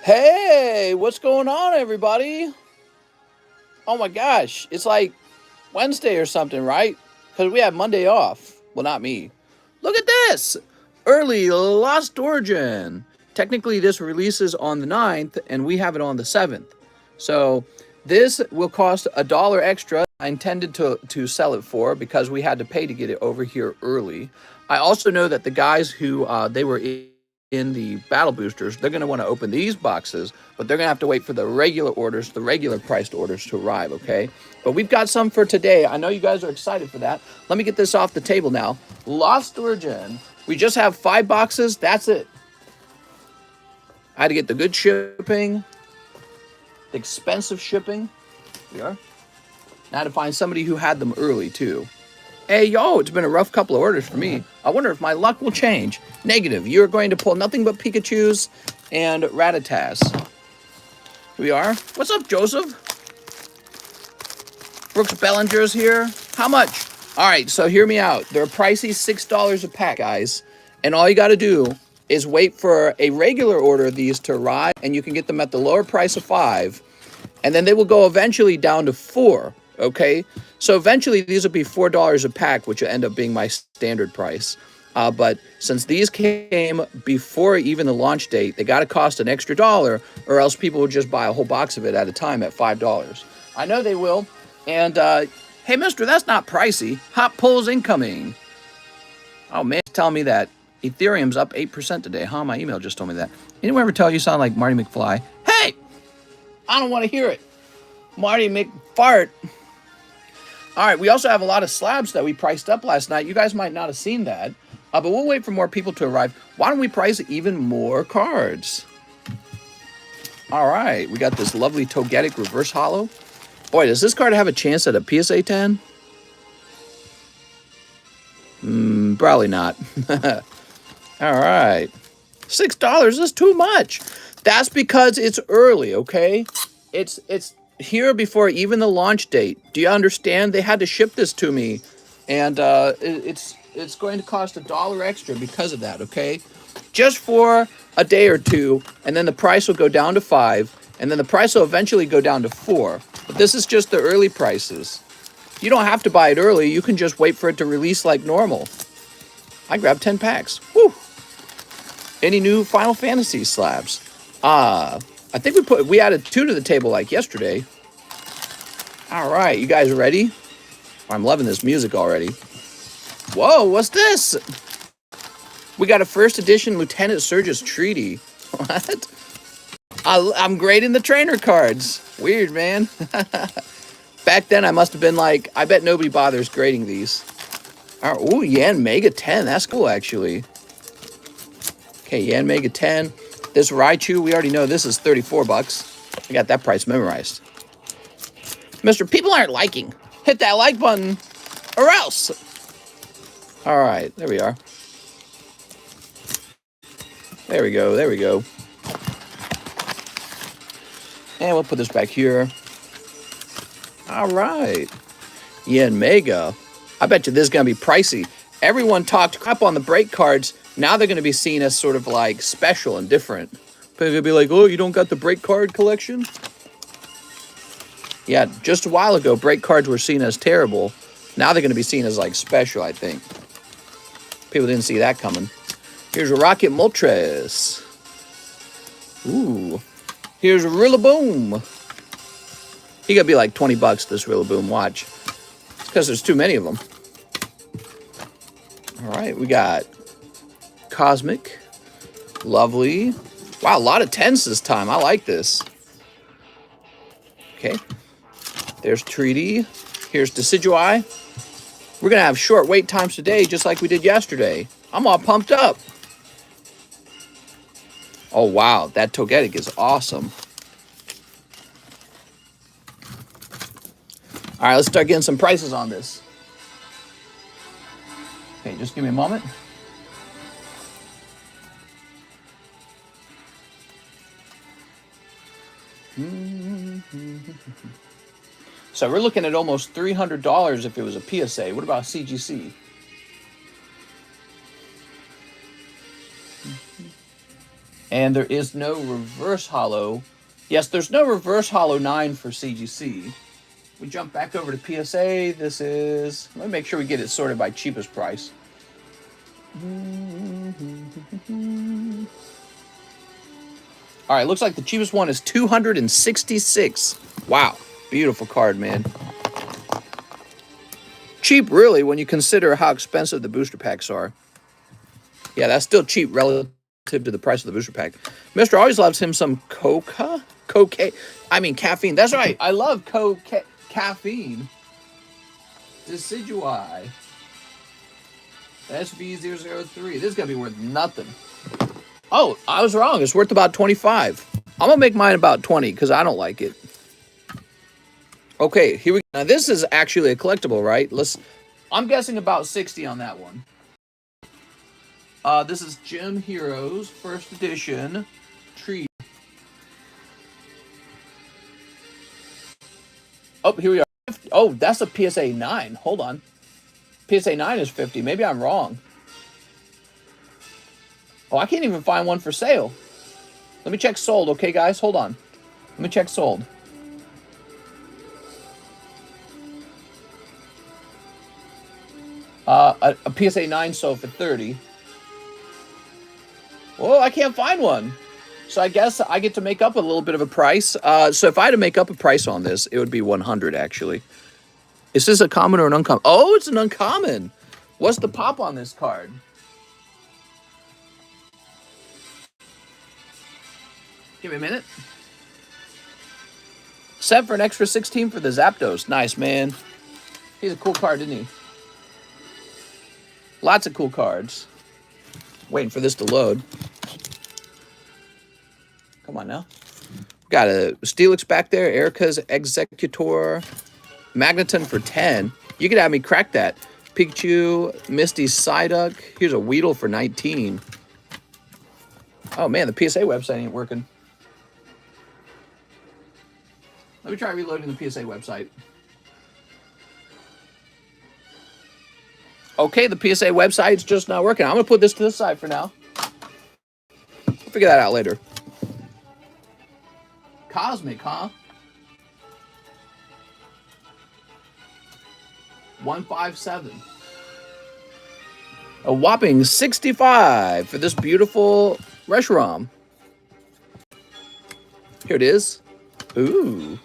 Hey, what's going on, everybody? Oh my gosh, it's like Wednesday or something, right? Because we have Monday off. Well, not me. Look at this! Early Lost Origin. Technically, this releases on the 9th, and we have it on the 7th. So, this will cost $1 extra. I intended to sell it for because we had to pay to get it over here early. I also know that the guys who they were in the battle boosters, they're going to want to open these boxes, but they're going to have to wait for the regular orders, the regular priced orders to arrive, okay? But we've got some for today. I know you guys are excited for that. Let me get this off the table now. Lost Origin. We just have 5 boxes. That's it. I had to get the good shipping, the expensive shipping. We are. Now I had to find somebody who had them early, too. Hey, yo, it's been a rough couple of orders for me. I wonder if my luck will change. Negative. You're going to pull nothing but Pikachus and Rattatas. Here we are. What's up, Joseph? Brooks Bellinger's here. How much? All right, so hear me out. They're pricey, $6 a pack, guys. And all you got to do is wait for a regular order of these to arrive, and you can get them at the lower price of $5. And then they will go eventually down to $4. Okay, so eventually these will be $4 a pack, which will end up being my standard price. But since these came before even the launch date, they got to cost an extra $1, or else people would just buy a whole box of it at a time at $5. I know they will. And hey, mister, that's not pricey. Hot pulls incoming. Oh, man, it's telling me that Ethereum's up 8% today. Huh? My email just told me that. Anyone ever tell you sound like Marty McFly? Hey, I don't want to hear it. Marty McFart. All right, we also have a lot of slabs that we priced up last night. You guys might not have seen that, but we'll wait for more people to arrive. Why don't we price even more cards? All right, we got this lovely Togetic Reverse Holo. Boy, does this card have a chance at a PSA 10? Probably not. All right, $6 is too much. That's because it's early, okay? It's here before even the launch date. Do you understand? They had to ship this to me, and it's going to cost $1 extra because of that, okay? Just for a day or two, and then the price will go down to $5, and then the price will eventually go down to $4. But this is just the early prices. You don't have to buy it early. You can just wait for it to release like normal. I grabbed 10 packs. Woo! Any new Final Fantasy slabs? I think we added 2 to the table like yesterday. All right, you guys ready? I'm loving this music already. Whoa, what's this? We got a first edition Lieutenant Surge's Treaty. What? I'm grading the trainer cards. Weird, man. Back then, I must have been like, I bet nobody bothers grading these. Ooh, Yan Mega 10. That's cool, actually. Okay, Yan Mega 10. This Raichu, we already know this is $34. I got that price memorized. Mister, people aren't liking. Hit that like button, or else. All right, there we are. There we go, there we go. And we'll put this back here. All right. Yen Mega. I bet you this is going to be pricey. Everyone talked crap on the break cards. Now they're going to be seen as sort of like special and different. They're going to be like, oh, you don't got the break card collection? Yeah, just a while ago, break cards were seen as terrible. Now they're going to be seen as like special, I think. People didn't see that coming. Here's a Rocket Moltres. Ooh. Here's a Rillaboom. He got to be like $20, this Rillaboom, watch. It's because there's too many of them. All right, we got Cosmic. Lovely. Wow, a lot of 10s this time. I like this. Okay. There's Treaty. Here's Decidueye. We're going to have short wait times today, just like we did yesterday. I'm all pumped up. Oh, wow. That Togetic is awesome. All right, let's start getting some prices on this. Okay, just give me a moment. So we're looking at almost $300 if it was a PSA. What about And there is no reverse hollow. Yes, there's no reverse hollow 9 for CGC. We jump back over to PSA. This is... Let me make sure we get it sorted by cheapest price. All right, looks like the cheapest one is $266. Wow, beautiful card, man. Cheap, really, when you consider how expensive the booster packs are. Yeah, that's still cheap relative to the price of the booster pack. Mr. always loves him some caffeine. That's right. I love caffeine. Decidui. SV003. This is going to be worth nothing. Oh, I was wrong. It's worth about 25. I'm going to make mine about 20 because I don't like it. Okay, here we go. Now, this is actually a collectible, right? I'm guessing about 60 on that one. This is Gem Heroes, first edition. Tree. Oh, here we are. Oh, that's a PSA 9. Hold on. PSA 9 is 50. Maybe I'm wrong. Oh, I can't even find one for sale. Let me check sold, okay, guys? Hold on. Let me check sold. A PSA 9 sold for 30. Oh, I can't find one. So I guess I get to make up a little bit of a price. So if I had to make up a price on this, it would be 100, actually. Is this a common or an uncommon? Oh, it's an uncommon. What's the pop on this card? Give me a minute. Set for an extra 16 for the Zapdos. Nice, man. He's a cool card, isn't he? Lots of cool cards. Waiting for this to load. Come on now. Got a Steelix back there. Erica's Executor. Magneton for 10. You could have me crack that. Pikachu. Misty Psyduck. Here's a Weedle for 19. Oh, man. The PSA website ain't working. Let me try reloading the PSA website. Okay, the PSA website's just not working. I'm going to put this to the side for now. We'll figure that out later. Cosmic, huh? 157. A whopping 65 for this beautiful Reshiram. Here it is. Ooh.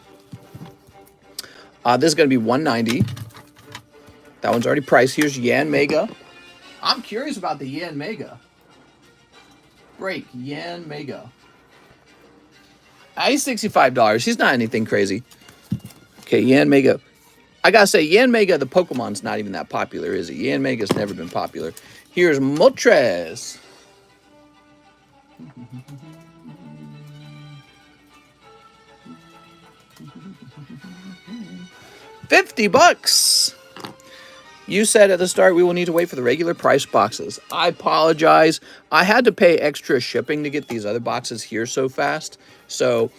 This is going to be 190. That one's already priced. Here's Yan Mega. I'm curious about the Yan Mega. Break Yan Mega. He's $65. He's not anything crazy. Okay, Yan Mega. I gotta say, Yan Mega, the Pokemon's not even that popular, is it? Yan Mega's never been popular. Here's Moltres. $50. You said at the start we will need to wait for the regular price boxes. I apologize. I had to pay extra shipping to get these other boxes here so fast. So,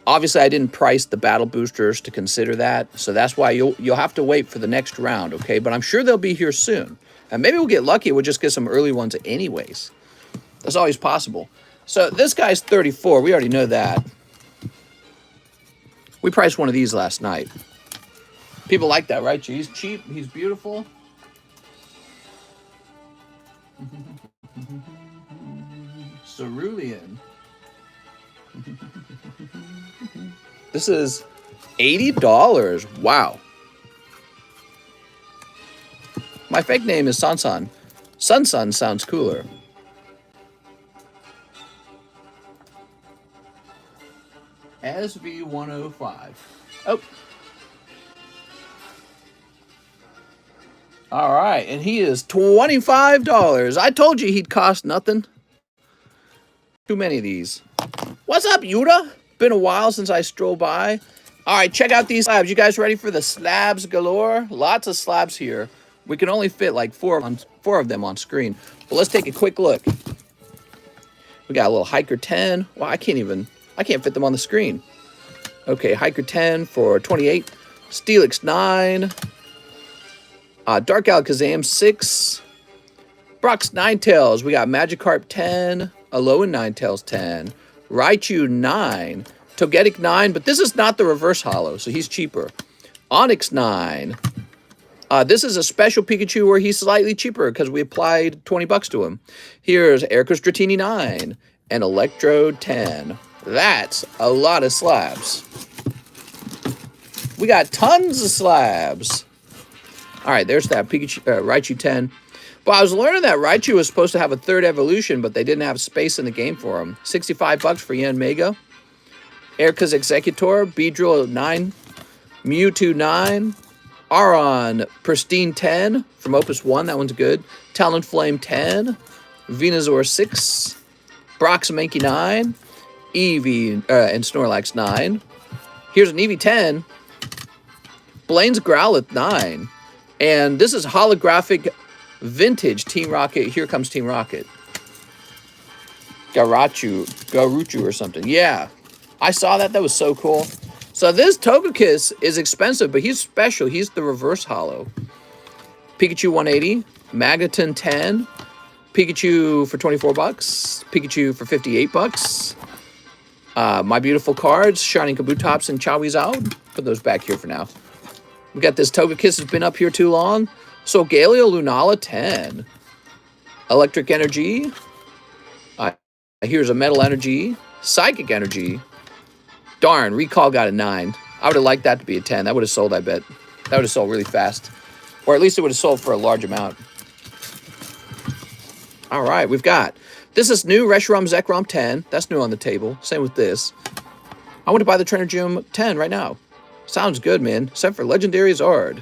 obviously I didn't price the battle boosters to consider that. So that's why you'll have to wait for the next round, okay? But I'm sure they'll be here soon. And maybe we'll get lucky. We'll just get some early ones anyways. That's always possible. So this guy's 34. We already know that. We priced one of these last night. People like that, right? He's cheap. He's beautiful. Cerulean. This is $80. Wow. My fake name is Sansan. Sun sounds cooler. SV105. Oh. All right, and he is $25. I told you he'd cost nothing. Too many of these. What's up, Yuta? Been a while since I strolled by. All right, check out these slabs. You guys ready for the slabs galore? Lots of slabs here. We can only fit like four of them on screen. But let's take a quick look. We got a little Hiker 10. Wow, I can't fit them on the screen. Okay, Hiker 10 for 28. Steelix 9. Dark Alakazam 6. Brock's Ninetales. We got Magikarp 10. Alolan Ninetales 10, Raichu 9, Togetic 9, but this is not the reverse holo, so he's cheaper. Onix 9. This is a special Pikachu where he's slightly cheaper because we applied 20 bucks to him. Here's Erika's Dratini 9 and Electrode 10. That's a lot of slabs. We got tons of slabs. All right, there's that Pikachu, Raichu 10. But I was learning that Raichu was supposed to have a third evolution, but they didn't have space in the game for him. 65 bucks for Yanmega. Erika's Executor, Beedrill 9, Mewtwo 9, Aron Pristine 10 from Opus 1, that one's good. Talonflame 10, Venusaur 6, Broxmanky 9, Eevee and Snorlax 9. Here's an Eevee 10, Blaine's Growlithe 9, and this is holographic vintage Team Rocket. Here comes Team Rocket. Garuchu or something. Yeah, I saw that. That was so cool. So this Togekiss is expensive, but he's special. He's the reverse holo. Pikachu 180, Magneton 10, Pikachu for 24 bucks, Pikachu for 58 bucks. My beautiful cards, Shining Kabutops and Charizard. Put those back here for now. We got this Togekiss has been up here too long. So Galio Lunala 10. Electric Energy. Here's a Metal Energy. Psychic Energy. Darn, Recall got a 9. I would have liked that to be a 10. That would have sold, I bet. That would have sold really fast. Or at least it would have sold for a large amount. All right, we've got... This is new Reshiram Zekrom 10. That's new on the table. Same with this. I want to buy the Trainer Gym 10 right now. Sounds good, man. Except for Legendary Zard.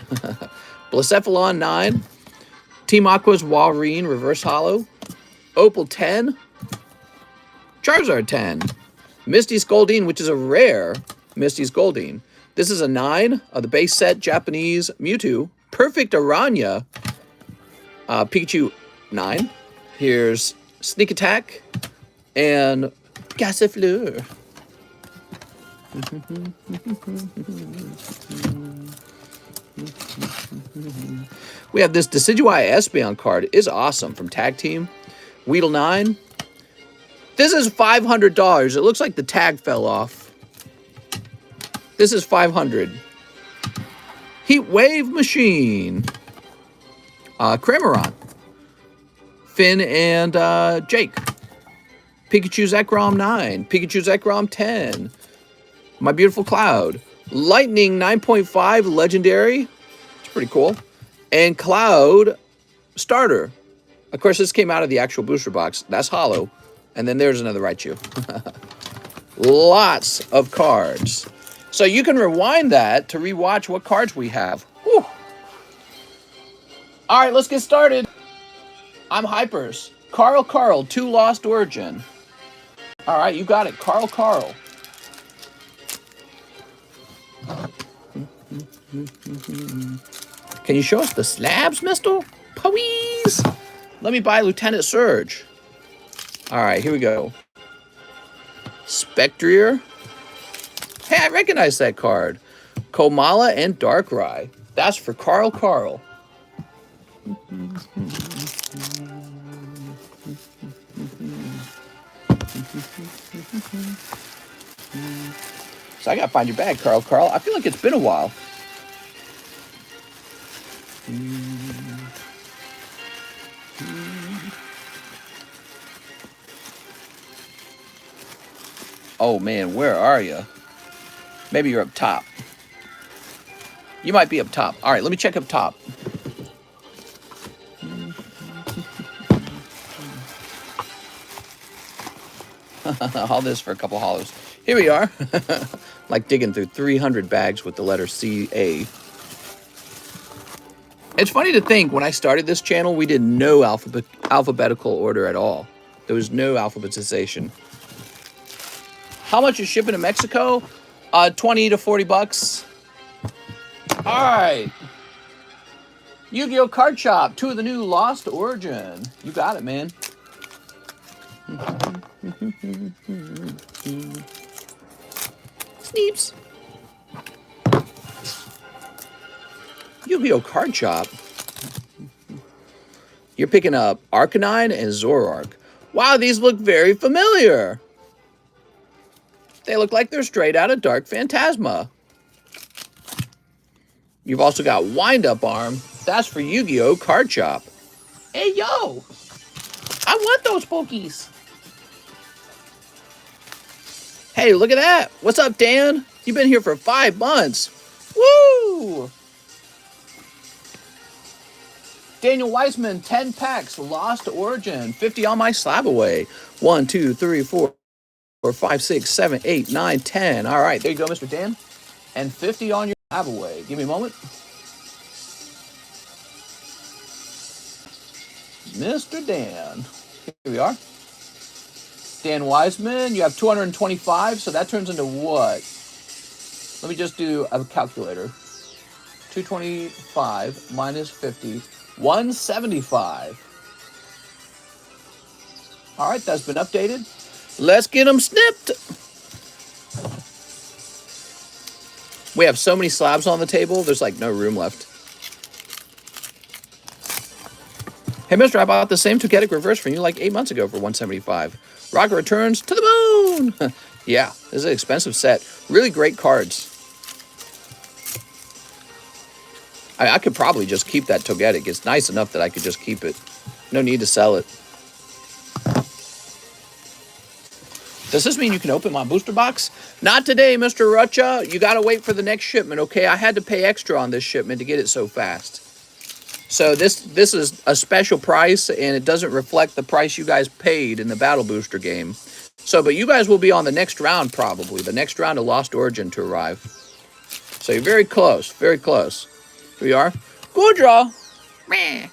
Blacephalon 9. Team Aqua's Walrein Reverse Holo. Opal 10. Charizard 10. Misty Scoldine, which is a rare Misty Scoldine. This is a 9 of the base set Japanese Mewtwo. Perfect Aranya. Pikachu 9. Here's Sneak Attack and Gossifleur. We have this Decidueye Espeon card. Is awesome from Tag Team. Weedle 9. This is $500. It looks like the tag fell off. This is $500. Heat Wave Machine. Cramorant. Finn and Jake. Pikachu Zekrom 9. Pikachu Zekrom 10. My Beautiful Cloud. Lightning 9.5 Legendary. It's pretty cool. And Cloud Starter. Of course, this came out of the actual booster box. That's hollow. And then there's another Raichu. Lots of cards. So you can rewind that to rewatch what cards we have. Whew. All right, let's get started. I'm Hypers. Carl, 2 Lost Origin. All right, you got it. Carl. Can you show us the slabs, mister? Please. Let me buy Lieutenant Surge. All right, here we go. Spectrier. Hey, I recognize that card. Komala and Darkrai. That's for Carl. So I gotta find your bag, Carl. I feel like it's been a while. Oh man, where are you? Maybe you're up top. You might be up top. All right, let me check up top. All this for a couple hollows. Here we are. Like digging through 300 bags with the letter C-A. It's funny to think, when I started this channel, we did no alphabetical order at all. There was no alphabetization. How much is shipping to Mexico? 20 to 40 bucks. All right. Yu-Gi-Oh! Card Shop. 2 of the new Lost Origin. You got it, man. Sneeps. Yu-Gi-Oh! Card Shop. You're picking up Arcanine and Zoroark. Wow, these look very familiar. They look like they're straight out of Dark Phantasma. You've also got Wind Up Arm. That's for Yu-Gi-Oh! Card Shop. Hey, yo! I want those Pokies. Hey, look at that. What's up, Dan? You've been here for 5 months. Woo! Daniel Weissman, 10 packs, Lost Origin, 50 on my SLAB-AWAY. 1, 2, 3, 4, 5, 6, 7, 8, 9, 10. All right, there you go, Mr. Dan. And 50 on your SLAB-AWAY. Give me a moment. Mr. Dan. Here we are. Dan Wiseman, you have 225, so that turns into what? Let me just do a calculator. 225 minus 50, 175. All right, that's been updated. Let's get them snipped. We have so many slabs on the table, there's like no room left. Hey, mister, I bought the same Togetic reverse from you like 8 months ago for 175. Rocket returns to the moon. Yeah, this is an expensive set. Really great cards. I could probably just keep that Togetic. It's nice enough that I could just keep it. No need to sell it. Does this mean you can open my booster box? Not today, Mr. Rucha. You got to wait for the next shipment, okay? I had to pay extra on this shipment to get it so fast. So this is a special price, and it doesn't reflect the price you guys paid in the BattleBooster game. So, but you guys will be on the next round, probably. The next round of Lost Origin to arrive. So you're very close. Very close. Here we are. Good draw. Meh.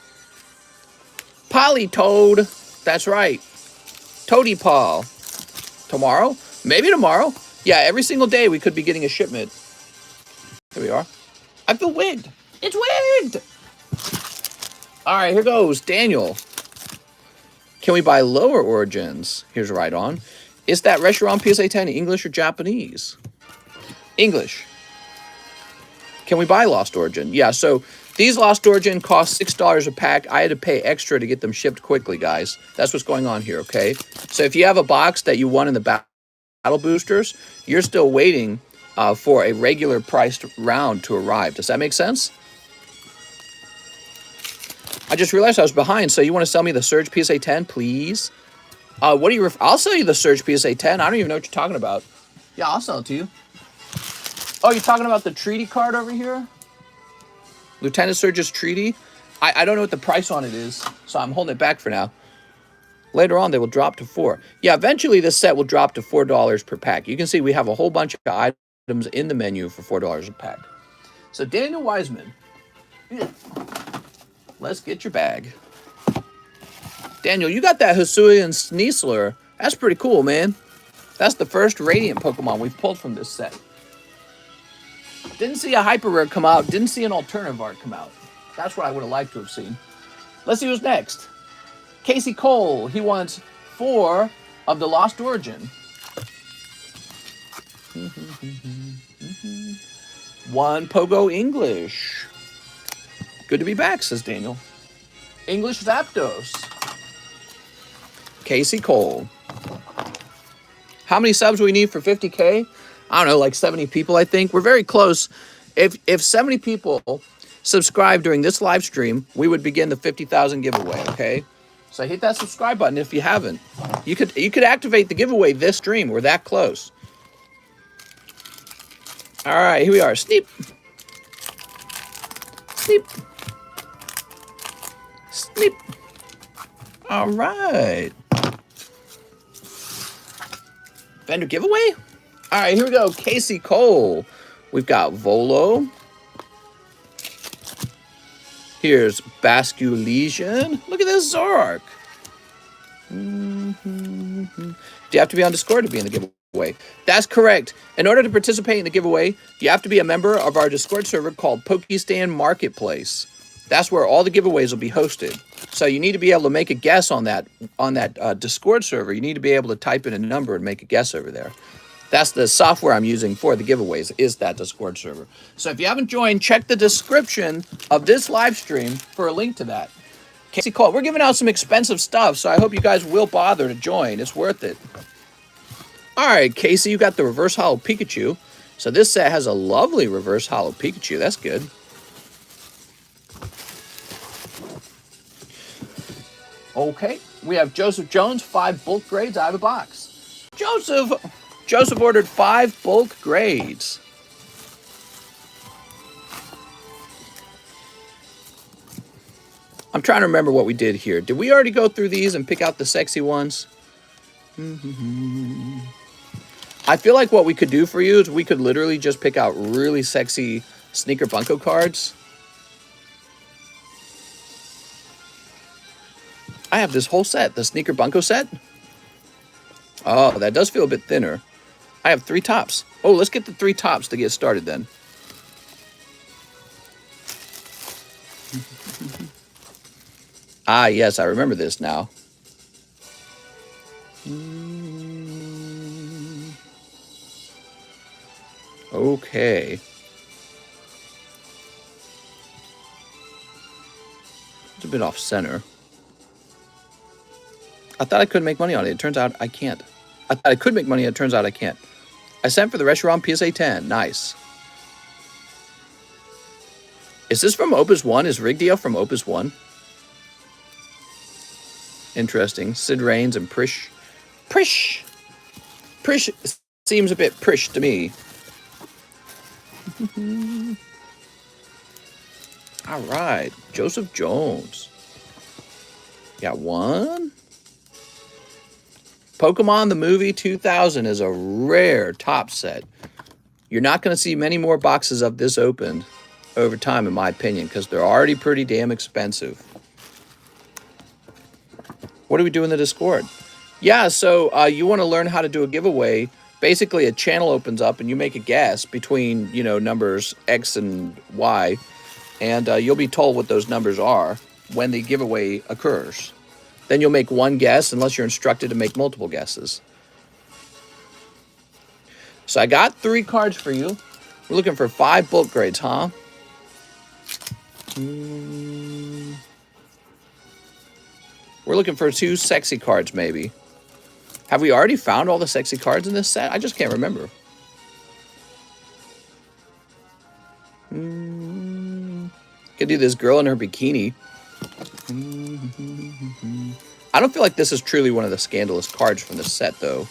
Politoad. That's right. Toady Paw. Tomorrow? Maybe tomorrow. Yeah, every single day we could be getting a shipment. Here we are. I feel wigged. It's wigged. All right, here goes. Daniel. Can we buy lower origins? Here's right on. Is that Reshiram PSA 10 English or Japanese? English. Can we buy Lost Origin? Yeah, so these Lost Origin cost $6 a pack. I had to pay extra to get them shipped quickly, guys. That's what's going on here, okay? So if you have a box that you won in the Battle Boosters, you're still waiting for a regular priced round to arrive. Does that make sense? I just realized I was behind, so you want to sell me the Surge PSA 10, please? What do you... I'll sell you the Surge PSA 10. I don't even know what you're talking about. Yeah, I'll sell it to you. Oh, you're talking about the treaty card over here? Lieutenant Surge's treaty? I don't know what the price on it is, so I'm holding it back for now. Later on, they will drop to $4. Yeah, eventually this set will drop to $4 per pack. You can see we have a whole bunch of items in the menu for $4 a pack. So, Daniel Wiseman. Let's get your bag. Daniel, you got that Hisuian Sneasler. That's pretty cool, man. That's the first Radiant Pokemon we've pulled from this set. Didn't see a Hyper Rare come out. Didn't see an alternative art come out. That's what I would have liked to have seen. Let's see who's next. Casey Cole. He wants 4 of the Lost Origin. 1 Pogo English. Good to be back, says Daniel. English Zapdos. Casey Cole. How many subs do we need for 50K? I don't know, like 70 people, I think. We're very close. If 70 people subscribe during this live stream, we would begin the 50,000 giveaway, okay? So hit that subscribe button if you haven't. You could activate the giveaway this stream. We're that close. All right, here we are. Sneep. Sneep. Sneep. All right. Vendor giveaway? All right, here we go. Casey Cole. We've got Volo. Here's Basculesian. Look at this Zoroark. Do you have to be on Discord to be in the giveaway? That's correct. In order to participate in the giveaway, you have to be a member of our Discord server called Pokestan Marketplace. That's where all the giveaways will be hosted. So you need to be able to make a guess on that Discord server. You need to be able to type in a number and make a guess over there. That's the software I'm using for the giveaways, is that Discord server. So if you haven't joined, check the description of this live stream for a link to that. Casey Cole, we're giving out some expensive stuff, so I hope you guys will bother to join. It's worth it. All right, Casey, you got the reverse hollow Pikachu. So this set has a lovely reverse hollow Pikachu. That's good. Okay, we have Joseph Jones, 5 bulk grades out of the box. Joseph ordered 5 bulk grades. I'm trying to remember what we did here. Did we already go through these and pick out the sexy ones? I feel like what we could do for you is we could literally just pick out really sexy Sneaker Bunko cards. I have this whole set, the Sneaker Bunko set. Oh, that does feel a bit thinner. I have 3 tops. Oh, let's get the 3 tops to get started then. Ah, yes, I remember this now. Okay. It's a bit off center. I thought I could make money on it. It turns out I can't. I thought I could make money. It turns out I can't. I sent for the restaurant PSA 10. Nice. Is this from Opus 1? Is Rigdio from Opus 1? Interesting. Sid Reigns and Prish. Prish seems a bit prish to me. All right. Joseph Jones. Got 1. Pokemon the Movie 2000 is a rare top set. You're not going to see many more boxes of this opened over time, in my opinion, because they're already pretty damn expensive. What do we do in the Discord? Yeah, so you want to learn how to do a giveaway. Basically, a channel opens up and you make a guess between, you know, numbers X and Y, and you'll be told what those numbers are when the giveaway occurs. Then you'll make 1 guess unless you're instructed to make multiple guesses. So I got 3 cards for you. We're looking for 5 bulk grades, huh? We're looking for 2 sexy cards, maybe. Have we already found all the sexy cards in this set? I just can't remember. Could do this girl in her bikini. I don't feel like this is truly one of the scandalous cards from this set, though.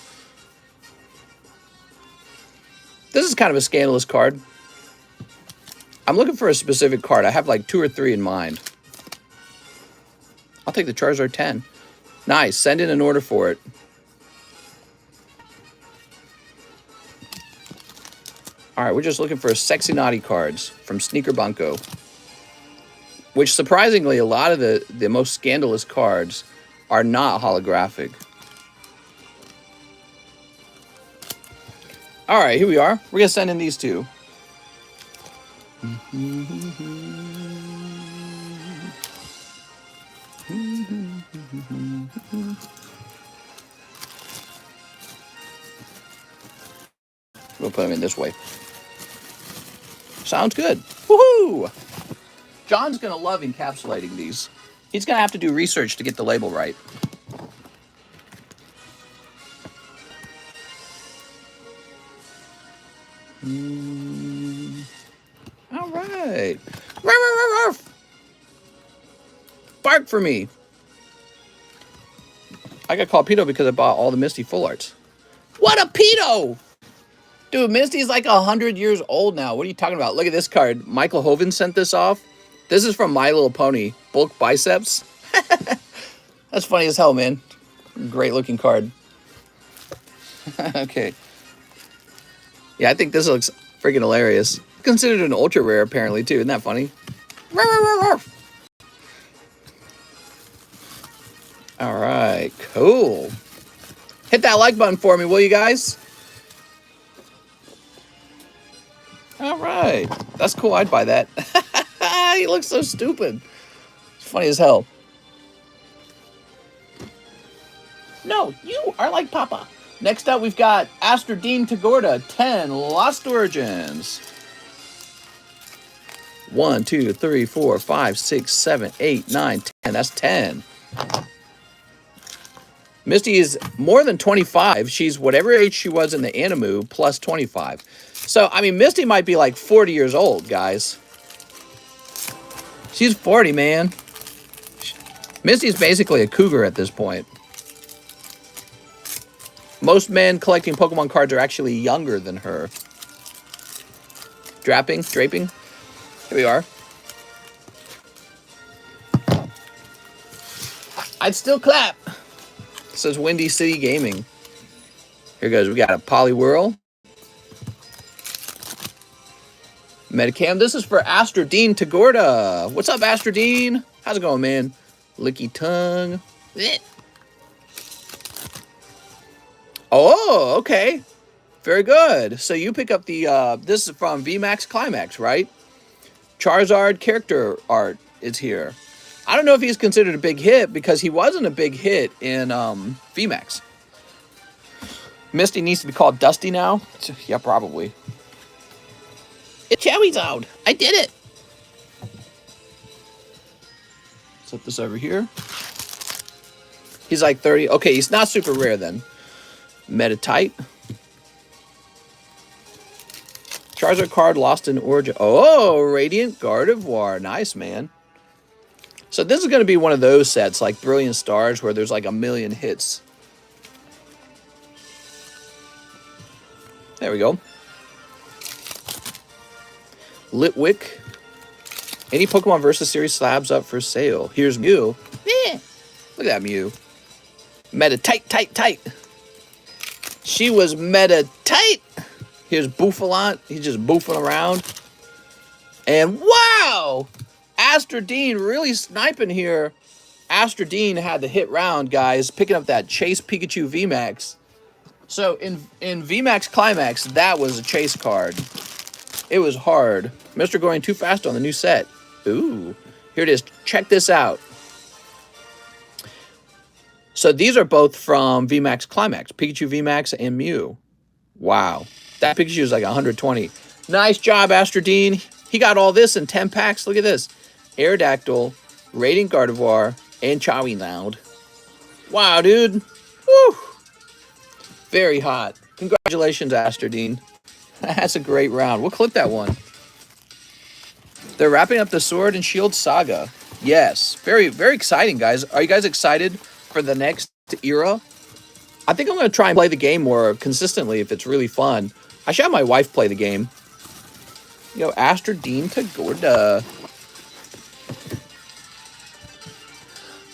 This is kind of a scandalous card. I'm looking for a specific card. I have like 2 or 3 in mind. I'll take the Charizard 10. Nice. Send in an order for it. All right, we're just looking for sexy naughty cards from Sneaker Bunko. Which, surprisingly, a lot of the most scandalous cards are not holographic. All right, here we are. We're going to send in these 2. We'll put them in this way. Sounds good. Woohoo! John's going to love encapsulating these. He's going to have to do research to get the label right. All right. Ruff, ruff, ruff. Bark for me. I got called pedo because I bought all the Misty full arts. What a pedo! Dude, Misty's like 100 years old now. What are you talking about? Look at this card. Michael Hoven sent this off. This is from My Little Pony. Bulk biceps. That's funny as hell, man. Great looking card. Okay. Yeah, I think this looks freaking hilarious. Considered an ultra rare, apparently, too. Isn't that funny? All right, cool. Hit that like button for me, will you guys? All right. That's cool. I'd buy that. He looks so stupid. It's funny as hell. No, you are like Papa. Next up, we've got Astrodine Tagorda, 10 Lost Origins. 1, 2, 3, 4, 5, 6, 7, 8, 9, 10. That's 10. Misty is more than 25. She's whatever age she was in the Animu plus 25. So, I mean, Misty might be like 40 years old, guys. She's 40, man. Misty's basically a cougar at this point. Most men collecting Pokemon cards are actually younger than her. Draping. Here we are. I'd still clap. Says Windy City Gaming. Here goes. We got a Poliwhirl. Metacam. This is for Astrodine Tagorda. What's up, Astrodine? How's it going, man? Licky tongue. Oh, okay. Very good. So you pick up the, this is from VMAX Climax, right? Charizard character art is here. I don't know if he's considered a big hit because he wasn't a big hit in VMAX. Misty needs to be called Dusty now? Yeah, probably. It's Charizard. I did it. Flip this over here. He's like 30. Okay, he's not super rare then. Metatite. Charizard card lost in origin. Oh, Radiant Gardevoir. Nice, man. So this is going to be one of those sets like Brilliant Stars where there's like a million hits. There we go. Litwick. Any Pokemon versus series slabs up for sale. Here's Mew. Yeah. Look at that Mew. Meta tight. She was meta tight. Here's Bouffalant. He's just boofing around. And wow! Astrodine really sniping here. Astrodine had the hit round, guys. Picking up that Chase Pikachu VMAX. So in VMAX Climax, that was a chase card. It was hard. Mr. Going too fast on the new set. Ooh. Here it is. Check this out. So these are both from VMAX Climax. Pikachu VMAX and Mew. Wow. That Pikachu is like 120. Nice job, Astrodine. He got all this in 10 packs. Look at this. Aerodactyl, Radiant Gardevoir, and Charizard. Wow, dude. Woo. Very hot. Congratulations, Astrodine. That's a great round. We'll clip that one. They're wrapping up the Sword and Shield saga. Yes. Very, very exciting, guys. Are you guys excited for the next era? I think I'm going to try and play the game more consistently if it's really fun. I should have my wife play the game. Yo, Astrodine Tagorda.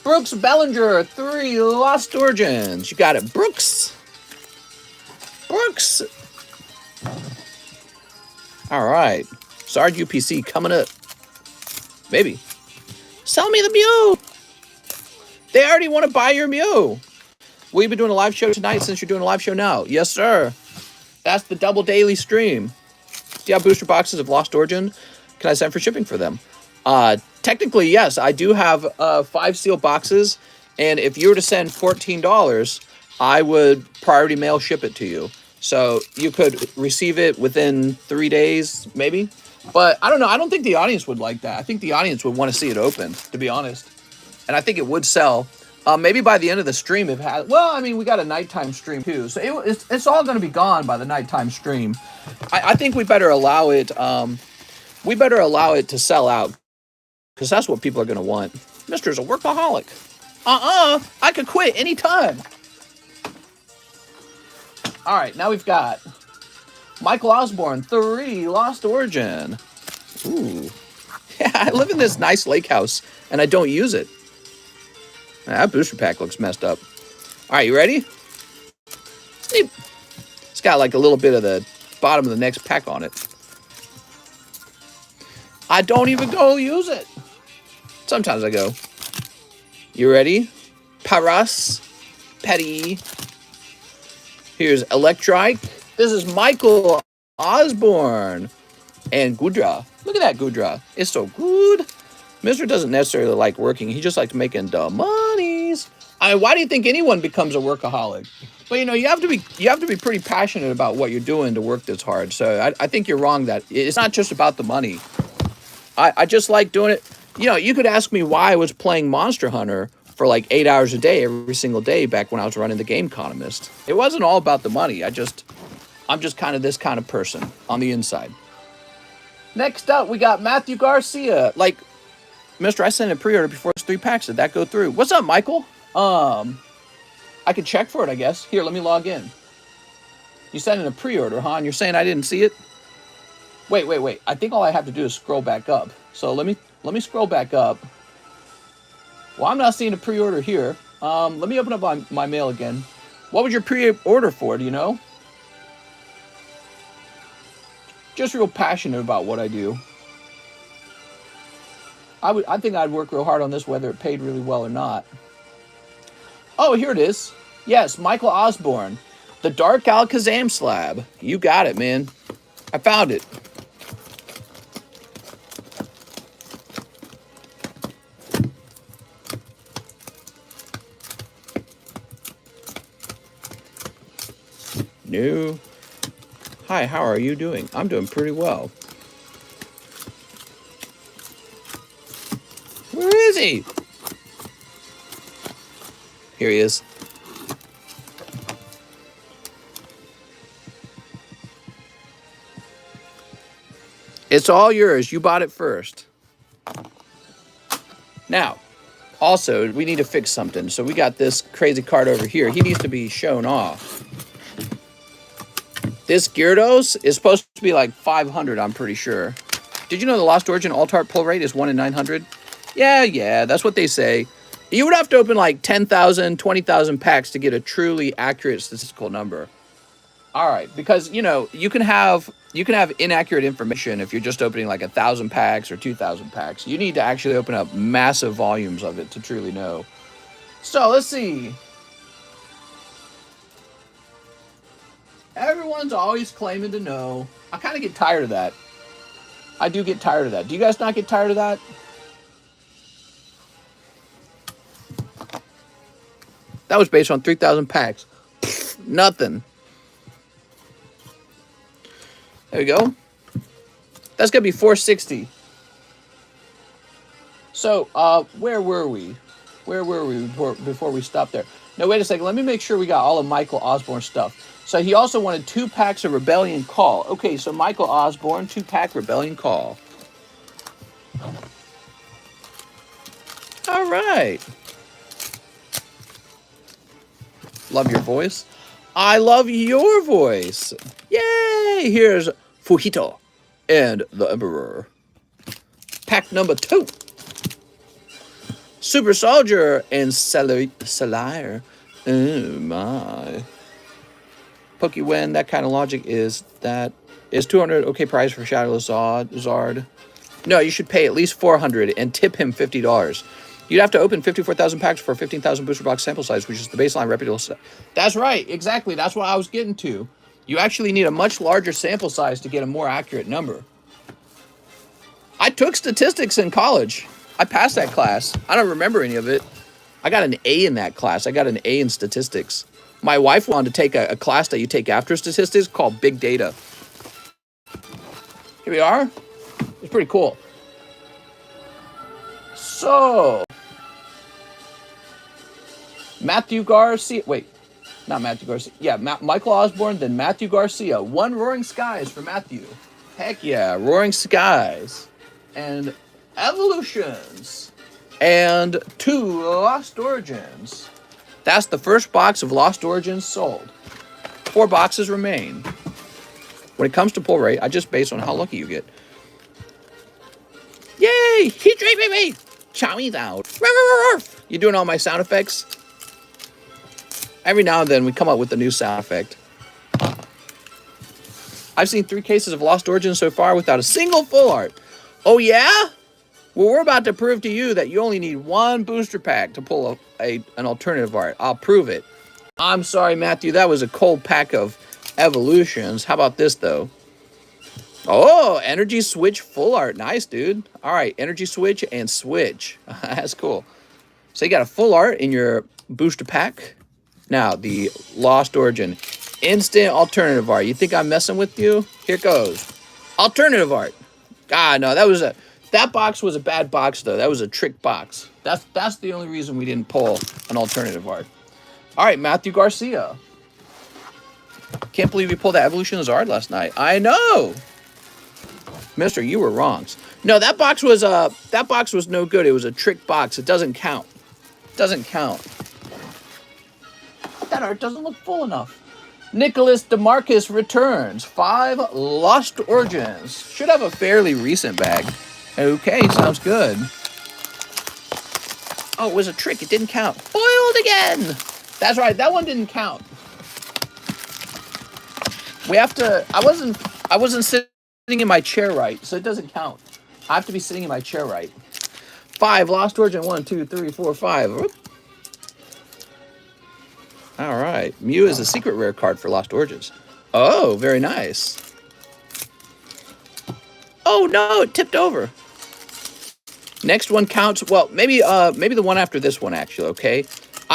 Brooks Bellinger, 3 Lost Origins. You got it, Brooks. All right. Sarge UPC coming up. Maybe. Sell me the Mew. They already want to buy your Mew. Will you be doing a live show tonight since you're doing a live show now? Yes, sir. That's the double daily stream. Do you have booster boxes of Lost Origin? Can I send for shipping for them? Technically, yes. I do have 5 sealed boxes. And if you were to send $14, I would priority mail ship it to you. So you could receive it within 3 days, maybe. But I don't know. I don't think the audience would like that. I think the audience would want to see it open, to be honest. And I think it would sell. Maybe by the end of the stream, it has. Well, I mean, we got a nighttime stream too, so it's all going to be gone by the nighttime stream. I think we better allow it. We better allow it to sell out, because that's what people are going to want. Mister's a workaholic. I could quit anytime. All right, now we've got Michael Osborne, 3 Lost Origin. Ooh, yeah, I live in this nice lake house, and I don't use it. That booster pack looks messed up. All right, you ready? It's got like a little bit of the bottom of the next pack on it. I don't even go use it. Sometimes I go. You ready? Paras. Petty. Here's Electrike. This is Michael Osborne. And Gudra. Look at that Gudra. It's so good. Mr. doesn't necessarily like working. He just likes making the monies. I mean, why do you think anyone becomes a workaholic? But, you know, you have to be pretty passionate about what you're doing to work this hard. So I think you're wrong that it's not just about the money. I just like doing it. You know, you could ask me why I was playing Monster Hunter for like 8 hours a day every single day back when I was running the Game Economist. It wasn't all about the money. I'm just kind of this kind of person on the inside. Next up, we got Matthew Garcia. Like, Mister, I sent a pre-order before it's 3 packs. Did that go through? What's up, Michael? I could check for it, I guess. Here, let me log in. You sent in a pre-order, huh? And you're saying I didn't see it? Wait. I think all I have to do is scroll back up. So let me scroll back up. Well, I'm not seeing a pre-order here. Let me open up my mail again. What was your pre-order for? Do you know? Just real passionate about what I do. I think I'd work real hard on this, whether it paid really well or not. Oh, here it is. Yes, Michael Osborne. The Dark Alakazam slab. You got it, man. I found it. No. Hi, how are you doing? I'm doing pretty well. Where is he? Here he is. It's all yours. You bought it first. Now, also, we need to fix something. So we got this crazy card over here. He needs to be shown off. This Gyarados is supposed to be like 500, I'm pretty sure. Did you know the Lost Origin alt-art pull rate is 1 in 900? Yeah, that's what they say. You would have to open like 10,000, 20,000 packs to get a truly accurate statistical number. All right, because, you know, you can have inaccurate information if you're just opening like 1,000 packs or 2,000 packs. You need to actually open up massive volumes of it to truly know. So, let's see. Everyone's always claiming to know. I kind of get tired of that. I do get tired of that. Do you guys not get tired of that? That was based on 3,000 packs. Pfft, nothing. There we go. That's going to be 460. So, where were we? Where were we before we stopped there? No, wait a second. Let me make sure we got all of Michael Osborne's stuff. So he also wanted 2 packs of Rebellion Call. Okay, so Michael Osborne, 2-pack Rebellion Call. All right. Love your voice. I love your voice. Yay! Here's Fujito and the Emperor. Pack number 2. Super Soldier and Salaire. Oh my. PokeWin, that kind of logic is 200 okay price for Shadowless Zard. No, you should pay at least 400 and tip him $50. You'd have to open 54,000 packs for 15,000 booster box sample size, which is the baseline reputable set. That's right, exactly. That's what I was getting to. You actually need a much larger sample size to get a more accurate number. I took statistics in college. I passed that class. I don't remember any of it. I got an A in that class. I got an A in statistics. My wife wanted to take a class that you take after statistics called Big Data. Here we are. It's pretty cool. So, Matthew Garcia. Wait, not Matthew Garcia. Yeah, Michael Osborne, then Matthew Garcia. 1 Roaring Skies for Matthew. Heck yeah, Roaring Skies. And Evolutions. And 2 Lost Origins. That's the first box of Lost Origins sold. 4 boxes remain. When it comes to pull rate, I just base on how lucky you get. Yay! He dreaming me! Chowie's out. You doing all my sound effects? Every now and then we come up with a new sound effect. I've seen 3 cases of Lost Origins so far without a single full art. Oh yeah? Well, we're about to prove to you that you only need 1 booster pack to pull an alternative art. I'll prove it. I'm sorry, Matthew. That was a cold pack of Evolutions. How about this, though? Oh, Energy Switch full art. Nice, dude. All right, Energy Switch and Switch. That's cool. So you got a full art in your booster pack. Now, the Lost Origin. Instant alternative art. You think I'm messing with you? Here goes. Alternative art. Ah, no, that That box was a bad box, though. That was a trick box. That's the only reason we didn't pull an alternative art. All right, Matthew Garcia. Can't believe you pulled that Evolution Zard last night. I know. Mister, you were wrong. No, that box was no good. It was a trick box. It doesn't count. It doesn't count. That art doesn't look full enough. Nicholas DeMarcus returns. 5 Lost Origins. Should have a fairly recent bag. Okay, sounds good. Oh, it was a trick. It didn't count. Foiled again. That's right. That one didn't count. We have to. I wasn't sitting in my chair right, so it doesn't count. I have to be sitting in my chair right. 5 Lost Origin. 1, 2, 3, 4, 5. All right. Mew is a secret rare card for Lost Origins. Oh, very nice. Oh no, it tipped over. Next one counts. Well, maybe the one after this one actually. Okay.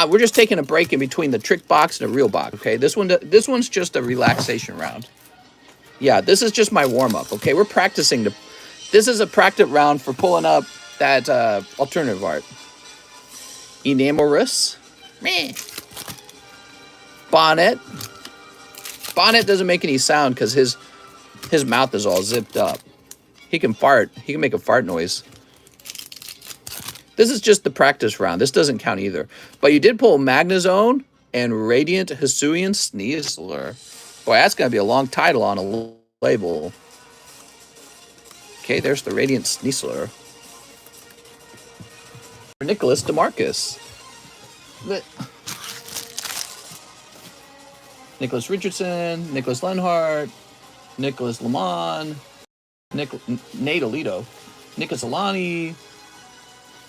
We're just taking a break in between the trick box and a real box. Okay. This one's just a relaxation round. Yeah, this is just my warm up. Okay, we're practicing this is a practice round for pulling up that alternative art. Enamorous. Meh. Bonnet. Bonnet doesn't make any sound because his mouth is all zipped up. He can fart. He can make a fart noise. This is just the practice round. This doesn't count either. But you did pull Magnezone and Radiant Hisuian Sneasler. Boy, that's going to be a long title on a label. Okay, there's the Radiant Sneasler. Nicholas DeMarcus. Nicholas Richardson, Nicholas Lenhart, Nicholas Lamont, Nate Alito, Nicholas Alani,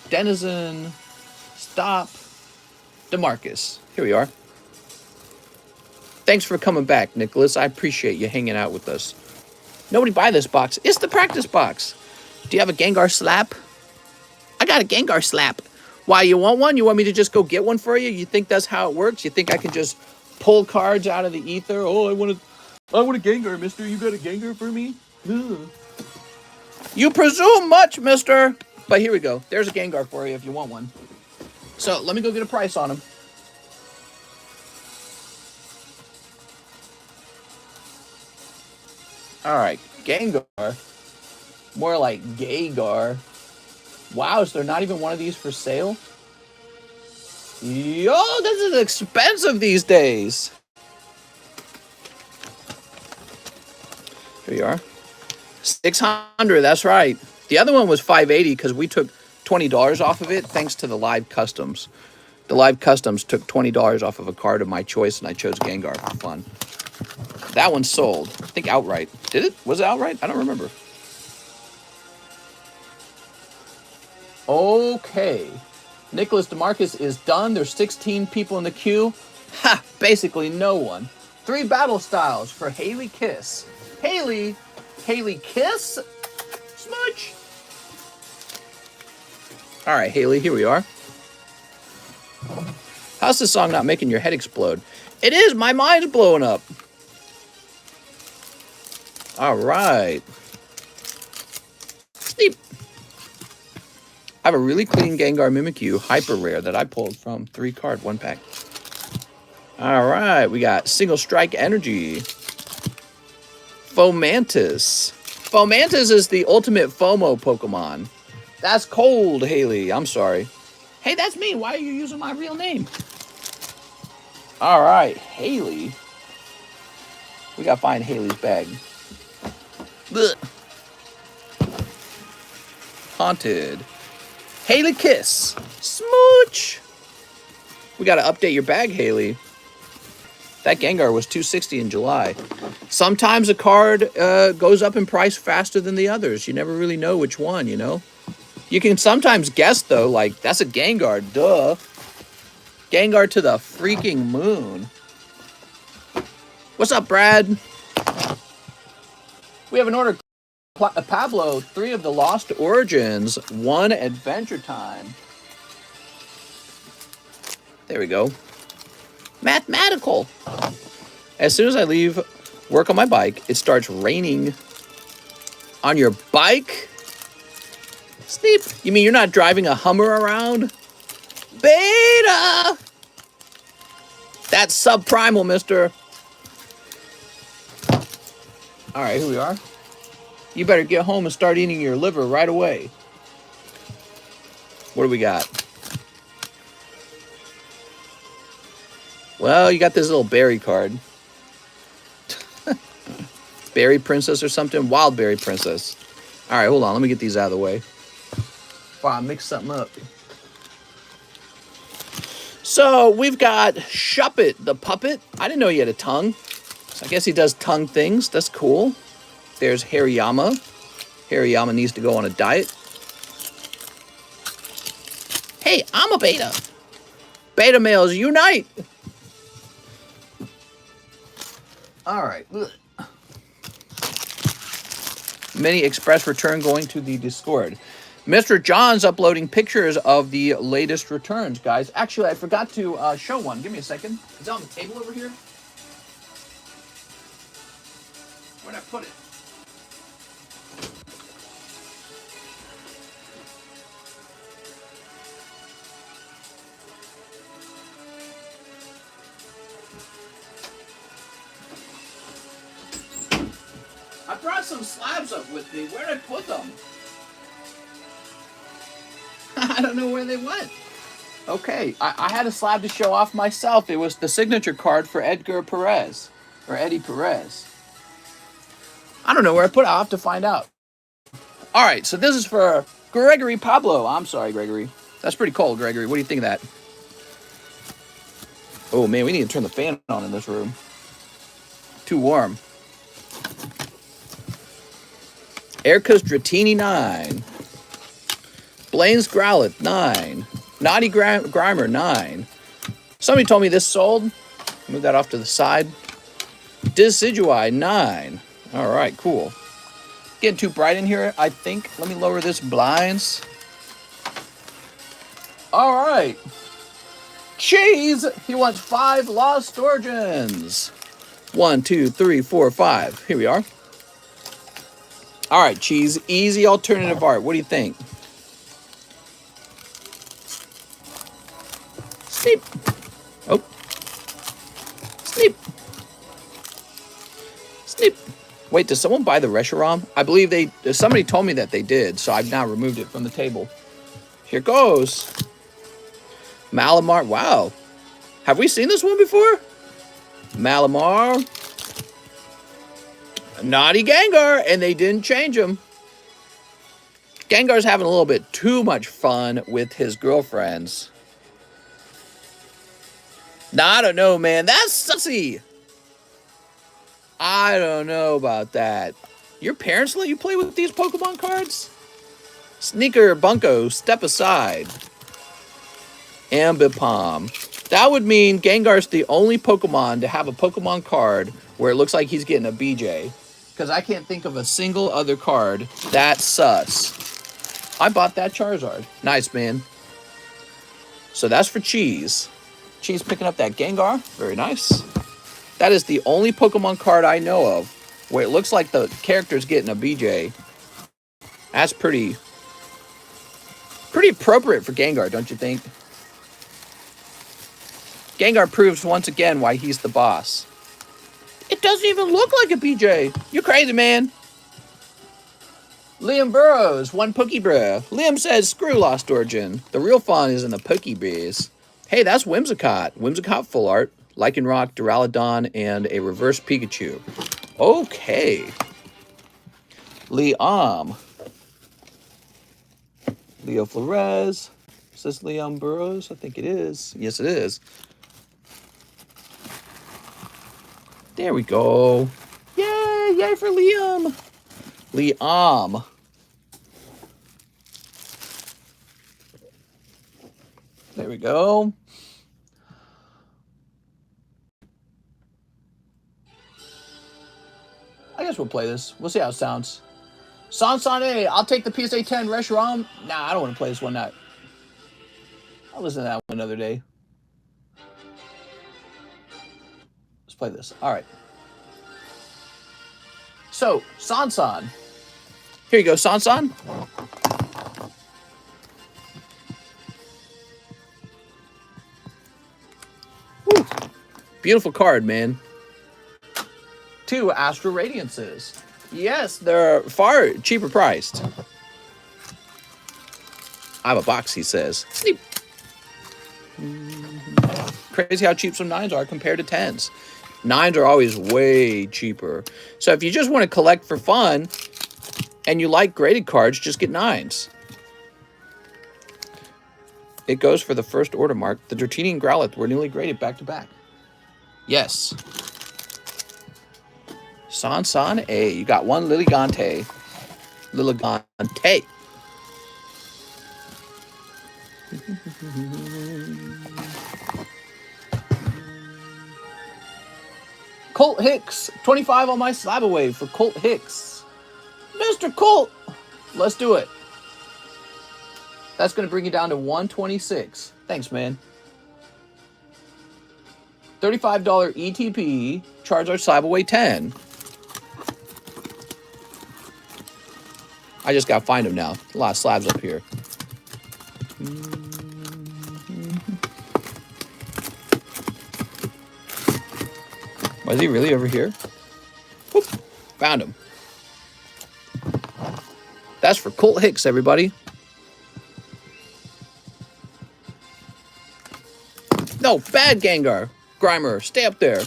Denizen, Stop, DeMarcus. Here we are. Thanks for coming back, Nicholas. I appreciate you hanging out with us. Nobody buy this box. It's the practice box. Do you have a Gengar slap? I got a Gengar slap. Why, you want one? You want me to just go get one for you? You think that's how it works? You think I can just pull cards out of the ether? Oh, I want a Gengar, mister. You got a Gengar for me? Ugh. You presume much, mister. But here we go. There's a Gengar for you if you want one. So let me go get a price on him. All right, Gengar. More like Gaygar. Wow, is there not even one of these for sale? Yo, this is expensive these days. Here you are. 600, that's right. The other one was 580 because we took $20 off of it thanks to the live customs. The live customs took $20 off of a card of my choice, and I chose Gengar for fun. That one sold. I think outright. Did it? Was it outright? I don't remember. Okay. Nicholas DeMarcus is done. There's 16 people in the queue. Ha! Basically no one. 3 battle styles for Haley Kiss. Haley Kiss? Smudge. All right, Haley, here we are. How's this song not making your head explode? It is. My mind's blowing up. All right. Sleep. I have a really clean Gengar Mimikyu Hyper Rare that I pulled from 3-card 1 pack. All right, we got Single Strike Energy. Fomantis. Fomantis is the ultimate FOMO Pokemon. That's cold, Haley. I'm sorry. Hey, that's me. Why are you using my real name? All right, Haley. We got to find Haley's bag. Blech. Haunted. Haley Kiss. Smooch. We got to update your bag, Haley. That Gengar was $260 in July. Sometimes a card goes up in price faster than the others. You never really know which one, you know? You can sometimes guess, though, like, that's a Gengar, duh. Gengar to the freaking moon. What's up, Brad? We have an order. Pablo, 3 of the Lost Origins, 1 Adventure Time. There we go. Mathematical. As soon as I leave work on my bike, it starts raining on your bike. Steep. You mean you're not driving a Hummer around? Beta! That's subprimal, mister. All right, here we are. You better get home and start eating your liver right away. What do we got? Well, you got this little berry card. Berry Princess or something? Wild Berry Princess. All right, hold on. Let me get these out of the way. Wow, I mixed something up. So we've got Shuppet, the puppet. I didn't know he had a tongue. So I guess he does tongue things. That's cool. There's Hariyama. Hariyama needs to go on a diet. Hey, I'm a beta. Beta males unite. All right. Mini express return going to the Discord. Mr. John's uploading pictures of the latest returns, guys. Actually, I forgot to show one. Give me a second. Is it on the table over here? Where'd I put it? I brought some slabs up with me. Where'd I put them? I don't know where they went. Okay, I had a slab to show off myself. It was the signature card for Edgar Perez, or Eddie Perez. I don't know where I put it. I'll have to find out. All right, so this is for Gregory Pablo. I'm sorry, Gregory. That's pretty cold, Gregory. What do you think of that? Oh, man, we need to turn the fan on in this room. Too warm. Erica's Dratini, 9. Blaine's Growlithe, 9. Naughty Grimer, 9. Somebody told me this sold. Move that off to the side. Decidueye, 9. All right, cool. Getting too bright in here, I think. Let me lower this blinds. All right. Cheese. He wants 5 Lost Origins. 1, 2, 3, 4, 5. Here we are. All right, Cheese. Easy alternative art. What do you think? Sleep. Oh. Sleep. Sleep. Wait, does someone buy the Reshiram? I believe somebody told me that they did, so I've now removed it from the table. Here goes. Malamar. Wow. Have we seen this one before? Malamar. Naughty Gengar, and they didn't change him. Gengar's having a little bit too much fun with his girlfriends. Now, I don't know, man. That's sussy. I don't know about that. Your parents let you play with these Pokemon cards? Sneaker Bunko, step aside. Ambipom. That would mean Gengar's the only Pokemon to have a Pokemon card where it looks like he's getting a BJ. Because I can't think of a single other card that's sus. I bought that Charizard. Nice, man. So that's for Cheese. Cheese picking up that Gengar. Very nice. That is the only Pokemon card I know of where it looks like the character's getting a BJ. That's pretty appropriate for Gengar, don't you think? Gengar proves once again why he's the boss. It doesn't even look like a BJ. You're crazy, man. Liam Burrows, 1 Pokebrew. Liam says, screw Lost Origin. The real fun is in the Pokebees. Hey, that's Whimsicott. Whimsicott full art. Lycanroc, Duraludon, and a reverse Pikachu. Okay. Liam. Leo Flores. Is this Liam Burrows? I think it is. Yes, it is. There we go. Yay! Yay for Liam! Liam. There we go. I guess we'll play this. We'll see how it sounds. Sansane, I'll take the PSA 10 Reshiram. Nah, I don't want to play this one. I'll listen to that one another day. Let's play this. All right. So, Sansan. Here you go, Sansan. Whew. Beautiful card, man. 2 Astral Radiances. Yes, they're far cheaper priced. I have a box, he says. Sleep. Crazy how cheap some 9s are compared to 10s. 9s are always way cheaper. So if you just want to collect for fun and you like graded cards, just get 9s. It goes for the first order mark. The Dratini and Growlithe were newly graded back to back. Yes. San A. You got 1 Lilligante. Lilligante. Colt Hicks. 25 on my Slab-AWAY for Colt Hicks. Mr. Colt. Let's do it. That's going to bring you down to 126. Thanks, man. $35 ETP. Charizard Slab-AWAY 10. I just got to find him now. A lot of slabs up here. Was he really over here? Whoop. Found him. That's for Colt Hicks, everybody. No, bad Gengar. Grimer, stay up there.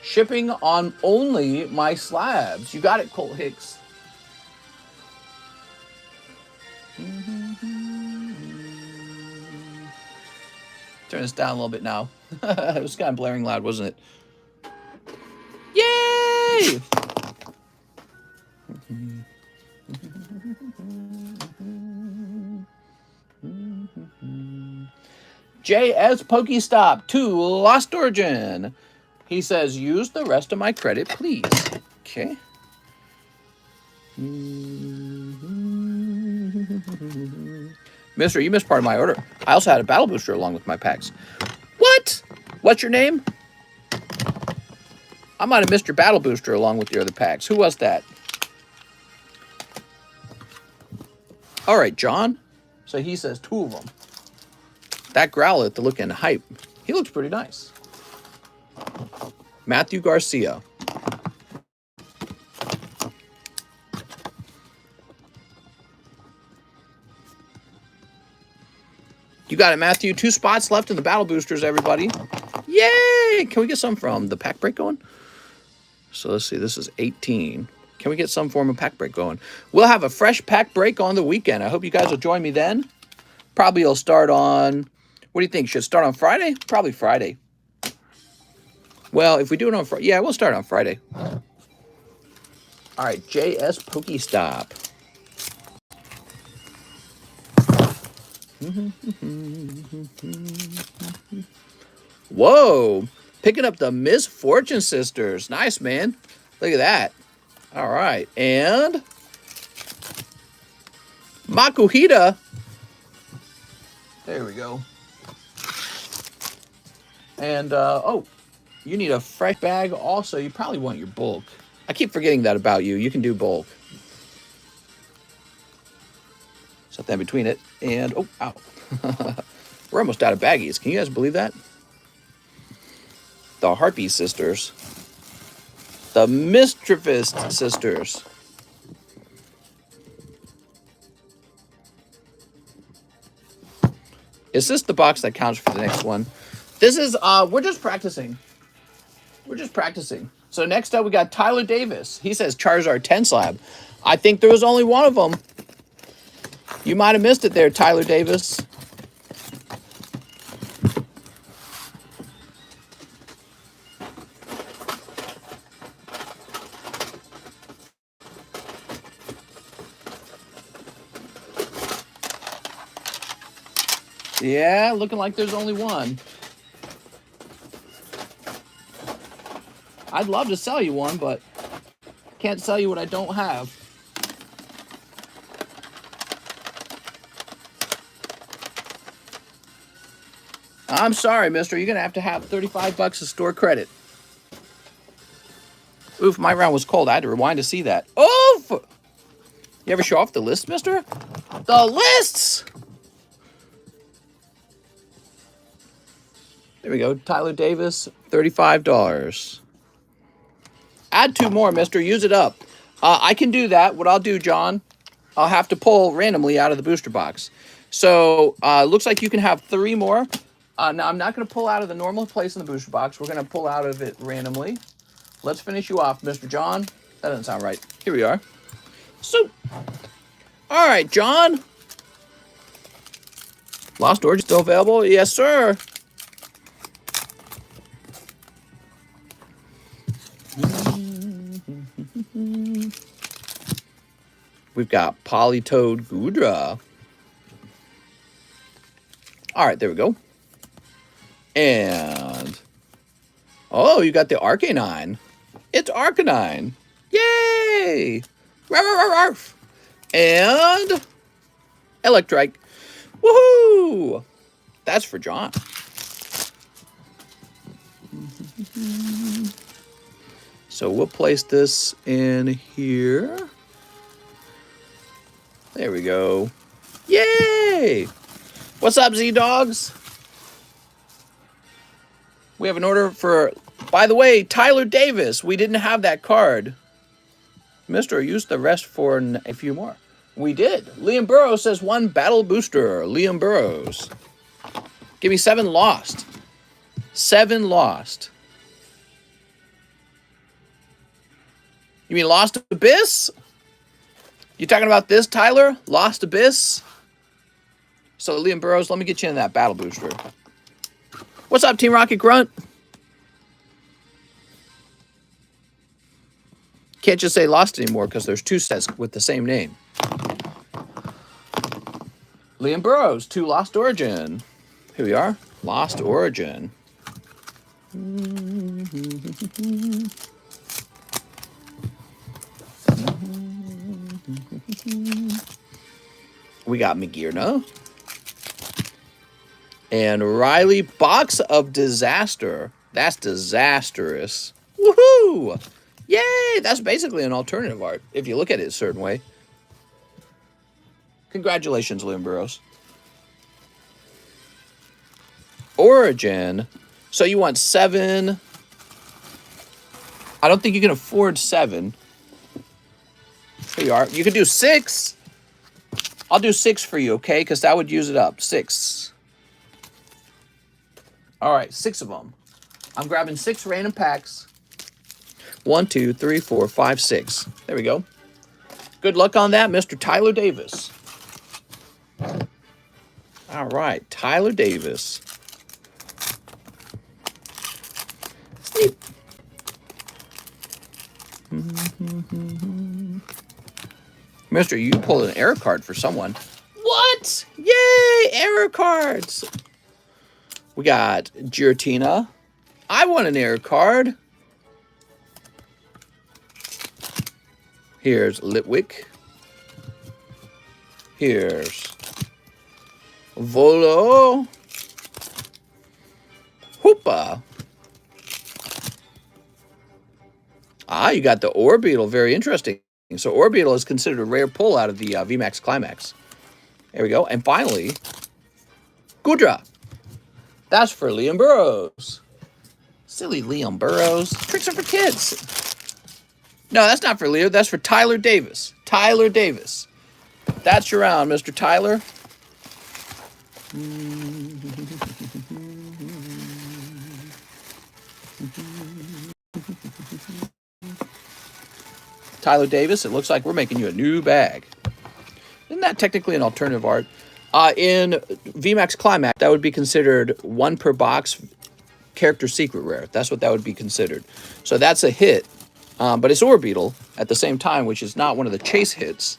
Shipping on only my slabs. You got it, Colt Hicks. Turn this down a little bit now. It was kind of blaring loud, wasn't it? Yay! JS Pokestop 2 Lost Origin. He says, use the rest of my credit, please. Okay. Mister, you missed part of my order. I also had a BattleBooster along with my packs. What? What's your name? I might have missed your BattleBooster along with your other packs. Who was that? All right, John. So he says 2 of them. That Growlithe, the looking hype. He looks pretty nice. Matthew Garcia. You got it, Matthew. 2 spots left in the Battle Boosters, everybody. Yay! Can we get some from the pack break going? So let's see. This is 18. Can we get some form of pack break going? We'll have a fresh pack break on the weekend. I hope you guys will join me then. Probably it'll start on... What do you think? Should it start on Friday? Probably Friday. Well, if we do it on Friday... Yeah, we'll start on Friday. All right. JS Pokestop. Whoa. Picking up the Misfortune Sisters. Nice, man. Look at that. All right. And Makuhita. There we go. And, oh, you need a fresh bag also. You probably want your bulk. I keep forgetting that about you. You can do bulk. Set that in between it. And, oh, ow. We're almost out of baggies. Can you guys believe that? The Harpy Sisters. The Mischievous Sisters. Is this the box that counts for the next one? This is, we're just practicing. We're just practicing. So next up, we got Tyler Davis. He says Charizard 10 slab. I think there was only one of them. You might have missed it there, Tyler Davis. Yeah, looking like there's only one. I'd love to sell you one, but can't sell you what I don't have. I'm sorry, mister. You're going to have 35 bucks of store credit. Oof, my round was cold. I had to rewind to see that. Oof! You ever show off the list, mister? The lists! There we go. Tyler Davis, $35. Add 2 more, mister. Use it up. I can do that. What I'll do, John, I'll have to pull randomly out of the booster box. So, looks like you can have 3 more. Now, I'm not going to pull out of the normal place in the booster box. We're going to pull out of it randomly. Let's finish you off, Mr. John. That doesn't sound right. Here we are. So, all right, John. Lost Origin still available? Yes, sir. We've got Polytoad Gudra. All right, there we go. And, oh, you got the Arcanine. It's Arcanine. Yay! Ruff, ruff, ruff. And Electrike. Woohoo! That's for John. So we'll place this in here. There we go. Yay! What's up, Z-Dogs? We have an order for, by the way, Tyler Davis. We didn't have that card. Mister, use the rest for a few more. We did. Liam Burrows says 1 BattleBooster. Liam Burrows. Give me 7 lost. 7 lost. You mean Lost Abyss? You talking about this, Tyler? Lost Abyss? So, Liam Burrows, let me get you in that BattleBooster. What's up, Team Rocket Grunt? Can't just say Lost anymore because there's 2 sets with the same name. Liam Burrows, 2 Lost Origin. Here we are. Lost Origin. We got Magirna. And Riley, Box of Disaster. That's disastrous. Woohoo! Yay! That's basically an alternative art, if you look at it a certain way. Congratulations, Liam Burrows. Origin. So you want 7. I don't think you can afford 7. Here you are. You can do 6. I'll do 6 for you, okay? Because that would use it up. 6. All right, 6 of them. I'm grabbing 6 random packs. 1, 2, 3, 4, 5, 6. There we go. Good luck on that, Mr. Tyler Davis. All right, Tyler Davis. Sneak. Mister, you pulled an error card for someone. What? Yay, error cards. We got Giratina. I want an error card. Here's Litwick. Here's Volo. Hoopa. Ah, you got the Orbeetle. Very interesting. So Orbeetle is considered a rare pull out of the VMAX Climax. There we go. And finally, Gudra. That's for Liam Burrows. Silly Liam Burrows. Tricks are for kids. No, that's not for Leo. That's for Tyler Davis. Tyler Davis. That's your round, Mr. Tyler. Tyler Davis, it looks like we're making you a new bag. Isn't that technically an alternative art? In VMAX Climax, that would be considered 1 per box character secret rare. That's what that would be considered. So that's a hit. But it's Orbeetle at the same time, which is not one of the chase hits.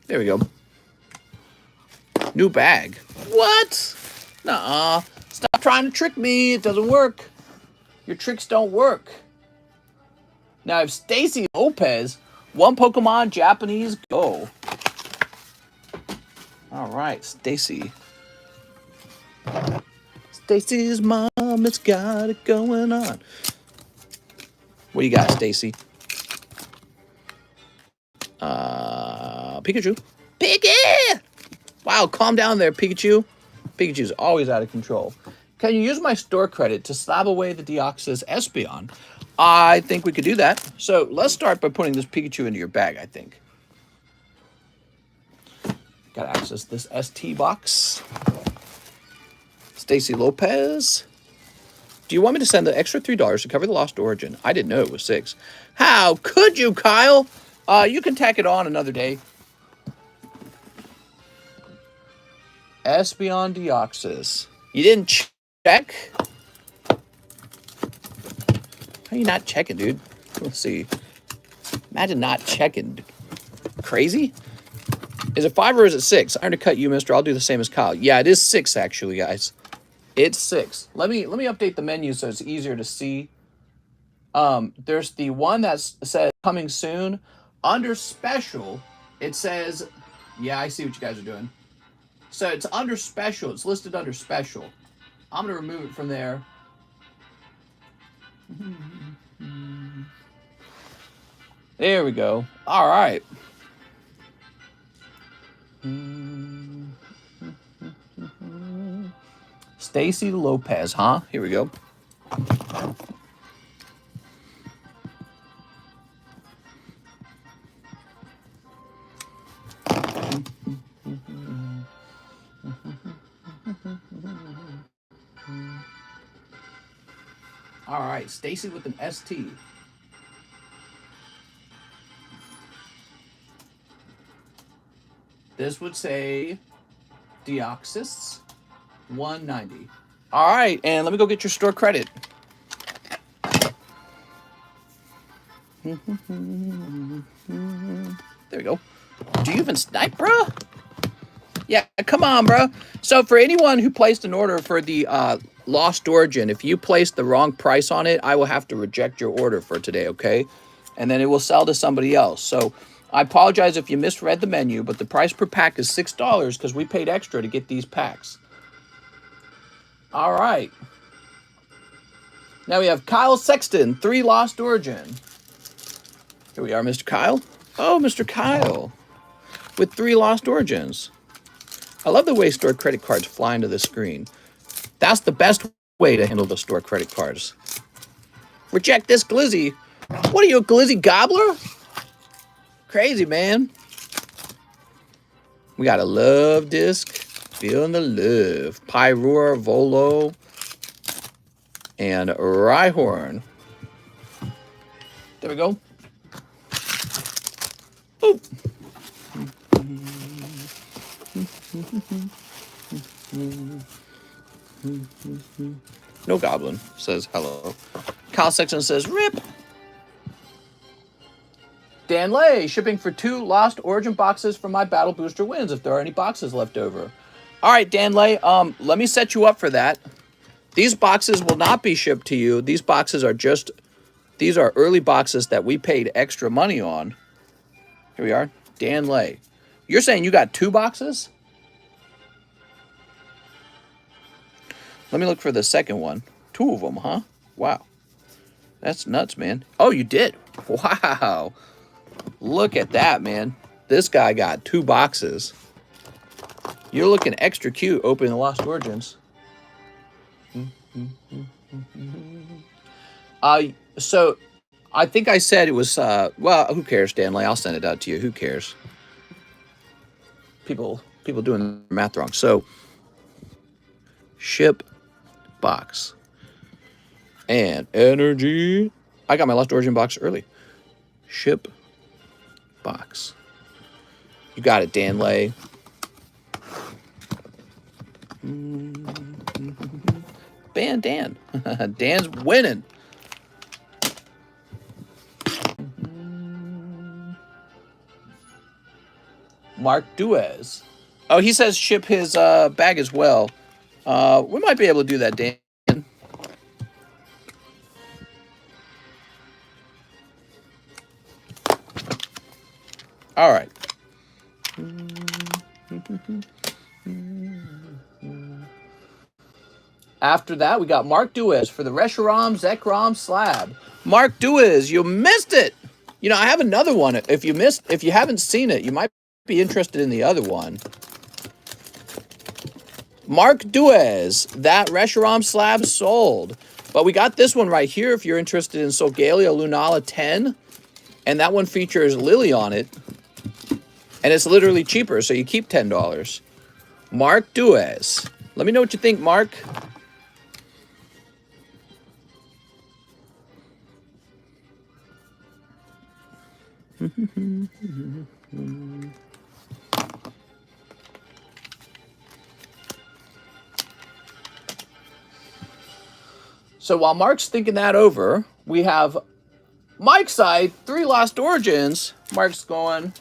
There we go. New bag. What? Nuh-uh. Stop trying to trick me. It doesn't work. Your tricks don't work. Now, if Stacy Lopez, 1 Pokemon, Japanese, go. All right, Stacy. Stacy's mom has got it going on. What do you got, Stacy? Pikachu. Pikachu! Wow, calm down there, Pikachu. Pikachu's always out of control. Can you use my store credit to slab away the Deoxys Espeon? I think we could do that. So let's start by putting this Pikachu into your bag, I think. Gotta access this ST box. Stacy Lopez. Do you want me to send the extra $3 to cover the lost origin? I didn't know it was $6. How could you, Kyle? You can tack it on another day. Espeon Deoxys. You didn't check? How are you not checking, dude? Let's see. Imagine not checking. Crazy? Is it 5 or is it 6? I'm gonna cut you, mister. I'll do the same as Kyle. Yeah, it is 6, actually, guys. It's 6. Let me update the menu so it's easier to see. There's the one that says coming soon. Under special, it says, yeah, I see what you guys are doing. So it's under special. It's listed under special. I'm going to remove it from there. There we go. All right. Stacy Lopez, huh? Here we go. All right, Stacy with an ST. This would say Deoxys 190. All right, and let me go get your store credit. There we go. Do you even snipe, bro? Yeah, come on, bro. So for anyone who placed an order for the Lost Origin, if you placed the wrong price on it, I will have to reject your order for today, okay? And then it will sell to somebody else. So I apologize if you misread the menu, but the price per pack is $6 because we paid extra to get these packs. All right. Now we have Kyle Sexton, 3 Lost Origin. Here we are, Mr. Kyle. Oh, Mr. Kyle with 3 Lost Origins. I love the way store credit cards fly into the screen. That's the best way to handle the store credit cards. Reject this glizzy. What are you, a glizzy gobbler? Crazy, man. We got a love disc. Feeling the love. Pyroar, Volo, and Rhyhorn. There we go. Boop. No Goblin says hello. Kyle Sexton says rip. Dan Lay shipping for 2 Lost Origin boxes for my Battle Booster wins if there are any boxes left over. All right, Dan Lay, let me set you up for that. These boxes will not be shipped to you. These boxes are these are early boxes that we paid extra money on. Here we are, Dan Lay. You're saying you got 2 boxes? Let me look for the second one. 2 of them, huh? Wow. That's nuts, man. Oh, you did? Wow. Look at that, man. This guy got 2 boxes. You're looking extra cute opening the Lost Origins. So I think I said it was, well, who cares, Stanley? I'll send it out to you. Who cares? People doing the math wrong. So, ship box. And energy. I got my Lost Origin box early. Ship box. You got it, Dan Lay. Dan. Dan's winning. Mark Duez. Oh, he says ship his bag as well. We might be able to do that, Dan. All right. After that, we got Mark Duez for the Reshiram Zekrom Slab. Mark Duez, you missed it. You know, I have another one. If you haven't seen it, you might be interested in the other one. Mark Duez, that Reshiram slab sold. But we got this one right here if you're interested in Solgalia Lunala 10. And that one features Lily on it. And it's literally cheaper, so you keep $10. Mark Duez. Let me know what you think, Mark. So while Mark's thinking that over, we have Mike's side, 3 Lost Origins. Mark's going,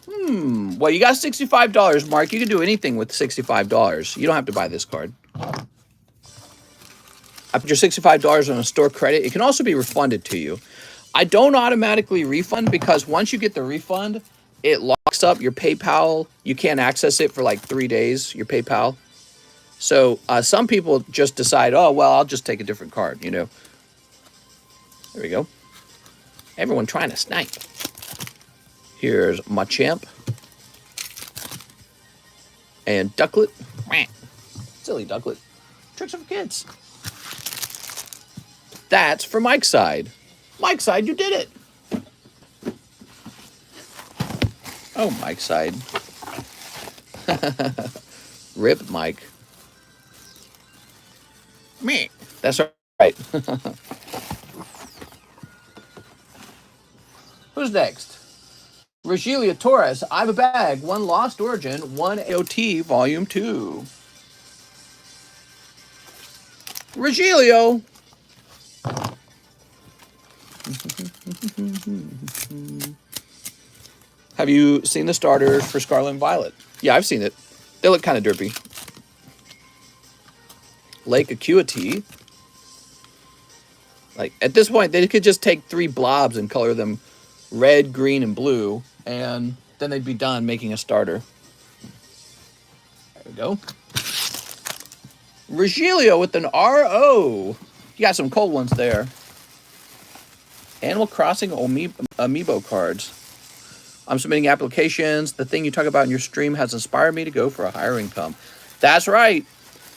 well, you got $65, Mark. You can do anything with $65. You don't have to buy this card. I put your $65 on a store credit. It can also be refunded to you. I don't automatically refund because once you get the refund, it locks up your PayPal. You can't access it for like 3 days, your PayPal. So some people just decide, oh, well, I'll just take a different card, you know. There we go. Everyone trying to snipe. Here's Machamp. And Ducklet. Silly Ducklet. Tricks for kids. That's for Mike's side. Mike's side, you did it. Oh, Mike's side. Rip Mike. Me. That's right. Who's next? Regilia Torres. I have a bag. 1 Lost Origin. 1 AOT Volume 2. Regilio. Have you seen the starters for Scarlet and Violet? Yeah, I've seen it. They look kind of derpy. Lake Acuity. Like, at this point, they could just take 3 blobs and color them red, green, and blue, and then they'd be done making a starter. There we go. Regilio with an RO. You got some cold ones there. Animal Crossing Amiibo cards. I'm submitting applications. The thing you talk about in your stream has inspired me to go for a higher income. That's right.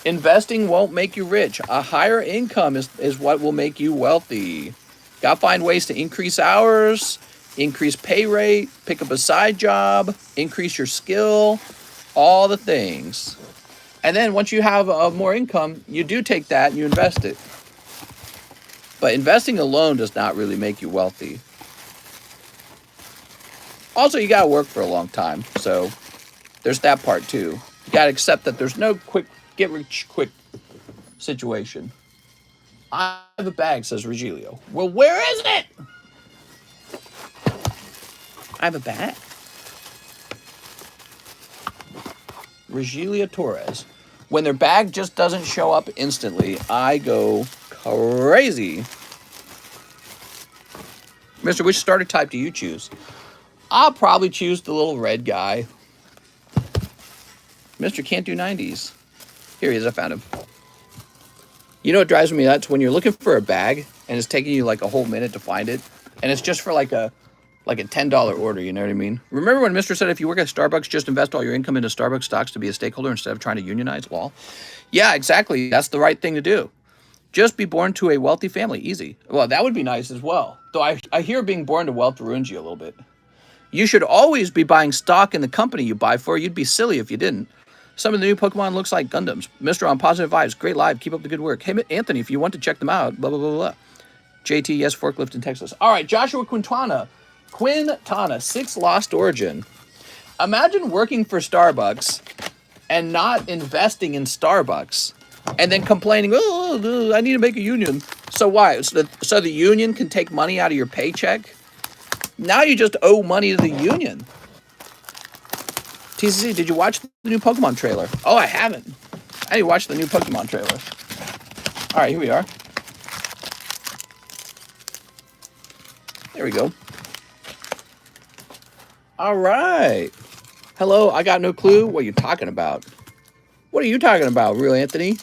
Investing won't make you rich. A higher income is what will make you wealthy. Gotta find ways to increase hours, increase pay rate, pick up a side job, increase your skill, all the things. And then once you have more income, you do take that and you invest it. But investing alone does not really make you wealthy. Also, you gotta work for a long time, so there's that part too. You gotta accept that there's no quick get rich quick situation. I have a bag, says Regilio. Well, where is it? I have a bag. Regilia Torres. When their bag just doesn't show up instantly, I go crazy. Mister, which starter type do you choose? I'll probably choose the little red guy. Mister can't do 90s. Here he is, I found him. You know what drives me nuts? When you're looking for a bag and it's taking you like a whole minute to find it, and it's just for like a $10 order, you know what I mean? Remember when Mister said if you work at Starbucks, just invest all your income into Starbucks stocks to be a stakeholder instead of trying to unionize? Well, yeah, exactly. That's the right thing to do. Just be born to a wealthy family. Easy. Well, that would be nice as well. Though I hear being born to wealth ruins you a little bit. You should always be buying stock in the company you buy for. You'd be silly if you didn't. Some of the new Pokemon looks like Gundams. Mr. on Positive Vibes. Great live. Keep up the good work. Hey, Anthony, if you want to check them out, blah, blah, blah, blah. JT, yes, forklift in Texas. All right, Joshua Quintana, 6 Lost Origin. Imagine working for Starbucks and not investing in Starbucks and then complaining, oh, I need to make a union. So why? So the union can take money out of your paycheck? Now you just owe money to the union. TCC, did you watch the new Pokemon trailer? Oh, I haven't. I need to watch the new Pokemon trailer. All right, here we are. There we go. All right. Hello, I got no clue what you're talking about. What are you talking about, real Anthony?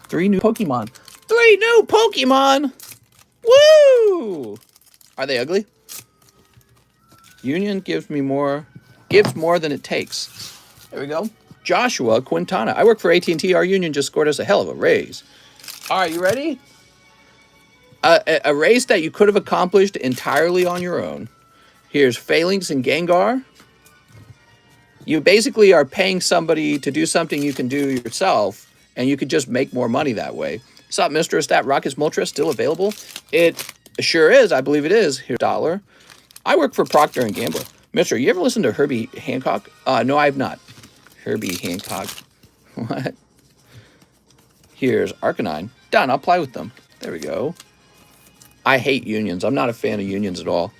3 new Pokemon. 3 new Pokemon! Woo! Are they ugly? Union gives more than it takes. There we go. Joshua Quintana. I work for AT&T. Our union just scored us a hell of a raise. All right, you ready? A race that you could have accomplished entirely on your own. Here's Phalanx and Gengar. You basically are paying somebody to do something you can do yourself, and you could just make more money that way. What's up, Mr. Stat Rockets Moltres? Still available? It sure is. I believe it is. Here's $1. I work for Procter & Gamble. Mister, you ever listen to Herbie Hancock? No, I have not. Herbie Hancock. What? Here's Arcanine. Done. I'll play with them. There we go. I hate unions. I'm not a fan of unions at all.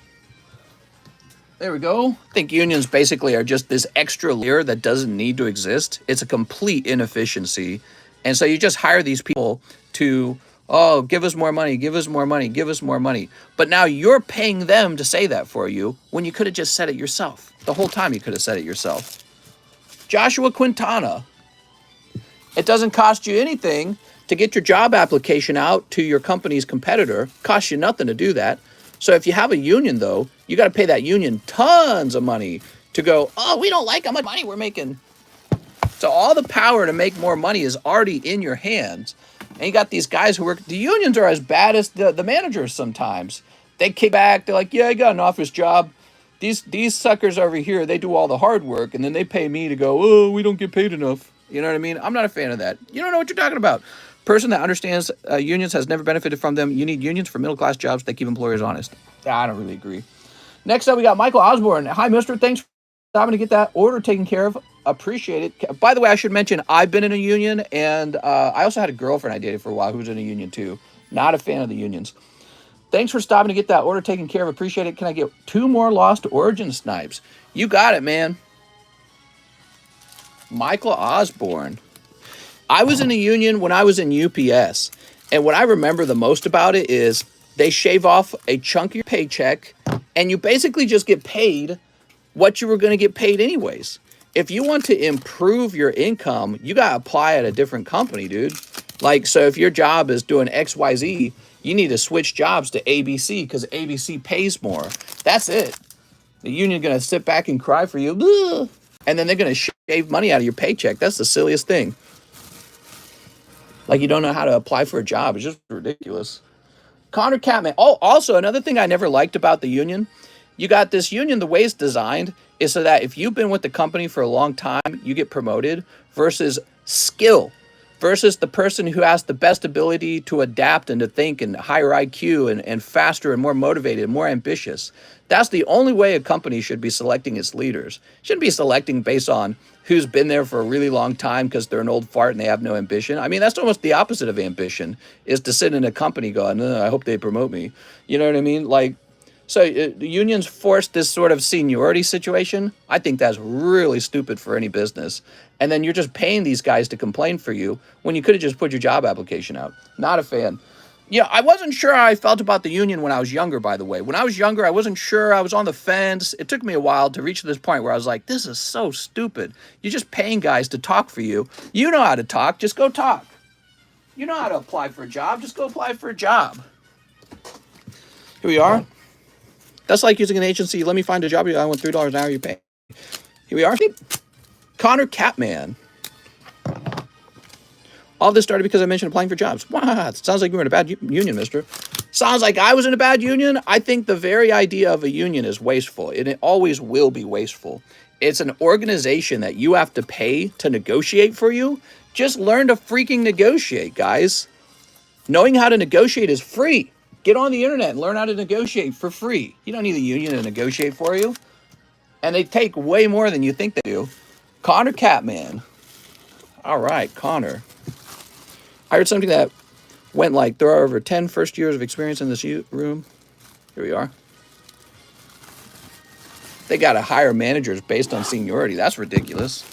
There we go. I think unions basically are just this extra layer that doesn't need to exist. It's a complete inefficiency. And so you just hire these people to, oh, give us more money, give us more money, give us more money. But now you're paying them to say that for you when you could have just said it yourself. The whole time you could have said it yourself. Joshua Quintana. It doesn't cost you anything to get your job application out to your company's competitor. Costs you nothing to do that. So if you have a union, though, you got to pay that union tons of money to go, oh, we don't like how much money we're making. So all the power to make more money is already in your hands. And you got these guys who work. The unions are as bad as the managers sometimes. They kick back. They're like, yeah, I got an office job. These suckers over here, they do all the hard work. And then they pay me to go, oh, we don't get paid enough. You know what I mean? I'm not a fan of that. You don't know what you're talking about. Person that understands unions has never benefited from them. You need unions for middle-class jobs that keep employers honest. I don't really agree. Next up, we got Michael Osborne. Hi, mister. Thanks for stopping to get that order taken care of. Appreciate it. By the way, I should mention, I've been in a union, and I also had a girlfriend I dated for a while who was in a union, too. Not a fan of the unions. Thanks for stopping to get that order taken care of. Appreciate it. Can I get 2 more Lost Origin snipes? You got it, man. Michael Osborne. I was in a union when I was in UPS, and what I remember the most about it is they shave off a chunk of your paycheck, and you basically just get paid what you were going to get paid anyways. If you want to improve your income, you got to apply at a different company, dude. Like, so if your job is doing XYZ, you need to switch jobs to ABC because ABC pays more. That's it. The union's going to sit back and cry for you, and then they're going to shave money out of your paycheck. That's the silliest thing. Like, you don't know how to apply for a job. It's just ridiculous. Connor Catman. Oh, also, another thing I never liked about the union, you got this union, the way it's designed is so that if you've been with the company for a long time, you get promoted versus skill, versus the person who has the best ability to adapt and to think and higher IQ and faster and more motivated and more ambitious. That's the only way a company should be selecting its leaders. Shouldn't be selecting based on who's been there for a really long time because they're an old fart and they have no ambition. I mean, that's almost the opposite of ambition, is to sit in a company going, I hope they promote me. You know what I mean? Like, so the unions force this sort of seniority situation. I think that's really stupid for any business. And then you're just paying these guys to complain for you when you could have just put your job application out. Not a fan. Yeah, I wasn't sure how I felt about the union when I was younger, by the way. When I was younger, I wasn't sure. I was on the fence. It took me a while to reach this point where I was like, this is so stupid. You're just paying guys to talk for you. You know how to talk. Just go talk. You know how to apply for a job. Just go apply for a job. Here we are. That's like using an agency. Let me find a job. I want $3 an hour. You pay. Here we are. Connor Catman. All this started because I mentioned applying for jobs. Wow, it sounds like you were in a bad union, mister. Sounds like I was in a bad union. I think the very idea of a union is wasteful, and it always will be wasteful. It's an organization that you have to pay to negotiate for you. Just learn to freaking negotiate, guys. Knowing how to negotiate is free. Get on the internet and learn how to negotiate for free. You don't need a union to negotiate for you. And they take way more than you think they do. Connor Catman. All right, Connor. I heard something that went like, there are over 10 first years of experience in this room. Here we are. They got to hire managers based on seniority. That's ridiculous.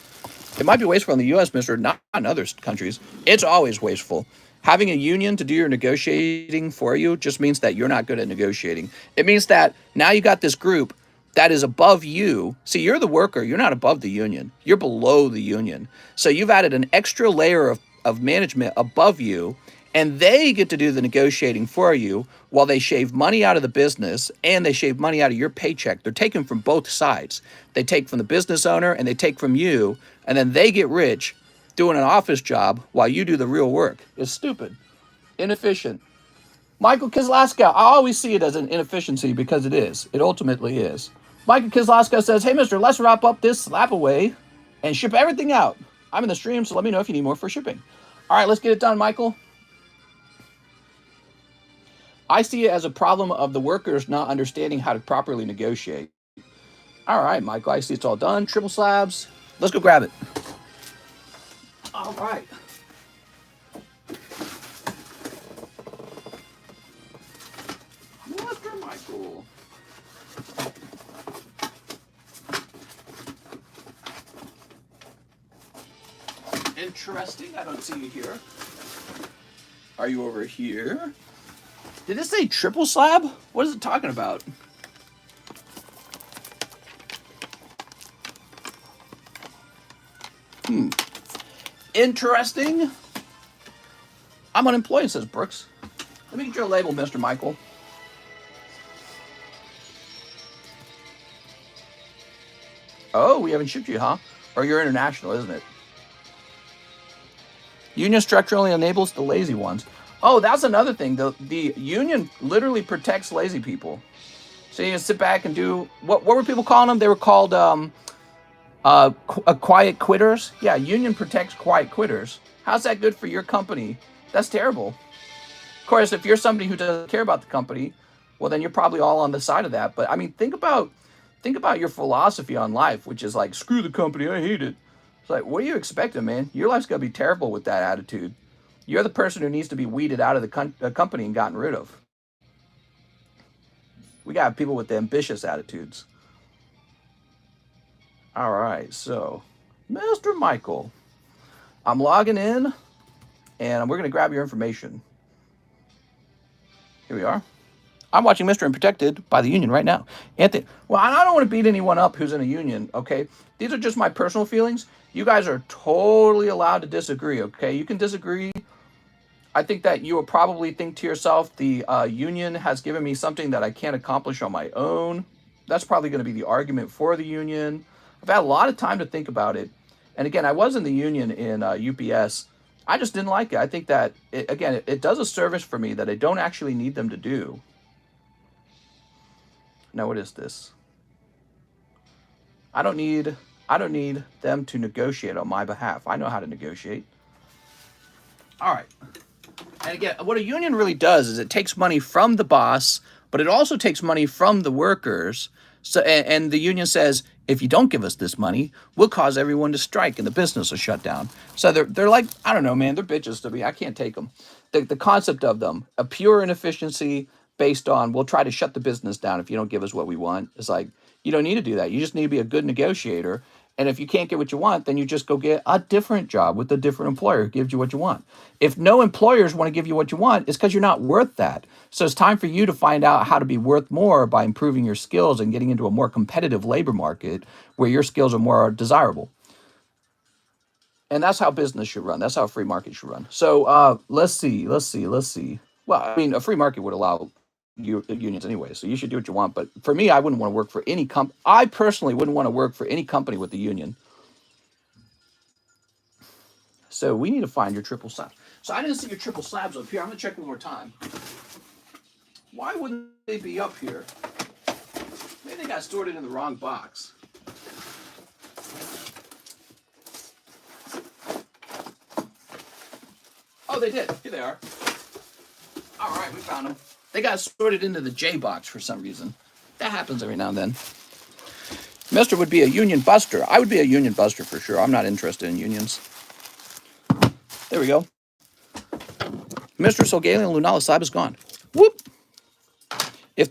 It might be wasteful in the U.S., mister, not in other countries. It's always wasteful. Having a union to do your negotiating for you just means that you're not good at negotiating. It means that now you got this group that is above you. See, you're the worker. You're not above the union. You're below the union. So you've added an extra layer of management above you, And they get to do the negotiating for you while they shave money out of the business and they shave money out of your paycheck. They're taking from both sides. They take from the business owner and they take from you, and then they get rich doing an office job while you do the real work. It's stupid, inefficient. Michael Kislaska, I always see it as an inefficiency because it is. It ultimately is. Michael Kislaska says, hey, mister, let's wrap up this Slab-AWAY and ship everything out. I'm in the stream, so let me know if you need more for shipping. All right, let's get it done, Michael. I see it as a problem of the workers not understanding how to properly negotiate. All right, Michael, I see it's all done. Triple slabs. Let's go grab it. All right. Mr. Michael. Interesting. I don't see you here. Are you over here? Did it say triple slab? What is it talking about? Interesting. I'm unemployed, says Brooks. Let me get your label, Mr. Michael. Oh, we haven't shipped you, huh? Or you're international, isn't it? Union structure only enables the lazy ones. Oh, that's another thing. The union literally protects lazy people. So you can sit back and do... What were people calling them? They were called quiet quitters. Yeah, union protects quiet quitters. How's that good for your company? That's terrible. Of course, if you're somebody who doesn't care about the company, well, then you're probably all on the side of that. But I mean, think about your philosophy on life, which is like, screw the company, I hate it. It's like, what are you expecting, man? Your life's gonna be terrible with that attitude. You're the person who needs to be weeded out of the company and gotten rid of. We got people with ambitious attitudes. All right, so Mr. Michael, I'm logging in, and we're gonna grab your information. Here we are. I'm watching Mr. and Protected by the union right now. Anthony, well, I don't want to beat anyone up who's in a union, okay? These are just my personal feelings. You guys are totally allowed to disagree, okay? You can disagree. I think that you will probably think to yourself, the union has given me something that I can't accomplish on my own. That's probably going to be the argument for the union. I've had a lot of time to think about it. And again, I was in the union in UPS. I just didn't like it. I think that, it does a service for me that I don't actually need them to do. Now, what is this? I don't need them to negotiate on my behalf. I know how to negotiate. All right. And again, what a union really does is it takes money from the boss, but it also takes money from the workers. So, and the union says, if you don't give us this money, we'll cause everyone to strike and the business will shut down. So they're like, I don't know, man, they're bitches to me. I can't take them. The concept of them, a pure inefficiency based on, we'll try to shut the business down if you don't give us what we want. It's like, you don't need to do that. You just need to be a good negotiator. And if you can't get what you want, then you just go get a different job with a different employer who gives you what you want. If no employers want to give you what you want, it's because you're not worth that. So it's time for you to find out how to be worth more by improving your skills and getting into a more competitive labor market where your skills are more desirable. And that's how business should run. That's how a free market should run. So let's see. Well, I mean, a free market would allow unions anyway, so you should do what you want. But for me, I wouldn't want to work for any I personally wouldn't want to work for any company with the union. So we need to find your triple slabs. So I didn't see your triple slabs up here. I'm gonna check one more time. Why wouldn't they be up here? Maybe they got stored in the wrong box. Oh, they did. Here they are. All right, we found them. They got sorted into the J box for some reason. That happens every now and then. Mister would be a union buster. I would be a union buster for sure. I'm not interested in unions. There we go. Mr. Solgalian Lunala slab is gone. Whoop! It's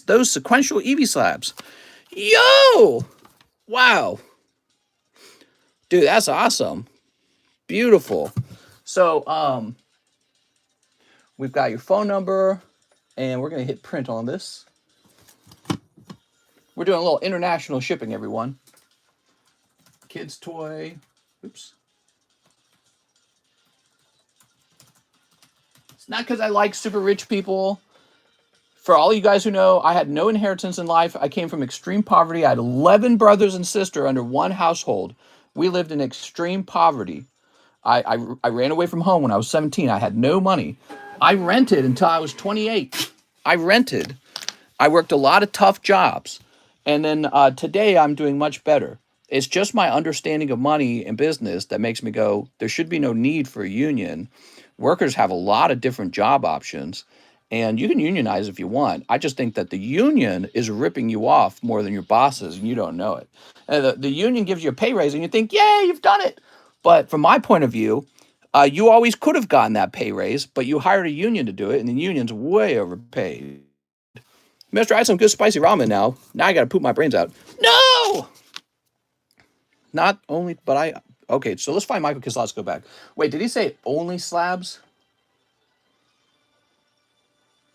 those sequential EV slabs. Yo! Wow. Dude, that's awesome. Beautiful. So, we've got your phone number, and we're going to hit print on this. We're doing a little international shipping, everyone. Kids' toy. Oops. It's not because I like super rich people. For all you guys who know, I had no inheritance in life. I came from extreme poverty. I had 11 brothers and sisters under one household. We lived in extreme poverty. I ran away from home when I was 17. I had no money. I rented until I was 28. I rented. I worked a lot of tough jobs. And then today I'm doing much better. It's just my understanding of money and business that makes me go, there should be no need for a union. Workers have a lot of different job options, and you can unionize if you want. I just think that the union is ripping you off more than your bosses, and you don't know it. And the union gives you a pay raise, and you think, yay, you've done it. But from my point of view, you always could have gotten that pay raise, but you hired a union to do it, and the union's way overpaid. Mister, I had some good spicy ramen now. Now I got to poop my brains out. No! Not only, but okay, so let's find Michael because let's go back. Wait, did he say only slabs?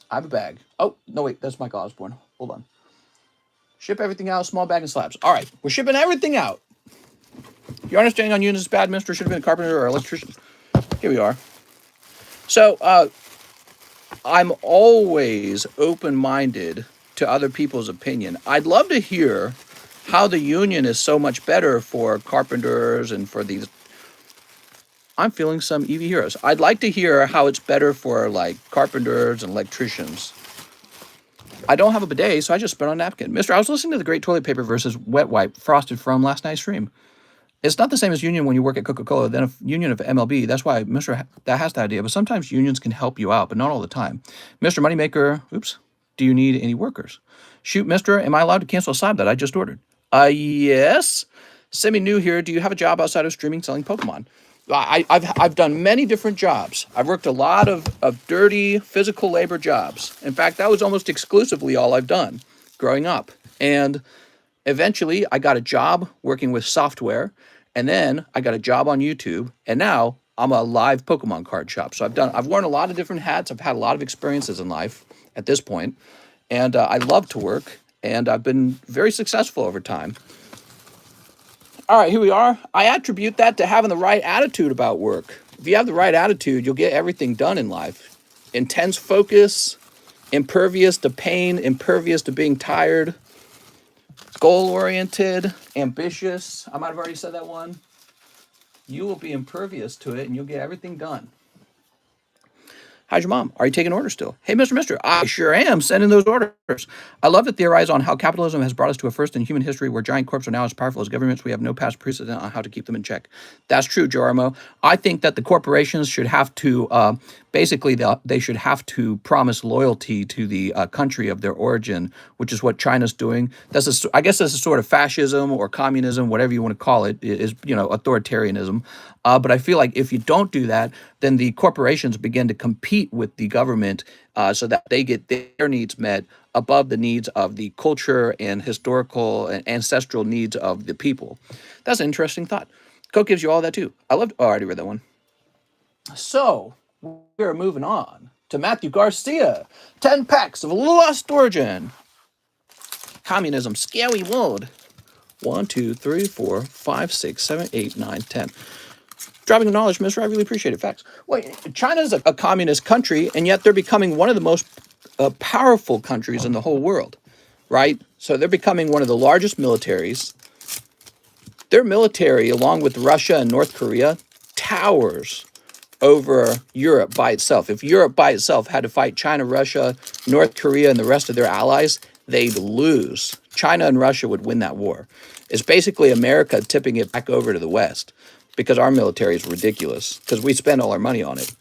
I have a bag. Oh, no, wait, that's Michael Osborne. Hold on. Ship everything out, small bag and slabs. All right, we're shipping everything out. Your understanding on units is bad, mister. Should have been a carpenter or electrician. Here we are. So, I'm always open-minded to other people's opinion. I'd love to hear how the union is so much better for carpenters and for these. I'm feeling some EV heroes. I'd like to hear how it's better for like carpenters and electricians. I don't have a bidet, so I just spit on a napkin. Mister, I was listening to the Great Toilet Paper versus Wet Wipe Frosted from last night's stream. It's not the same as union when you work at Coca-Cola, then a union of MLB. That's why Mr. That has the idea. But sometimes unions can help you out, but not all the time. Mr. Moneymaker, oops, do you need any workers? Shoot, mister, am I allowed to cancel a slab that I just ordered? Yes. Semi-new here. Do you have a job outside of streaming selling Pokemon? I've done many different jobs. I've worked a lot of dirty physical labor jobs. In fact, that was almost exclusively all I've done growing up. And eventually, I got a job working with software, and then I got a job on YouTube, and now I'm a live Pokemon card shop. So I've worn a lot of different hats. I've had a lot of experiences in life at this point, and I love to work, and I've been very successful over time. All right, here we are. I attribute that to having the right attitude about work. If you have the right attitude, you'll get everything done in life. Intense focus, impervious to pain, impervious to being tired, goal-oriented, ambitious. I might have already said that one. You will be impervious to it, and you'll get everything done. How's your mom? Are you taking orders still? Hey, Mister, I sure am sending those orders. I love to theorize on how capitalism has brought us to a first in human history where giant corps are now as powerful as governments. We have no past precedent on how to keep them in check. That's true, Joramo. I think that the corporations should have to, they should have to promise loyalty to the country of their origin, which is what China's doing. I guess that's a sort of fascism or communism, whatever you want to call it, is authoritarianism. But I feel like if you don't do that, then the corporations begin to compete with the government so that they get their needs met above the needs of the culture and historical and ancestral needs of the people. That's an interesting thought. Coke gives you all that too. I already read that one. So we're moving on to Matthew Garcia. 10 packs of Lost Origin. Communism, scary world. 1, 2, 3, 4, 5, 6, 7, 8, 9, 10. Dropping the knowledge, mister, I really appreciate it. Facts. Well, China's a communist country, and yet they're becoming one of the most powerful countries in the whole world, right? So they're becoming one of the largest militaries. Their military, along with Russia and North Korea, towers over Europe by itself. If Europe by itself had to fight China, Russia, North Korea, and the rest of their allies, they'd lose. China and Russia would win that war. It's basically America tipping it back over to the West, because our military is ridiculous, because we spend all our money on it,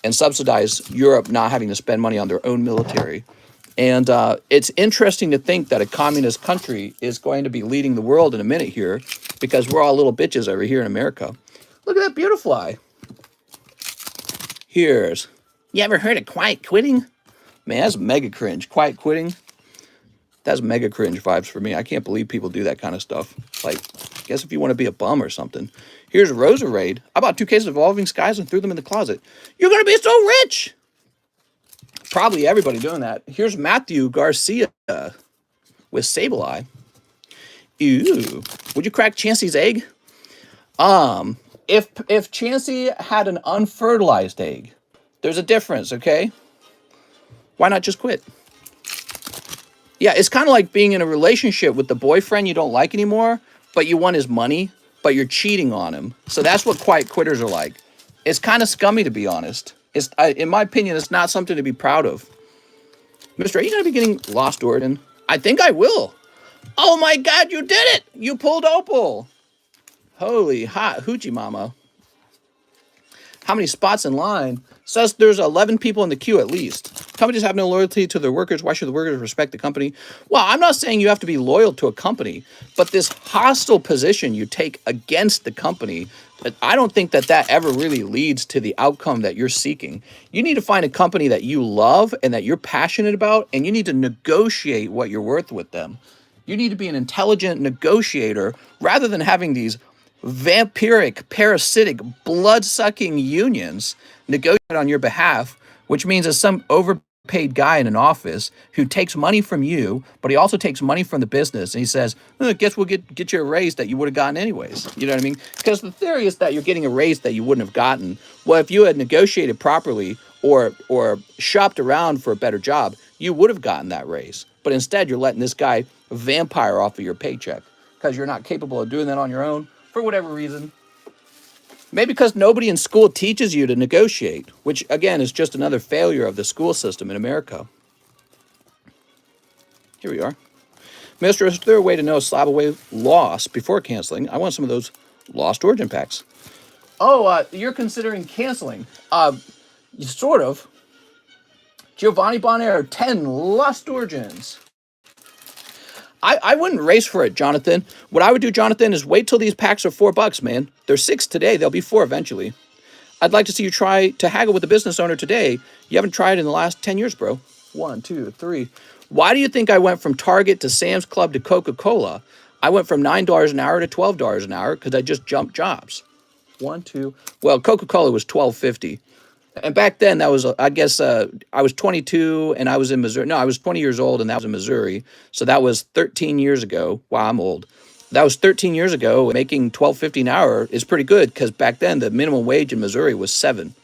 and subsidize Europe not having to spend money on their own military. And it's interesting to think that a communist country is going to be leading the world in a minute here, because we're all little bitches over here in America. Look at that Beautifly. You ever heard of quiet quitting? Man, that's mega cringe. Quiet quitting? That's mega cringe vibes for me. I can't believe people do that kind of stuff. Like, I guess if you want to be a bum or something. Here's Rosa Raid. I bought 2 cases of Evolving Skies and threw them in the closet. You're going to be so rich! Probably everybody doing that. Here's Matthew Garcia with Sable Eye. Ew. Would you crack Chansey's egg? If Chansey had an unfertilized egg, There's a difference, okay? Why not just quit? Yeah, it's kind of like being in a relationship with the boyfriend you don't like anymore, but you want his money, but you're cheating on him. So that's what quiet quitters are like. It's kind of scummy, to be honest. In my opinion, it's not something to be proud of. Mister, are you going to be getting Lost Origin? I think I will. Oh my God, you did it! You pulled Opal. Holy hot hoochie mama. How many spots in line? Says there's 11 people in the queue at least. Companies have no loyalty to their workers. Why should the workers respect the company? Well, I'm not saying you have to be loyal to a company, but this hostile position you take against the company, I don't think that that ever really leads to the outcome that you're seeking. You need to find a company that you love and that you're passionate about, and you need to negotiate what you're worth with them. You need to be an intelligent negotiator rather than having these vampiric, parasitic, blood-sucking unions negotiate on your behalf, which means that some overpaid guy in an office who takes money from you, but he also takes money from the business, and he says, guess we'll get you a raise that you would have gotten anyways. You know what I mean? Because the theory is that you're getting a raise that you wouldn't have gotten. Well, if you had negotiated properly or shopped around for a better job, you would have gotten that raise. But instead, you're letting this guy vampire off of your paycheck because you're not capable of doing that on your own for whatever reason. Maybe because nobody in school teaches you to negotiate, which again is just another failure of the school system in America. Here we are. Mister, is there a way to know SLAB-AWAY loss before canceling? I want some of those Lost Origin packs. Oh, you're considering canceling. Sort of. Giovanni Bonaire, 10 Lost Origins. I wouldn't race for it, Jonathan. What I would do, Jonathan, is wait till these packs are $4, man. They're 6 today. They'll be 4 eventually. I'd like to see you try to haggle with the business owner today. You haven't tried in the last 10 years, bro. 1, 2, 3. Why do you think I went from Target to Sam's Club to Coca-Cola? I went from $9 an hour to $12 an hour because I just jumped jobs. 1, 2. Well, Coca-Cola was $12.50. And back then, that was, I guess, I was 22 and I was in Missouri. No, I was 20 years old and that was in Missouri. So that was 13 years ago. Wow, I'm old. That was 13 years ago. Making $12.50 an hour is pretty good because back then the minimum wage in Missouri was 7.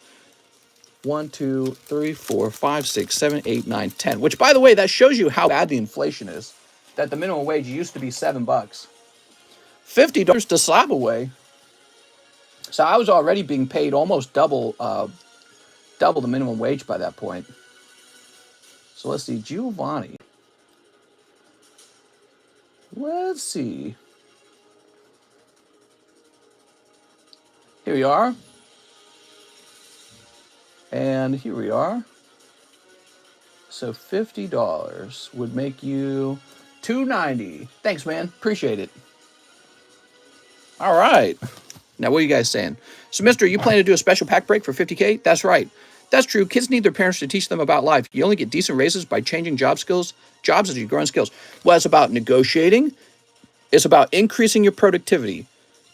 1, 2, 3, 4, 5, 6, 7, 8, 9, 10. Which, by the way, that shows you how bad the inflation is. That the minimum wage used to be $7. $50 to SLAB-AWAY. So I was already being paid almost double the minimum wage by that point. So let's see, Giovanni. Let's see. Here we are. And here we are. So $50 would make you $2.90. Thanks, man. Appreciate it. All right. Now, what are you guys saying? So, Mister, you plan to do a special pack break for 50K? That's right. That's true. Kids need their parents to teach them about life. You only get decent raises by changing jobs as you grow in skills. Well, it's about negotiating. It's about increasing your productivity,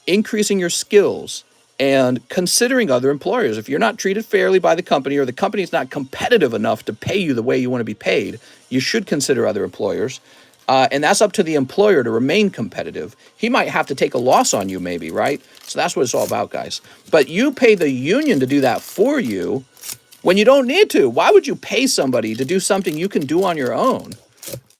increasing your skills, and considering other employers. If you're not treated fairly by the company or the company is not competitive enough to pay you the way you want to be paid, you should consider other employers. And that's up to the employer to remain competitive. He might have to take a loss on you maybe, right? So that's what it's all about, guys. But you pay the union to do that for you when you don't need to. Why would you pay somebody to do something you can do on your own?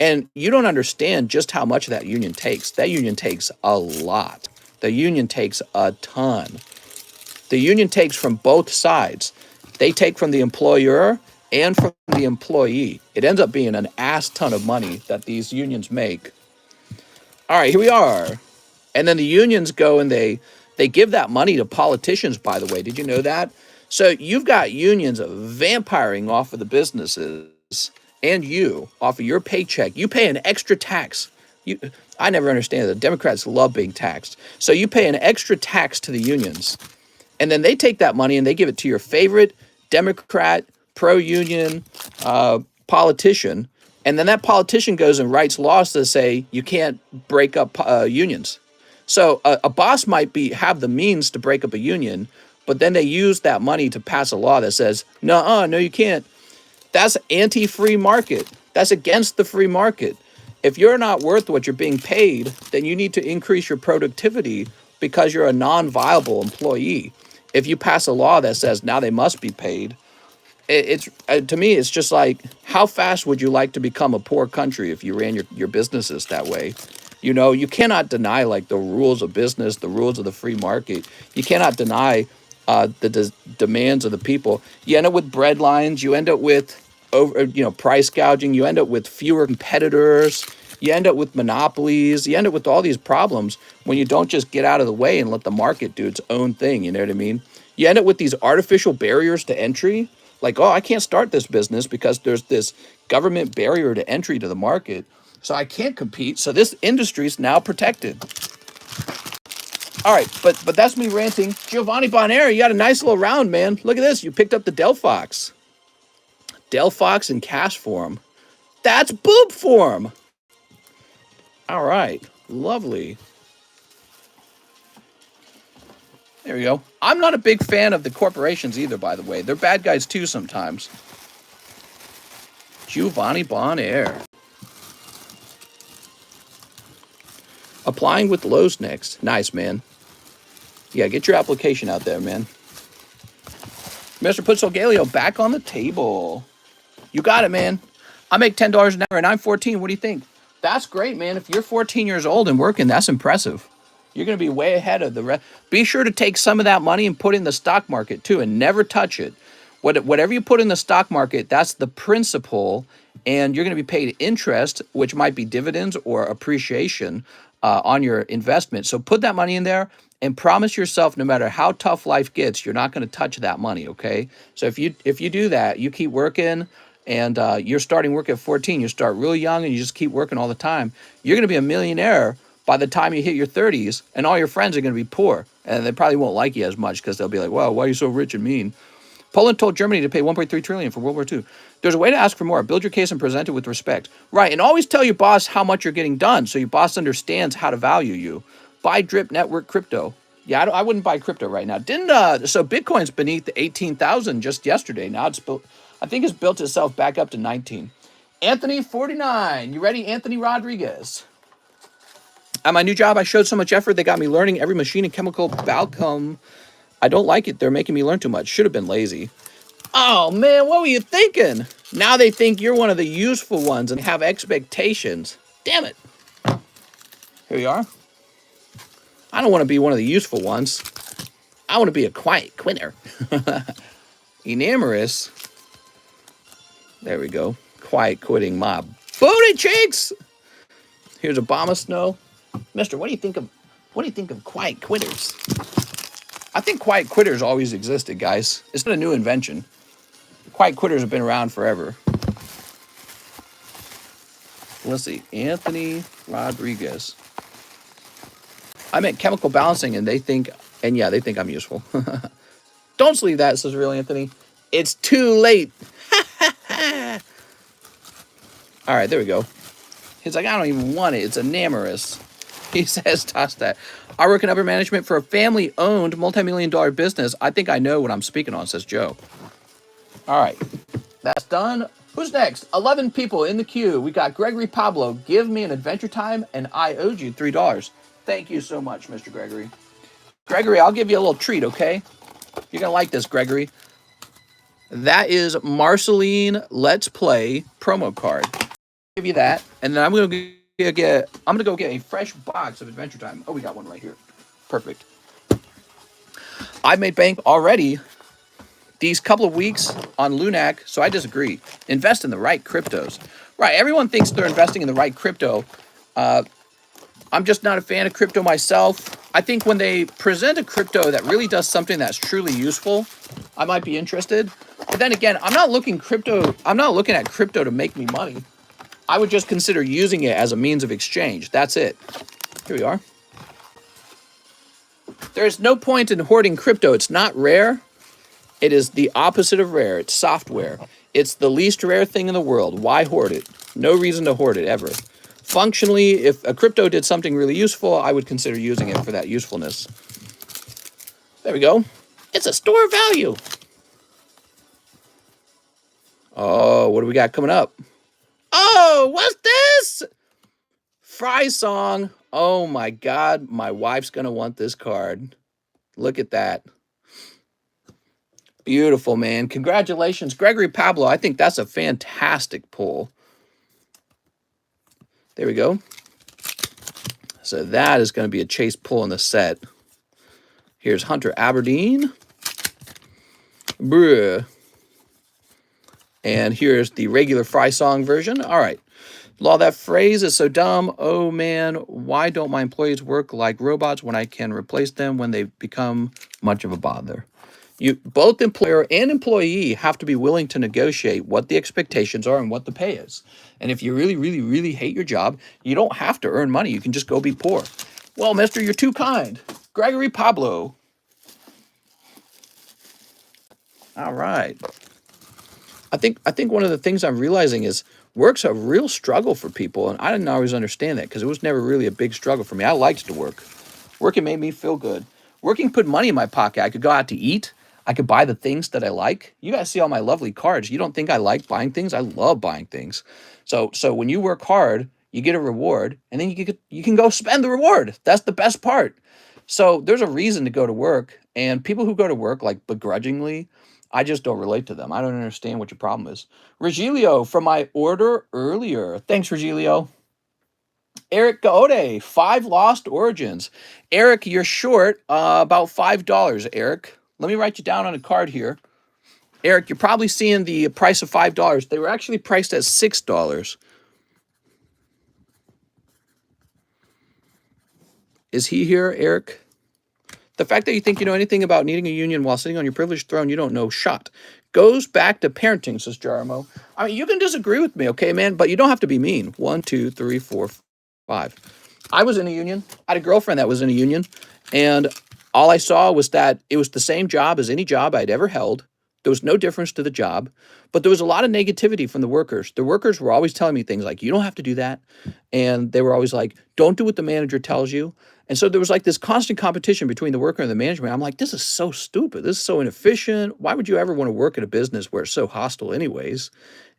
And you don't understand just how much that union takes. That union takes a lot. The union takes a ton. The union takes from both sides. They take from the employer and from the employee. It ends up being an ass ton of money that these unions make. All right, here we are. And then the unions go and they give that money to politicians, by the way. Did you know that? So you've got unions vampiring off of the businesses and you, off of your paycheck. You pay an extra tax. I never understand it. The Democrats love being taxed. So you pay an extra tax to the unions. And then they take that money and they give it to your favorite Democrat, pro-union politician. And then that politician goes and writes laws that say you can't break up unions. So a boss might have the means to break up a union, but then they use that money to pass a law that says, no, you can't. That's anti-free market. That's against the free market. If you're not worth what you're being paid, then you need to increase your productivity because you're a non-viable employee. If you pass a law that says now they must be paid, it's to me, it's just like, how fast would you like to become a poor country if you ran your businesses that way? You know, you cannot deny like the rules of business, the rules of the free market. You cannot deny the demands of the people. You end up with bread lines. You end up with price gouging. You end up with fewer competitors. You end up with monopolies. You end up with all these problems when you don't just get out of the way and let the market do its own thing. You know what I mean? You end up with these artificial barriers to entry. Like, oh, I can't start this business because there's this government barrier to entry to the market. So I can't compete. So this industry is now protected. All right, but that's me ranting. Giovanni Bonaire, you got a nice little round, man. Look at this. You picked up the Delphox. Delphox in cash form. That's boob form. All right, lovely. There we go. I'm not a big fan of the corporations either, by the way. They're bad guys too sometimes. Giovanni Bonaire. Applying with Lowe's next. Nice, man. Yeah, get your application out there, man. Mr. Putzogalio back on the table. You got it, man. I make $10 an hour and I'm 14. What do you think? That's great, man. If you're 14 years old and working, that's impressive. You're going to be way ahead of the rest. Be sure to take some of that money and put in the stock market too, and never touch it. Whatever you put in the stock market, that's the principal, and you're going to be paid interest, which might be dividends or appreciation on your investment. So put that money in there and promise yourself, no matter how tough life gets, you're not going to touch that money, okay? So if you do that, you keep working, and you're starting work at 14, you start really young and you just keep working all the time, you're going to be a millionaire by the time you hit your 30s, and all your friends are going to be poor, and they probably won't like you as much because they'll be like, wow, why are you so rich and mean? Poland told Germany to pay 1.3 trillion for World War II. There's a way to ask for more. Build your case and present it with respect. Right, and always tell your boss how much you're getting done so your boss understands how to value you. Buy Drip Network crypto. Yeah, I wouldn't buy crypto right now. So Bitcoin's beneath the 18,000 just yesterday. Now it's built, I think it's built itself back up to 19. Anthony 49. You ready, Anthony Rodriguez? At my new job, I showed so much effort, they got me learning every machine and chemical Balcom. I don't like it. They're making me learn too much. Should have been lazy. Oh, man, what were you thinking? Now they think you're one of the useful ones and have expectations. Damn it. Here we are. I don't want to be one of the useful ones. I want to be a quiet quitter. Enamorous. There we go. Quiet quitting my booty cheeks. Here's Obama Snow. Mister, what do you think of quiet quitters? I think quiet quitters always existed, guys. It's not a new invention. Quiet quitters have been around forever. Let's see. Anthony Rodriguez. I meant chemical balancing, and they think I'm useful. Don't sleeve that, says real Anthony. It's too late. All right, there we go. He's like, I don't even want it. It's enamorous. He says, toss that. I work in upper management for a family-owned multi-million-dollar business. I think I know what I'm speaking on, says Joe. All right, that's done. Who's next? 11 people in the queue. We got Gregory Pablo. Give me an adventure time, and I owed you $3. Thank you so much, Mr. Gregory. Gregory, I'll give you a little treat, okay? You're going to like this, Gregory. That is Marceline Let's Play promo card. I'll give you that, and then I'm going to go get a fresh box of Adventure Time. Oh, we got one right here. Perfect. I've made bank already these couple of weeks on Lunac, so I disagree. Invest in the right cryptos. Right, everyone thinks they're investing in the right crypto. I'm just not a fan of crypto myself. I think when they present a crypto that really does something that's truly useful, I might be interested. But then again, I'm not looking at crypto to make me money. I would just consider using it as a means of exchange. That's it. Here we are. There's no point in hoarding crypto. It's not rare. It is the opposite of rare. It's software. It's the least rare thing in the world. Why hoard it? No reason to hoard it ever. Functionally, if a crypto did something really useful, I would consider using it for that usefulness. There we go. It's a store of value. Oh, what do we got coming up? Oh, what's this? Fry song. Oh my God, my wife's gonna want this card. Look at that. Beautiful, man. Congratulations, Gregory Pablo. I think that's a fantastic pull. There we go. So that is going to be a chase pull in the set. Here's Hunter Aberdeen. Bruh. And here's the regular Fry Song version. All right. Law, that phrase is so dumb. Oh, man, why don't my employees work like robots when I can replace them when they become much of a bother? You, both employer and employee have to be willing to negotiate what the expectations are and what the pay is. And if you really, really, really hate your job, you don't have to earn money. You can just go be poor. Well, mister, you're too kind. Gregory Pablo. All right. I think one of the things I'm realizing is work's a real struggle for people, and I didn't always understand that because it was never really a big struggle for me. I liked to work. Working made me feel good. Working put money in my pocket. I could go out to eat. I could buy the things that I like. You guys see all my lovely cards. You don't think I like buying things? I love buying things. So when you work hard, you get a reward, and then you can go spend the reward. That's the best part. So there's a reason to go to work, and people who go to work like begrudgingly, I just don't relate to them. I don't understand what your problem is. Regilio from my order earlier. Thanks, Regilio. Eric Gaode, 5 lost origins. Eric, you're short about $5, Eric. Let me write you down on a card here. Eric, you're probably seeing the price of $5. They were actually priced at $6. Is he here, Eric? The fact that you think you know anything about needing a union while sitting on your privileged throne, you don't know shot. Goes back to parenting, says Jarmo. I mean, you can disagree with me, okay, man, but you don't have to be mean. 1, 2, 3, 4, 5. I was in a union. I had a girlfriend that was in a union, and all I saw was that it was the same job as any job I'd ever held. There was no difference to the job, but there was a lot of negativity from the workers. The workers were always telling me things like, you don't have to do that. And they were always like, don't do what the manager tells you. And so there was like this constant competition between the worker and the management. I'm like, this is so stupid. This is so inefficient. Why would you ever want to work at a business where it's so hostile anyways?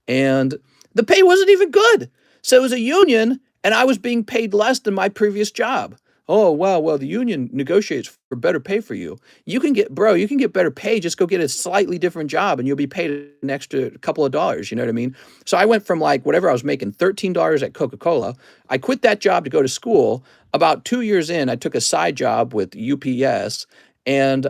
And the pay wasn't even good. So it was a union, and I was being paid less than my previous job. Oh, wow, well, the union negotiates for better pay for you. You can get better pay, just go get a slightly different job and you'll be paid an extra couple of dollars, you know what I mean? So I went from like whatever I was making, $13 at Coca-Cola. I quit that job to go to school. About 2 years in, I took a side job with UPS, and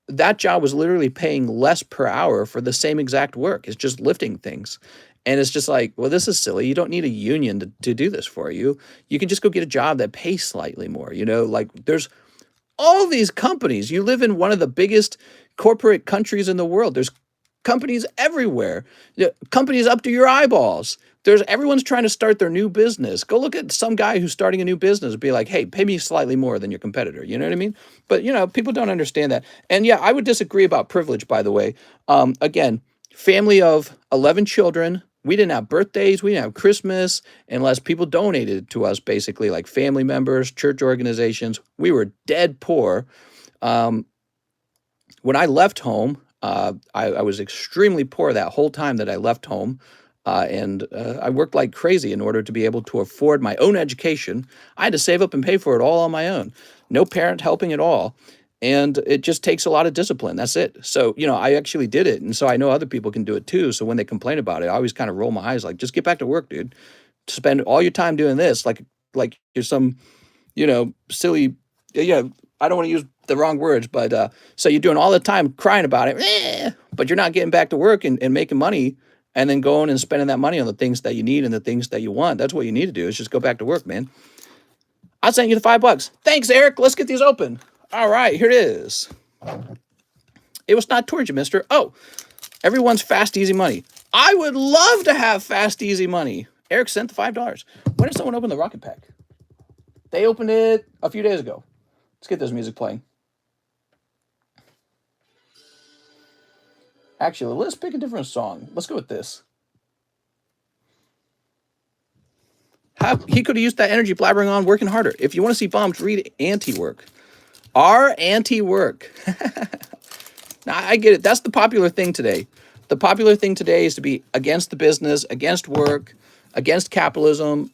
that job was literally paying less per hour for the same exact work. It's just lifting things. And it's just like, well, this is silly. You don't need a union to do this for you. You can just go get a job that pays slightly more. You know, like there's all these companies. You live in one of the biggest corporate countries in the world. There's companies everywhere. Companies up to your eyeballs. Everyone's trying to start their new business. Go look at some guy who's starting a new business and be like, hey, pay me slightly more than your competitor. You know what I mean? But, you know, people don't understand that. And yeah, I would disagree about privilege, by the way. Again, family of 11 children. We didn't have birthdays. We didn't have Christmas unless people donated to us, basically, like family members, church organizations. We were dead poor. When I left home, I was extremely poor that whole time that I left home. And I worked like crazy in order to be able to afford my own education. I had to save up and pay for it all on my own. No parent helping at all. And it just takes a lot of discipline. That's it. So, you know, I actually did it. And so I know other people can do it too. So when they complain about it, I always kind of roll my eyes like, just get back to work, dude. Spend all your time doing this like you're some, you know, silly, I don't want to use the wrong words, but so you're doing all the time crying about it, but you're not getting back to work and making money and then going and spending that money on the things that you need and the things that you want. That's what you need to do is just go back to work, man. I sent you the $5. Thanks, Eric. Let's get these open. All right, here it is. It was not towards you, mister. Oh, everyone's fast, easy money. I would love to have fast, easy money. Eric sent the $5. When did someone open the rocket pack? They opened it a few days ago. Let's get this music playing. Actually, let's pick a different song. Let's go with this. He could have used that energy blabbering on working harder. If you want to see bombs, read anti-work. Our anti-work. Now, I get it. That's the popular thing today. The popular thing today is to be against the business, against work, against capitalism,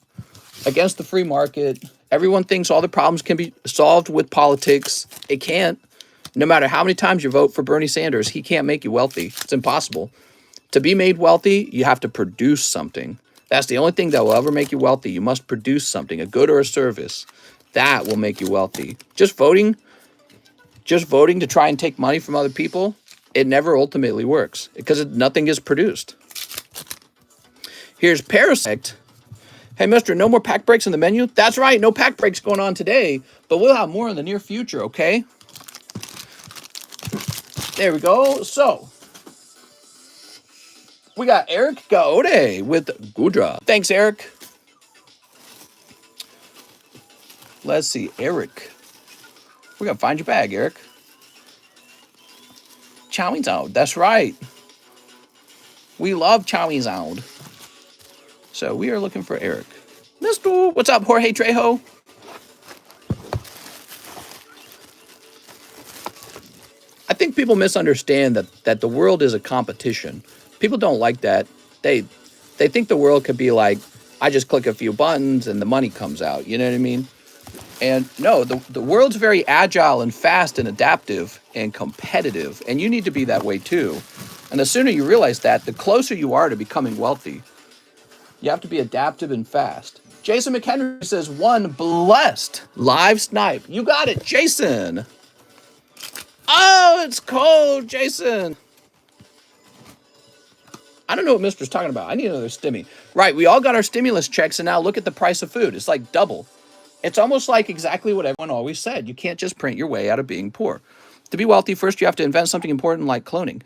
against the free market. Everyone thinks all the problems can be solved with politics. It can't. No matter how many times you vote for Bernie Sanders, he can't make you wealthy. It's impossible. To be made wealthy, you have to produce something. That's the only thing that will ever make you wealthy. You must produce something, a good or a service. That will make you wealthy. Just voting to try and take money from other people, it never ultimately works because nothing is produced. Here's Parasect. Hey, mister, no more pack breaks in the menu? That's right, no pack breaks going on today, but we'll have more in the near future, okay? There we go. So, we got Eric Gaode with Gudra. Thanks, Eric. Let's see, Eric. We're going to find your bag, Eric. Chowing Sound. That's right. We love Chowing Sound. So we are looking for Eric. Mister, what's up, Jorge Trejo? I think people misunderstand that the world is a competition. People don't like that. They think the world could be like, I just click a few buttons and the money comes out. You know what I mean? And no, the world's very agile and fast and adaptive and competitive. And you need to be that way too. And the sooner you realize that, the closer you are to becoming wealthy. You have to be adaptive and fast. Jason McHenry says, one blessed live snipe. You got it, Jason. Oh, it's cold, Jason. I don't know what Mister's talking about. I need another stimmy. Right, we all got our stimulus checks, and now look at the price of food. It's like double. It's almost like exactly what everyone always said. You can't just print your way out of being poor. To be wealthy, first you have to invent something important like cloning.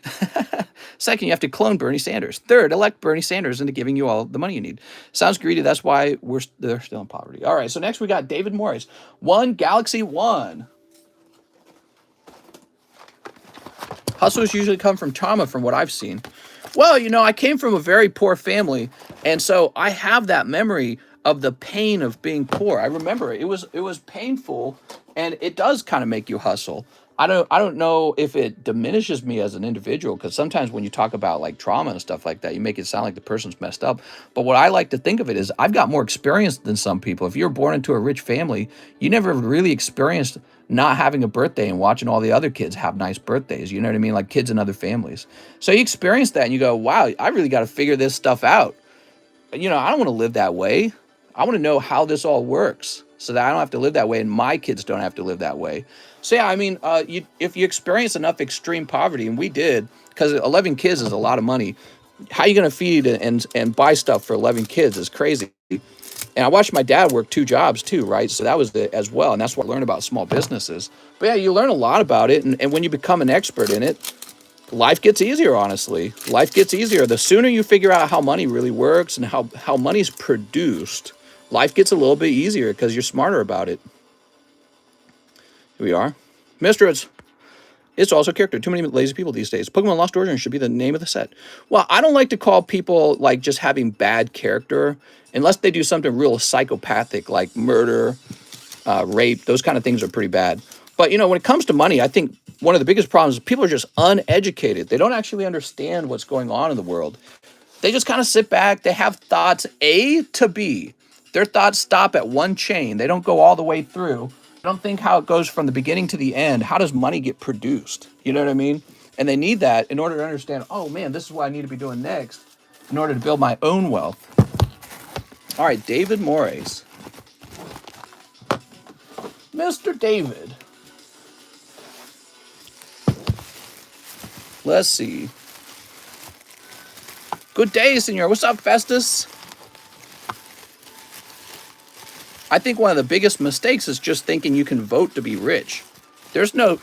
Second, you have to clone Bernie Sanders. Third, elect Bernie Sanders into giving you all the money you need. Sounds greedy. That's why they're still in poverty. All right, so next we got David Morris. One Galaxy One. Hustlers usually come from trauma from what I've seen. Well, you know, I came from a very poor family, and so I have that memory of the pain of being poor. I remember it was painful, and it does kind of make you hustle. I don't know if it diminishes me as an individual, because sometimes when you talk about like trauma and stuff like that, you make it sound like the person's messed up. But what I like to think of it is I've got more experience than some people. If you're born into a rich family, you never really experienced not having a birthday and watching all the other kids have nice birthdays. You know what I mean? Like kids in other families. So you experience that and you go, wow, I really got to figure this stuff out. You know, I don't want to live that way. I want to know how this all works so that I don't have to live that way and my kids don't have to live that way. So yeah, I mean, if you experience enough extreme poverty, and we did, because 11 kids is a lot of money, how are you going to feed and buy stuff for 11 kids is crazy. And I watched my dad work 2 jobs too, right? So that was as well, and that's what I learned about small businesses. But yeah, you learn a lot about it, and when you become an expert in it, life gets easier, honestly. Life gets easier. The sooner you figure out how money really works and how money's produced, life gets a little bit easier because you're smarter about it. Here we are. Mister, it's also character. Too many lazy people these days. Pokemon Lost Origin should be the name of the set. Well, I don't like to call people like just having bad character unless they do something real psychopathic like murder, rape. Those kind of things are pretty bad. But, you know, when it comes to money, I think one of the biggest problems is people are just uneducated. They don't actually understand what's going on in the world. They just kind of sit back. They have thoughts A to B. Their thoughts stop at one chain. They don't go all the way through. I don't think how it goes from the beginning to the end. How does money get produced? You know what I mean? And they need that in order to understand, oh man, this is what I need to be doing next in order to build my own wealth. All right, David Morris. Mr. David. Let's see. Good day, senor. What's up, Festus? I think one of the biggest mistakes is just thinking you can vote to be rich. There is no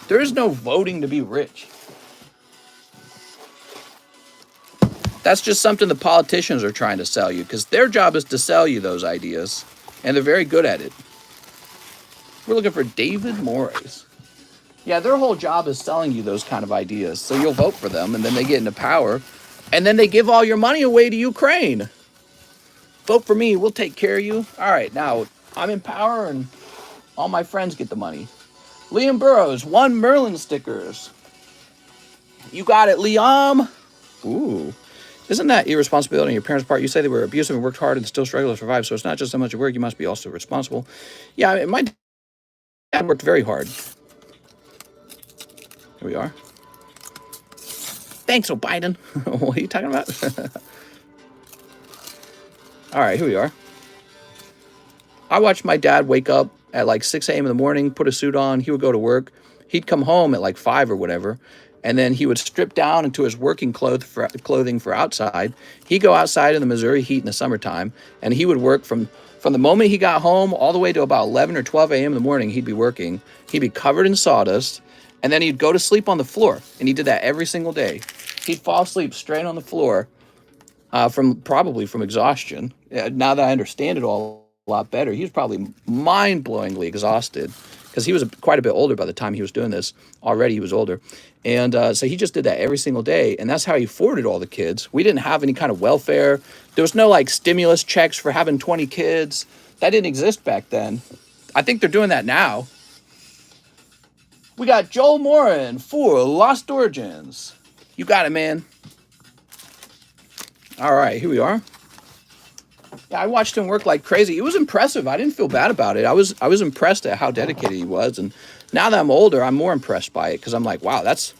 voting to be rich. That's just something the politicians are trying to sell you because their job is to sell you those ideas, and they're very good at it. We're looking for David Morris. Yeah, their whole job is selling you those kind of ideas, so you'll vote for them, and then they get into power, and then they give all your money away to Ukraine. Vote for me, we'll take care of you. All right, now I'm in power, and all my friends get the money. Liam Burrows, 1 Merlin stickers. You got it, Liam. Ooh. Isn't that irresponsibility on your parents' part? You say they were abusive and worked hard and still struggle to survive, so it's not just so much work, you must be also responsible. Yeah, I mean, my dad worked very hard. Here we are. Thanks, oh Biden. What are you talking about? All right, here we are. I watched my dad wake up at like 6 a.m. in the morning, put a suit on. He would go to work. He'd come home at like 5 or whatever. And then he would strip down into his working clothing for outside. He'd go outside in the Missouri heat in the summertime, and he would work from the moment he got home all the way to about 11 or 12 a.m. in the morning. He'd be working. He'd be covered in sawdust, and then he'd go to sleep on the floor. And he did that every single day. He'd fall asleep straight on the floor probably from exhaustion. Now that I understand it all a lot better, he was probably mind-blowingly exhausted, because he was quite a bit older by the time he was doing this. Already he was older. And so he just did that every single day. And that's how he afforded all the kids. We didn't have any kind of welfare. There was no like stimulus checks for having 20 kids. That didn't exist back then. I think they're doing that now. We got Joel Morin for Lost Origins. You got it, man. All right, here we are. Yeah, I watched him work like crazy. It was impressive. I didn't feel bad about it. I was impressed at how dedicated he was. And now that I'm older, I'm more impressed by it, because I'm like, wow, that's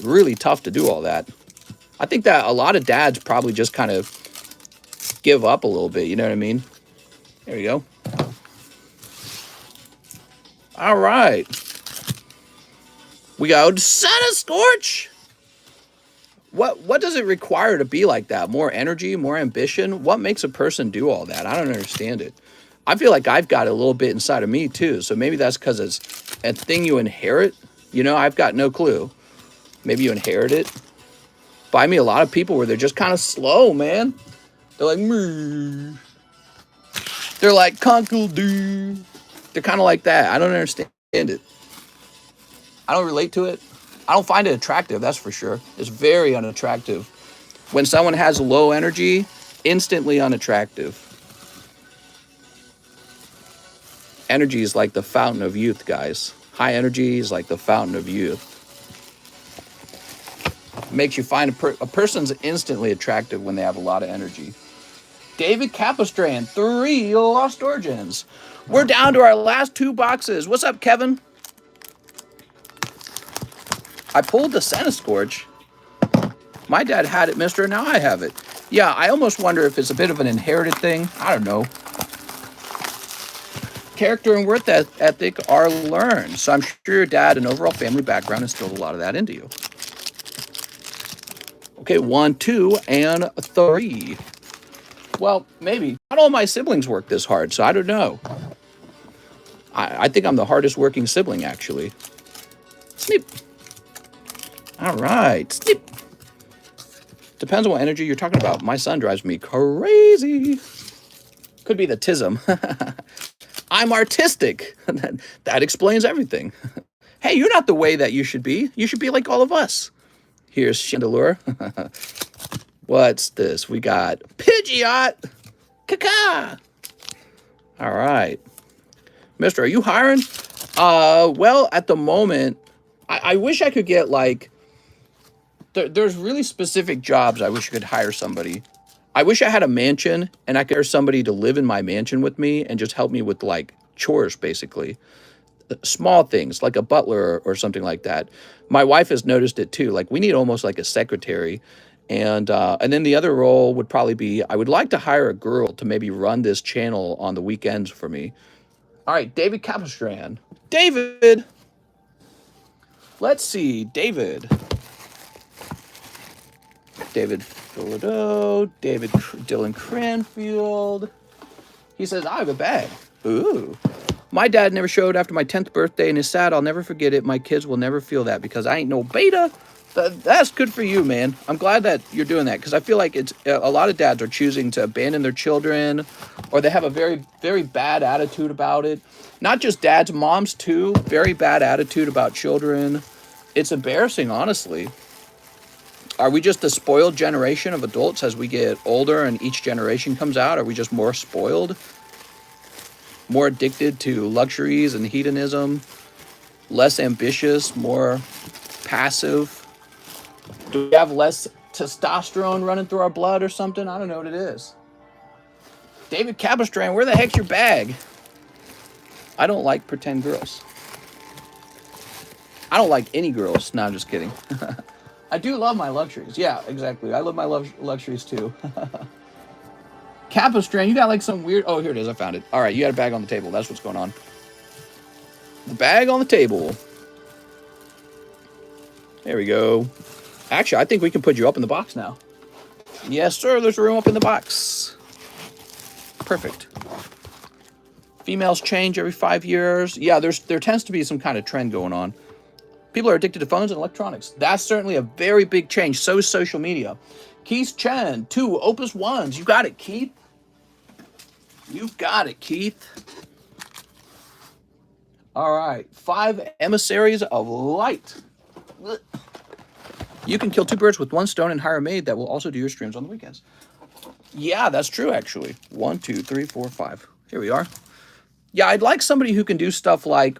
really tough to do all that. I think that a lot of dads probably just kind of give up a little bit. You know what I mean? There you go. All right. We got Santa Scorch. What does it require to be like that? More energy, more ambition? What makes a person do all that? I don't understand it. I feel like I've got a little bit inside of me too. So maybe that's because it's a thing you inherit. You know, I've got no clue. Maybe you inherit it. But I mean, a lot of people where they're just kind of slow, man. They're like, meh. They're like, conkle doo. They're kind of like that. I don't understand it. I don't relate to it. I don't find it attractive, that's for sure. It's very unattractive. When someone has low energy, instantly unattractive. Energy is like the fountain of youth, guys. High energy is like the fountain of youth. Makes you find a person's instantly attractive when they have a lot of energy. David Capistran, 3 Lost Origins. We're down to our last 2 boxes. What's up, Kevin? I pulled the Santa Scorch. My dad had it, mister. Now I have it. Yeah, I almost wonder if it's a bit of an inherited thing. I don't know. Character and work ethic are learned. So I'm sure your dad and overall family background instilled a lot of that into you. Okay, 1, 2, and 3. Well, maybe. Not all my siblings work this hard, so I don't know. I think I'm the hardest working sibling, actually. Snip. All right. Snip. Depends on what energy you're talking about. My son drives me crazy. Could be the tism. I'm artistic. That explains everything. Hey, you're not the way that you should be. You should be like all of us. Here's Chandelure. What's this? We got Pidgeot. Caca. All right. Mister, are you hiring? Well, at the moment, I wish I could get like, there's really specific jobs I wish I could hire somebody. I wish I had a mansion and I could hire somebody to live in my mansion with me and just help me with like chores, basically. Small things like a butler or something like that. My wife has noticed it too. Like we need almost like a secretary. And then the other role would probably be, I would like to hire a girl to maybe run this channel on the weekends for me. All right, David Capistran. David! Let's see, David. David Philadelphia, Dylan Cranfield. He says, I have a bag. Ooh. My dad never showed after my 10th birthday and is sad. I'll never forget it. My kids will never feel that because I ain't no beta. That's good for you, man. I'm glad that you're doing that because I feel like it's a lot of dads are choosing to abandon their children or they have a very, very bad attitude about it. Not just dads, moms too. Very bad attitude about children. It's embarrassing, honestly. Are we just the spoiled generation of adults as we get older and each generation comes out? Are we just more spoiled? More addicted to luxuries and hedonism? Less ambitious? More passive? Do we have less testosterone running through our blood or something? I don't know what it is. David Capistran, where the heck's your bag? I don't like pretend girls. I don't like any girls. No, I'm just kidding. I do love my luxuries. Yeah, exactly. I love my luxuries too. Capistrand, you got like some weird... Oh, here it is. I found it. All right, you got a bag on the table. That's what's going on. The bag on the table. There we go. Actually, I think we can put you up in the box now. Yes, sir. There's room up in the box. Perfect. Females change every 5 years. Yeah, there tends to be some kind of trend going on. People are addicted to phones and electronics. That's certainly a very big change. So is social media. Keith Chen, 2 Opus 1s. You got it, Keith. You got it, Keith. All right. 5 Emissaries of Light. You can kill 2 birds with 1 stone and hire a maid that will also do your streams on the weekends. Yeah, that's true, actually. 1, 2, 3, 4, 5. Here we are. Yeah, I'd like somebody who can do stuff like,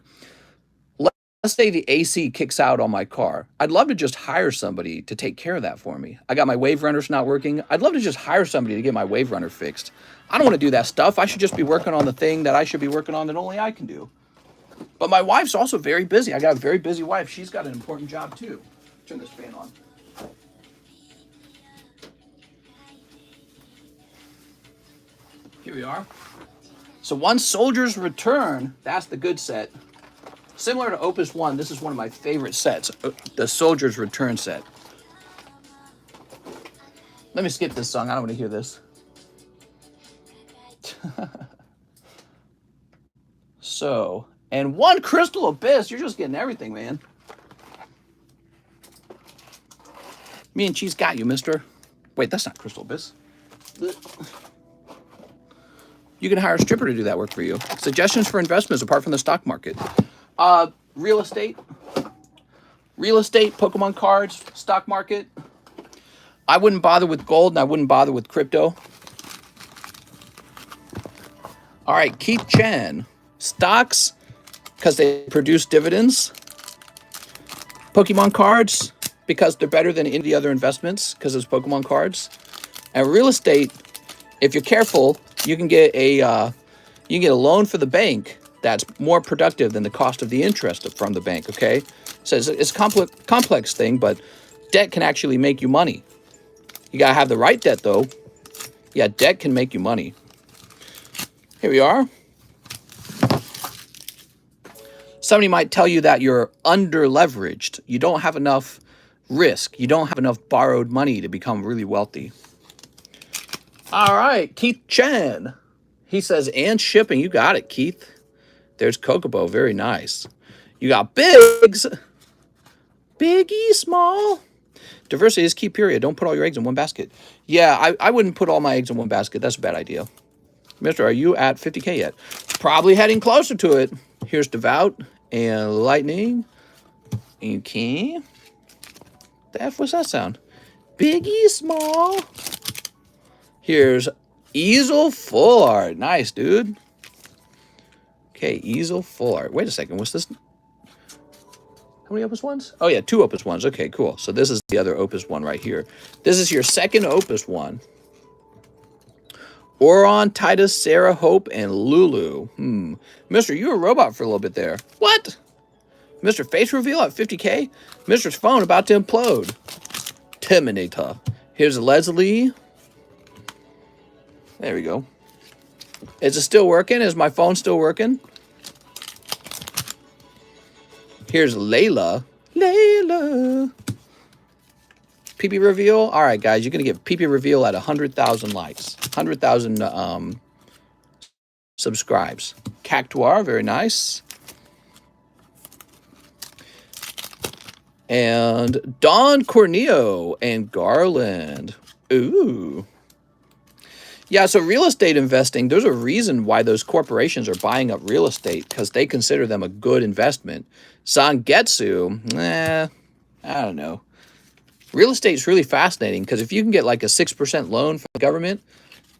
let's say the AC kicks out on my car. I'd love to just hire somebody to take care of that for me. I got my wave runners not working. I'd love to just hire somebody to get my wave runner fixed. I don't want to do that stuff. I should just be working on the thing that I should be working on that only I can do. But my wife's also very busy. I got a very busy wife. She's got an important job too. Turn this fan on. Here we are. So 1 Soldier's Return. That's the good set. Similar to Opus 1, this is one of my favorite sets. The Soldier's Return set. Let me skip this song. I don't want to hear this. So, and 1 Crystal Abyss. You're just getting everything, man. Me and Cheese got you, mister. Wait, that's not Crystal Abyss. You can hire a stripper to do that work for you. Suggestions for investments apart from the stock market. Real estate. Real estate, Pokemon cards, stock market. I wouldn't bother with gold and I wouldn't bother with crypto. All right, Keith Chen. Stocks, because they produce dividends. Pokemon cards, because they're better than any of the other investments, because it's Pokemon cards. And real estate, if you're careful, you can get a loan for the bank that's more productive than the cost of the interest from the bank, okay? So it's a complex thing, but debt can actually make you money. You got to have the right debt, though. Yeah, debt can make you money. Here we are. Somebody might tell you that you're under-leveraged. You don't have enough risk. You don't have enough borrowed money to become really wealthy. All right, Keith Chen. He says, and shipping. You got it, Keith. There's Kokobo. Very nice. You got Biggs. Biggie Small. Diversity is key, period. Don't put all your eggs in one basket. Yeah, I wouldn't put all my eggs in one basket. That's a bad idea. Mister, are you at 50K yet? Probably heading closer to it. Here's Devout and Lightning. Okay. The F, what's that sound? Biggie Small. Here's Easel Full Art. Nice, dude. Okay, Easel Full Art. Wait a second. What's this? How many Opus 1s? Oh, yeah, 2 Opus 1s. Okay, cool. So this is the other Opus 1 right here. This is your second Opus 1. Oron, Titus, Sarah, Hope, and Lulu. Mister, you were a robot for a little bit there. What? Mr. Face Reveal at 50K? Mr.'s phone about to implode. Terminator. Here's Leslie. There we go. Is it still working? Is my phone still working? Here's Layla. Layla. PP reveal. All right, guys, you're going to get PP reveal at 100,000 likes. 100,000 subscribes. Cactuar, very nice. And Don Corneo and Garland. Ooh. Yeah, so real estate investing, there's a reason why those corporations are buying up real estate, because they consider them a good investment. Zangetsu, I don't know. Real estate is really fascinating, because if you can get like a 6% loan from the government,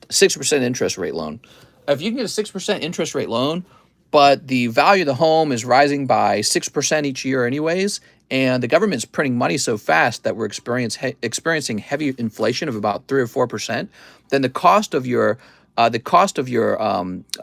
6% interest rate loan. If you can get a 6% interest rate loan, but the value of the home is rising by 6% each year anyways, and the government's printing money so fast that we're experiencing heavy inflation of about 3 or 4%, then the cost of your the cost of your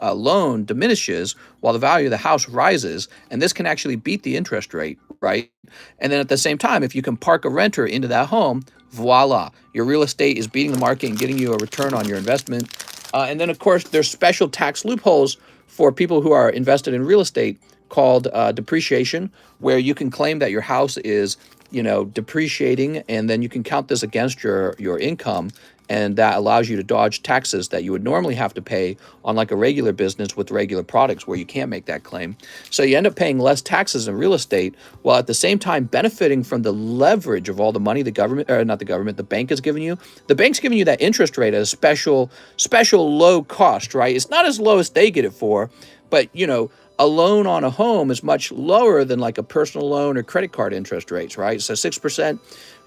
loan diminishes while the value of the house rises, and this can actually beat the interest rate, right? And then at the same time, if you can park a renter into that home, voila, your real estate is beating the market and getting you a return on your investment. And then, of course, there's special tax loopholes for people who are invested in real estate called depreciation, where you can claim that your house is, depreciating, and then you can count this against your income, and that allows you to dodge taxes that you would normally have to pay on like a regular business with regular products where you can't make that claim. So you end up paying less taxes in real estate while at the same time benefiting from the leverage of all the money the government, or not the government, the bank is giving you. The bank's giving you that interest rate at a special low cost, right? It's not as low as they get it for, but a loan on a home is much lower than like a personal loan or credit card interest rates, right? So 6%,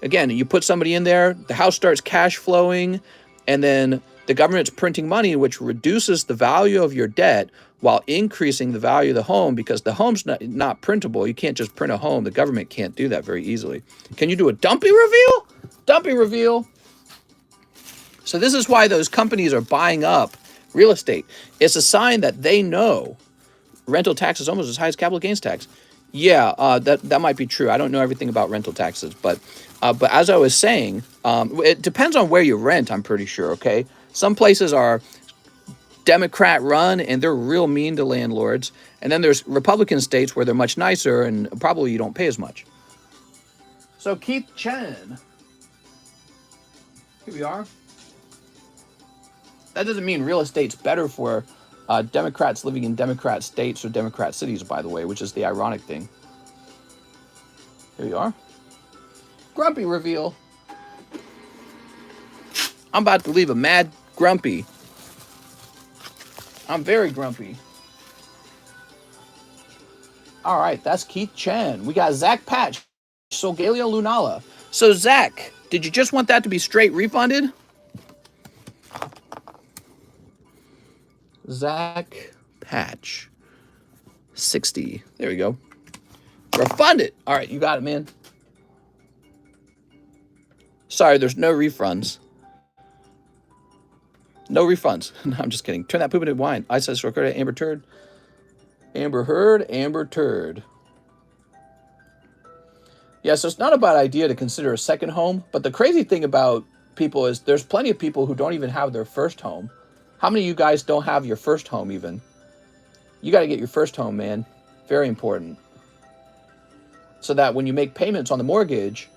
again, you put somebody in there, the house starts cash flowing, and then the government's printing money, which reduces the value of your debt while increasing the value of the home, because the home's not printable. You can't just print a home. The government can't do that very easily. Can you do a dumpy reveal? Dumpy reveal. So this is why those companies are buying up real estate. It's a sign that they know rental tax is almost as high as capital gains tax. Yeah, that might be true. I don't know everything about rental taxes, but as I was saying, it depends on where you rent, I'm pretty sure, okay? Some places are Democrat run and they're real mean to landlords. And then there's Republican states where they're much nicer and probably you don't pay as much. So Keith Chen. Here we are. That doesn't mean real estate's better for Democrats living in Democrat states or Democrat cities, by the way, which is the ironic thing. Here we are. Grumpy reveal. I'm about to leave a mad grumpy. I'm very grumpy. All right, that's Keith Chen. We got Zach Patch, Solgaleo Lunala. So Zach, did you just want that to be straight refunded? Zach Patch 60. There we go. Refund it. All right, you got it, man. Sorry, there's no refunds. No refunds. No, I'm just kidding. Turn that poop into wine. I said Roberta, Amber Turd. Amber Heard, Amber Turd. Yeah, so it's not a bad idea to consider a second home, but the crazy thing about people is there's plenty of people who don't even have their first home. How many of you guys don't have your first home even? You got to get your first home, man. Very important. So that when you make payments on the mortgage,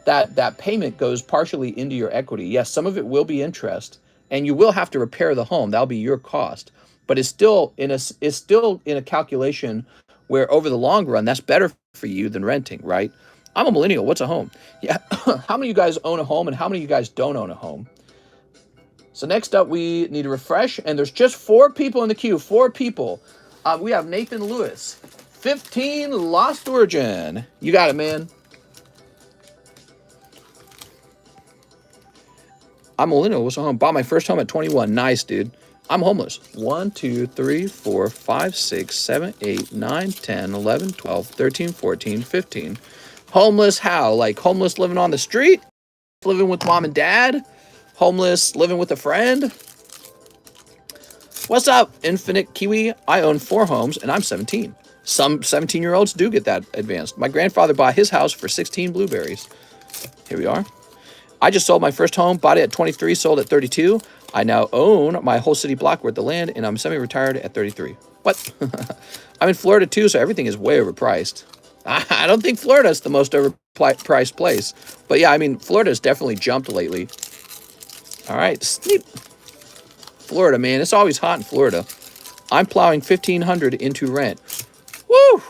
that payment goes partially into your equity. Yes, some of it will be interest, and you will have to repair the home. That'll be your cost. But it's still in a calculation where over the long run, that's better for you than renting, right? I'm a millennial. What's a home? Yeah. How many of you guys own a home and how many of you guys don't own a home? So next up, we need to refresh, and there's just 4 people in the queue. 4 people. We have Nathan Lewis. 15 Lost Origin. You got it, man. I'm a millennial. What's a home? Bought my first home at 21. Nice, dude. I'm homeless. 1, 2, 3, 4, 5, 6, 7, 8, 9, 10, 11, 12, 13, 14, 15. Homeless how? Like homeless living on the street? Living with mom and dad? Homeless living with a friend? What's up, Infinite Kiwi? I own 4 homes and I'm 17. Some 17-year-olds do get that advanced. My grandfather bought his house for 16 blueberries. Here we are. I just sold my first home, bought it at 23, sold at 32. I now own my whole city block worth of land, and I'm semi-retired at 33. What? I'm in Florida too, so everything is way overpriced. I don't think Florida's the most overpriced place. But yeah, I mean, Florida's definitely jumped lately. All right, sleep. Florida, man, it's always hot in Florida. I'm plowing $1,500 into rent. Woo!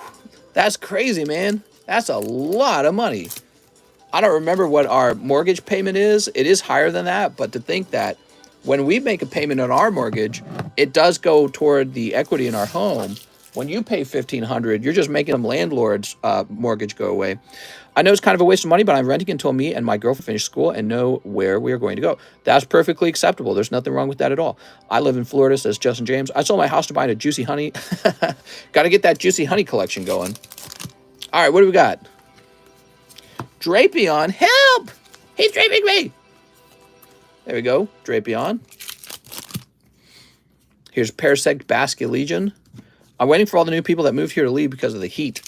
That's crazy, man. That's a lot of money. I don't remember what our mortgage payment is. It is higher than that, but to think that when we make a payment on our mortgage, it does go toward the equity in our home. When you pay $1,500, you're just making them landlord's mortgage go away. I know it's kind of a waste of money, but I'm renting until me and my girlfriend finish school and know where we are going to go. That's perfectly acceptable. There's nothing wrong with that at all. I live in Florida, says Justin James. I sold my house to buy a Juicy Honey. Got to get that Juicy Honey collection going. All right, what do we got? Drapion, help! He's draping me! There we go, Drapion. Here's Parasect Basket Legion. I'm waiting for all the new people that moved here to leave because of the heat.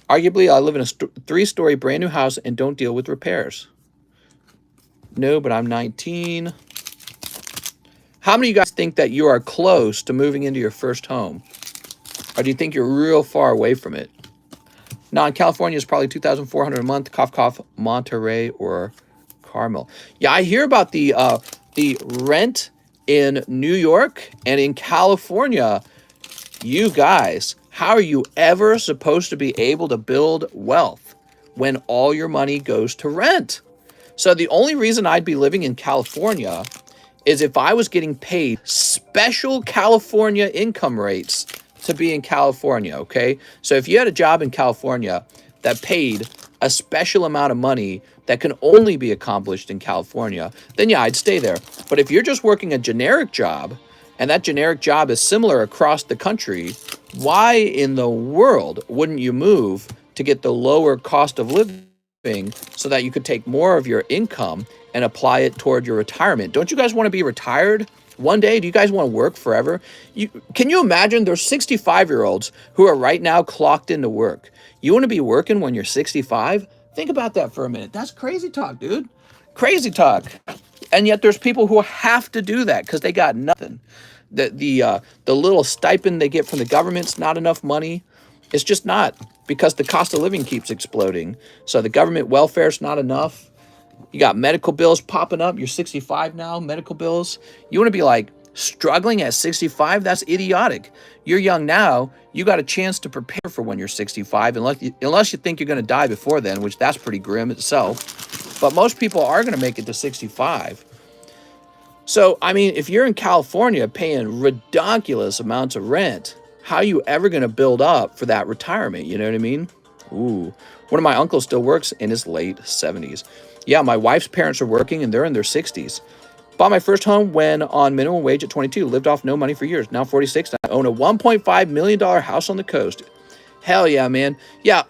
Arguably, I live in a 3-story brand new house and don't deal with repairs. No, but I'm 19. How many of you guys think that you are close to moving into your first home? Or do you think you're real far away from it? Now, in California, it's probably $2,400 a month. Cough, cough, Monterey or Carmel. Yeah, I hear about the rent in New York and in California. You guys, how are you ever supposed to be able to build wealth when all your money goes to rent? So the only reason I'd be living in California is if I was getting paid special California income rates to be in California, okay? So if you had a job in California that paid a special amount of money that can only be accomplished in California, then yeah, I'd stay there. But if you're just working a generic job, and that generic job is similar across the country, why in the world wouldn't you move to get the lower cost of living so that you could take more of your income and apply it toward your retirement? Don't you guys want to be retired one day? Do you guys want to work forever? Can you imagine there's 65-year-olds who are right now clocked into work? You want to be working when you're 65? Think about that for a minute. That's crazy talk, dude. Crazy talk. And yet there's people who have to do that because they got nothing. The little stipend they get from the government's not enough money. It's just not, because the cost of living keeps exploding. So the government welfare's not enough. You got medical bills popping up. You're 65 now, medical bills. You want to be like struggling at 65? That's idiotic. You're young now. You got a chance to prepare for when you're 65, unless you think you're going to die before then, which that's pretty grim itself. But most people are going to make it to 65. So, I mean, if you're in California paying ridiculous amounts of rent, how are you ever going to build up for that retirement? You know what I mean? Ooh. One of my uncles still works in his late 70s. Yeah, my wife's parents are working and they're in their 60s. Bought my first home when on minimum wage at 22. Lived off no money for years. Now 46. I own a $1.5 million house on the coast. Hell yeah, man. Yeah.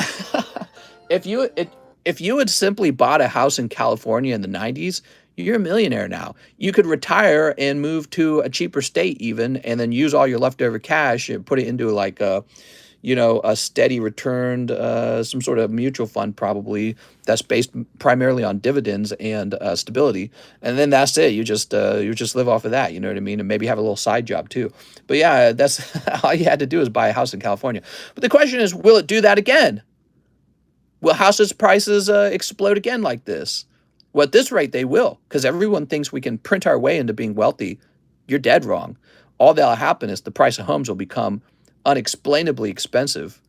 If you had simply bought a house in California in the 90s, you're a millionaire now. You could retire and move to a cheaper state even, and then use all your leftover cash and put it into like a steady returned, some sort of mutual fund probably that's based primarily on dividends and stability. And then that's it. You just live off of that, you know what I mean? And maybe have a little side job too. But yeah, that's all you had to do is buy a house in California. But the question is, will it do that again? Will houses prices explode again like this? Well, at this rate, they will, because everyone thinks we can print our way into being wealthy. You're dead wrong. All that'll happen is the price of homes will become unexplainably expensive,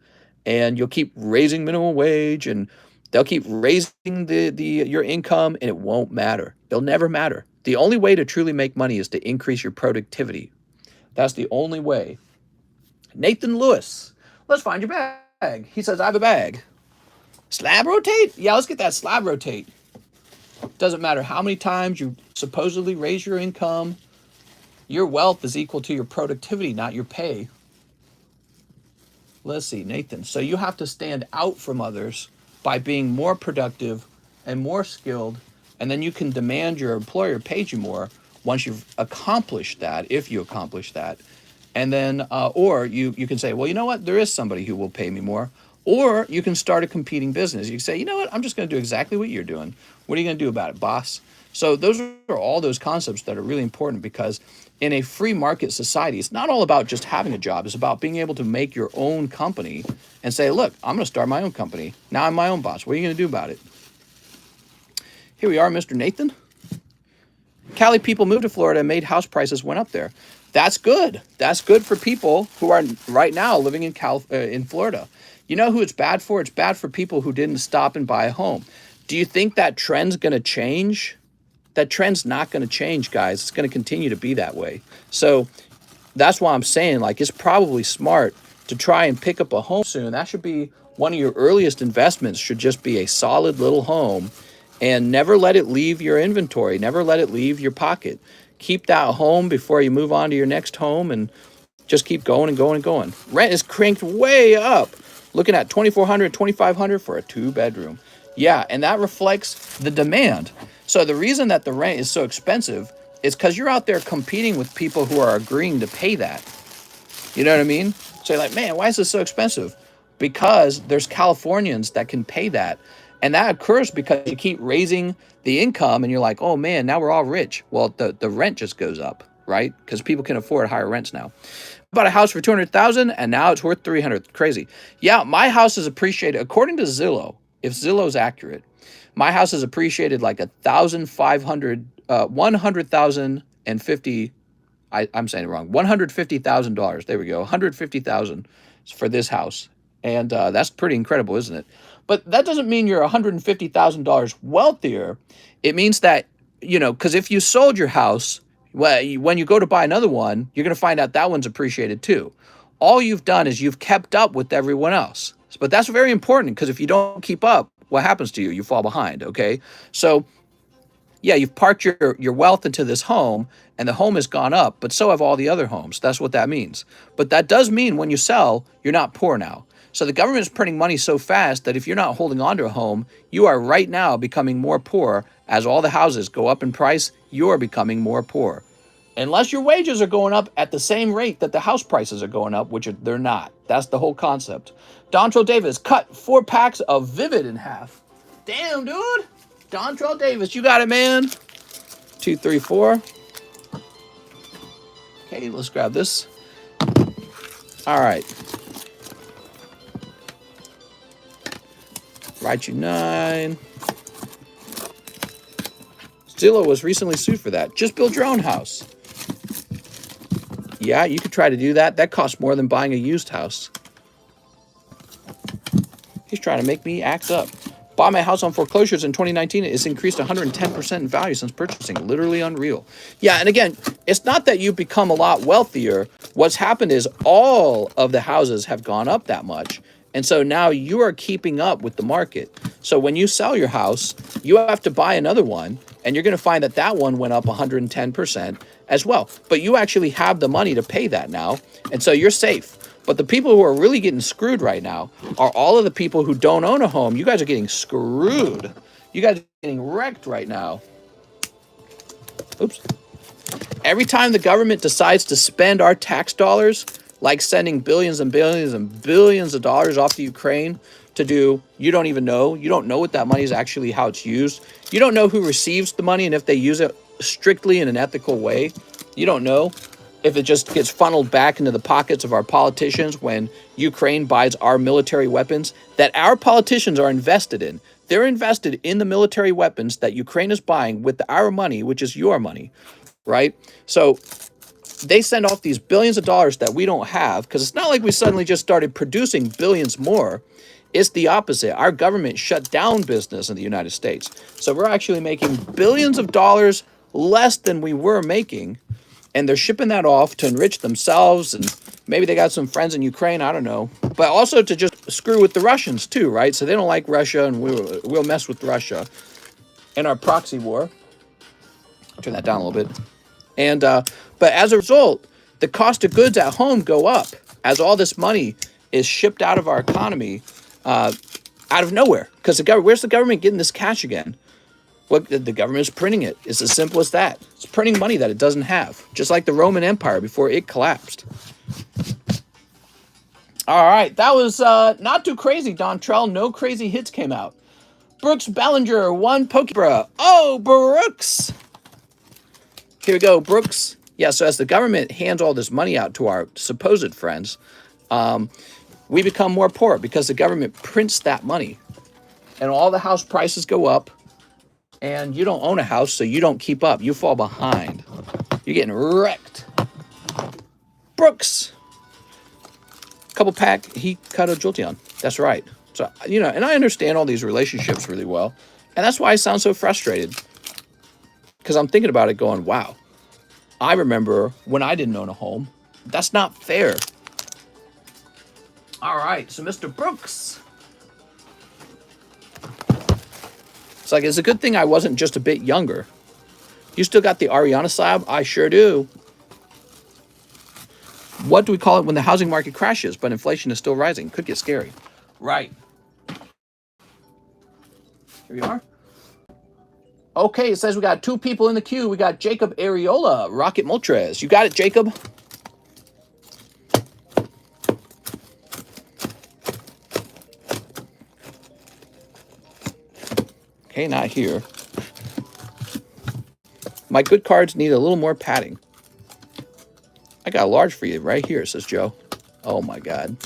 and you'll keep raising minimum wage, and they'll keep raising your income, and it won't matter. It'll never matter. The only way to truly make money is to increase your productivity. That's the only way. Nathan Lewis, let's find your bag. He says, I have a bag. Slab rotate? Yeah, let's get that slab rotate. Doesn't matter how many times you supposedly raise your income. Your wealth is equal to your productivity, not your pay. Let's see, Nathan. So you have to stand out from others by being more productive and more skilled, and then you can demand your employer pays you more once you've accomplished that, if you accomplish that. And then, or you can say, well, you know what? There is somebody who will pay me more. Or you can start a competing business. You can say, you know what? I'm just going to do exactly what you're doing. What are you going to do about it, boss? So those are all those concepts that are really important, because in a free market society, it's not all about just having a job. It's about being able to make your own company and say, look, I'm going to start my own company. Now I'm my own boss. What are you going to do about it? Here we are, Mr. Nathan. Cali people moved to Florida and made house prices went up there. That's good. That's good for people who are right now living in Florida. You know who it's bad for? It's bad for people who didn't stop and buy a home. Do you think that trend's going to change? That trend's not going to change, guys. It's going to continue to be that way. So that's why I'm saying, like, it's probably smart to try and pick up a home soon. That should be one of your earliest investments, should just be a solid little home, and never let it leave your inventory. Never let it leave your pocket. Keep that home before you move on to your next home, and just keep going and going and going. Rent is cranked way up. Looking at $2,400, $2,500 for a 2-bedroom. Yeah, and that reflects the demand. So the reason that the rent is so expensive It's because you're out there competing with people who are agreeing to pay that. You know what I mean? So you're like, man, why is this so expensive? Because there's Californians that can pay that. And that occurs because you keep raising the income and you're like, oh man, now we're all rich. Well, the rent just goes up, right? Because people can afford higher rents now. Bought a house for $200,000 and now it's worth $300,000. Crazy. Yeah, my house is appreciated according to Zillow. If Zillow's accurate, my house is appreciated like 100,050. I'm saying it wrong. $150,000. There we go. $150,000 for this house, and that's pretty incredible, isn't it? But that doesn't mean you're $150,000 wealthier. It means that, you know, because if you sold your house, well, when you go to buy another one, you're going to find out that one's appreciated too. All you've done is you've kept up with everyone else. But that's very important, because if you don't keep up, what happens to you? You fall behind, okay? So yeah, you've parked your wealth into this home, and the home has gone up, but so have all the other homes. That's what that means. But that does mean when you sell, you're not poor now. So the government is printing money so fast that if you're not holding on to a home, you are right now becoming more poor. As all the houses go up in price, you're becoming more poor. Unless your wages are going up at the same rate that the house prices are going up, which they're not. That's the whole concept. Dontrell Davis cut 4 packs of Vivid in half. Damn, dude. Dontrell Davis, you got it, man. 2, 3, 4. Okay, let's grab this. All right. Write you 9. Zillow was recently sued for that. Just build your own house. Yeah, you could try to do that. That costs more than buying a used house. He's trying to make me act up. Bought my house on foreclosures in 2019. It's increased 110% in value since purchasing. Literally unreal. Yeah, and again, it's not that you've become a lot wealthier. What's happened is all of the houses have gone up that much. And so now you are keeping up with the market. So when you sell your house, you have to buy another one, and you're going to find that that one went up 110% as well. But you actually have the money to pay that now, and so you're safe. But the people who are really getting screwed right now are all of the people who don't own a home. You guys are getting screwed. You guys are getting wrecked right now. Oops. Every time the government decides to spend our tax dollars, like sending billions and billions and billions of dollars off to Ukraine to do, you don't even know. You don't know what that money is actually, how it's used. You don't know who receives the money and if they use it strictly in an ethical way. You don't know if it just gets funneled back into the pockets of our politicians when Ukraine buys our military weapons that our politicians are invested in. They're invested in the military weapons that Ukraine is buying with our money, which is your money, right? So they send off these billions of dollars that we don't have, because it's not like we suddenly just started producing billions more. It's the opposite. Our government shut down business in the United States. So we're actually making billions of dollars less than we were making, and they're shipping that off to enrich themselves, and maybe they got some friends in Ukraine, I don't know. But also to just screw with the Russians too, right? So they don't like Russia, and we'll mess with Russia in our proxy war. I'll turn that down a little bit. And but as a result, the cost of goods at home go up as all this money is shipped out of our economy out of nowhere. Because where's the government getting this cash again? Well, the government is printing it. It's as simple as that. It's printing money that it doesn't have, just like the Roman Empire before it collapsed. All right, that was not too crazy, Dontrell. No crazy hits came out. Brooks Ballinger, 1 Pokebra. Oh, Brooks! Here we go, Brooks. Yeah, so as the government hands all this money out to our supposed friends, we become more poor because the government prints that money. And all the house prices go up, and you don't own a house, so you don't keep up. You fall behind. You're getting wrecked. Brooks. Couple pack, he cut a Jolteon. That's right. So, you know, and I understand all these relationships really well. And that's why I sound so frustrated. Because I'm thinking about it going, wow, I remember when I didn't own a home. That's not fair. All right, so Mr. Brooks. It's like, it's a good thing I wasn't just a bit younger. You still got the Ariana slab? I sure do. What do we call it when the housing market crashes, but inflation is still rising? Could get scary. Right. Here we are. Okay, it says we got 2 people in the queue. We got Jacob Areola, Rocket Moltres. You got it, Jacob? Okay, not here. My good cards need a little more padding. I got a large for you right here, says Joe. Oh my God.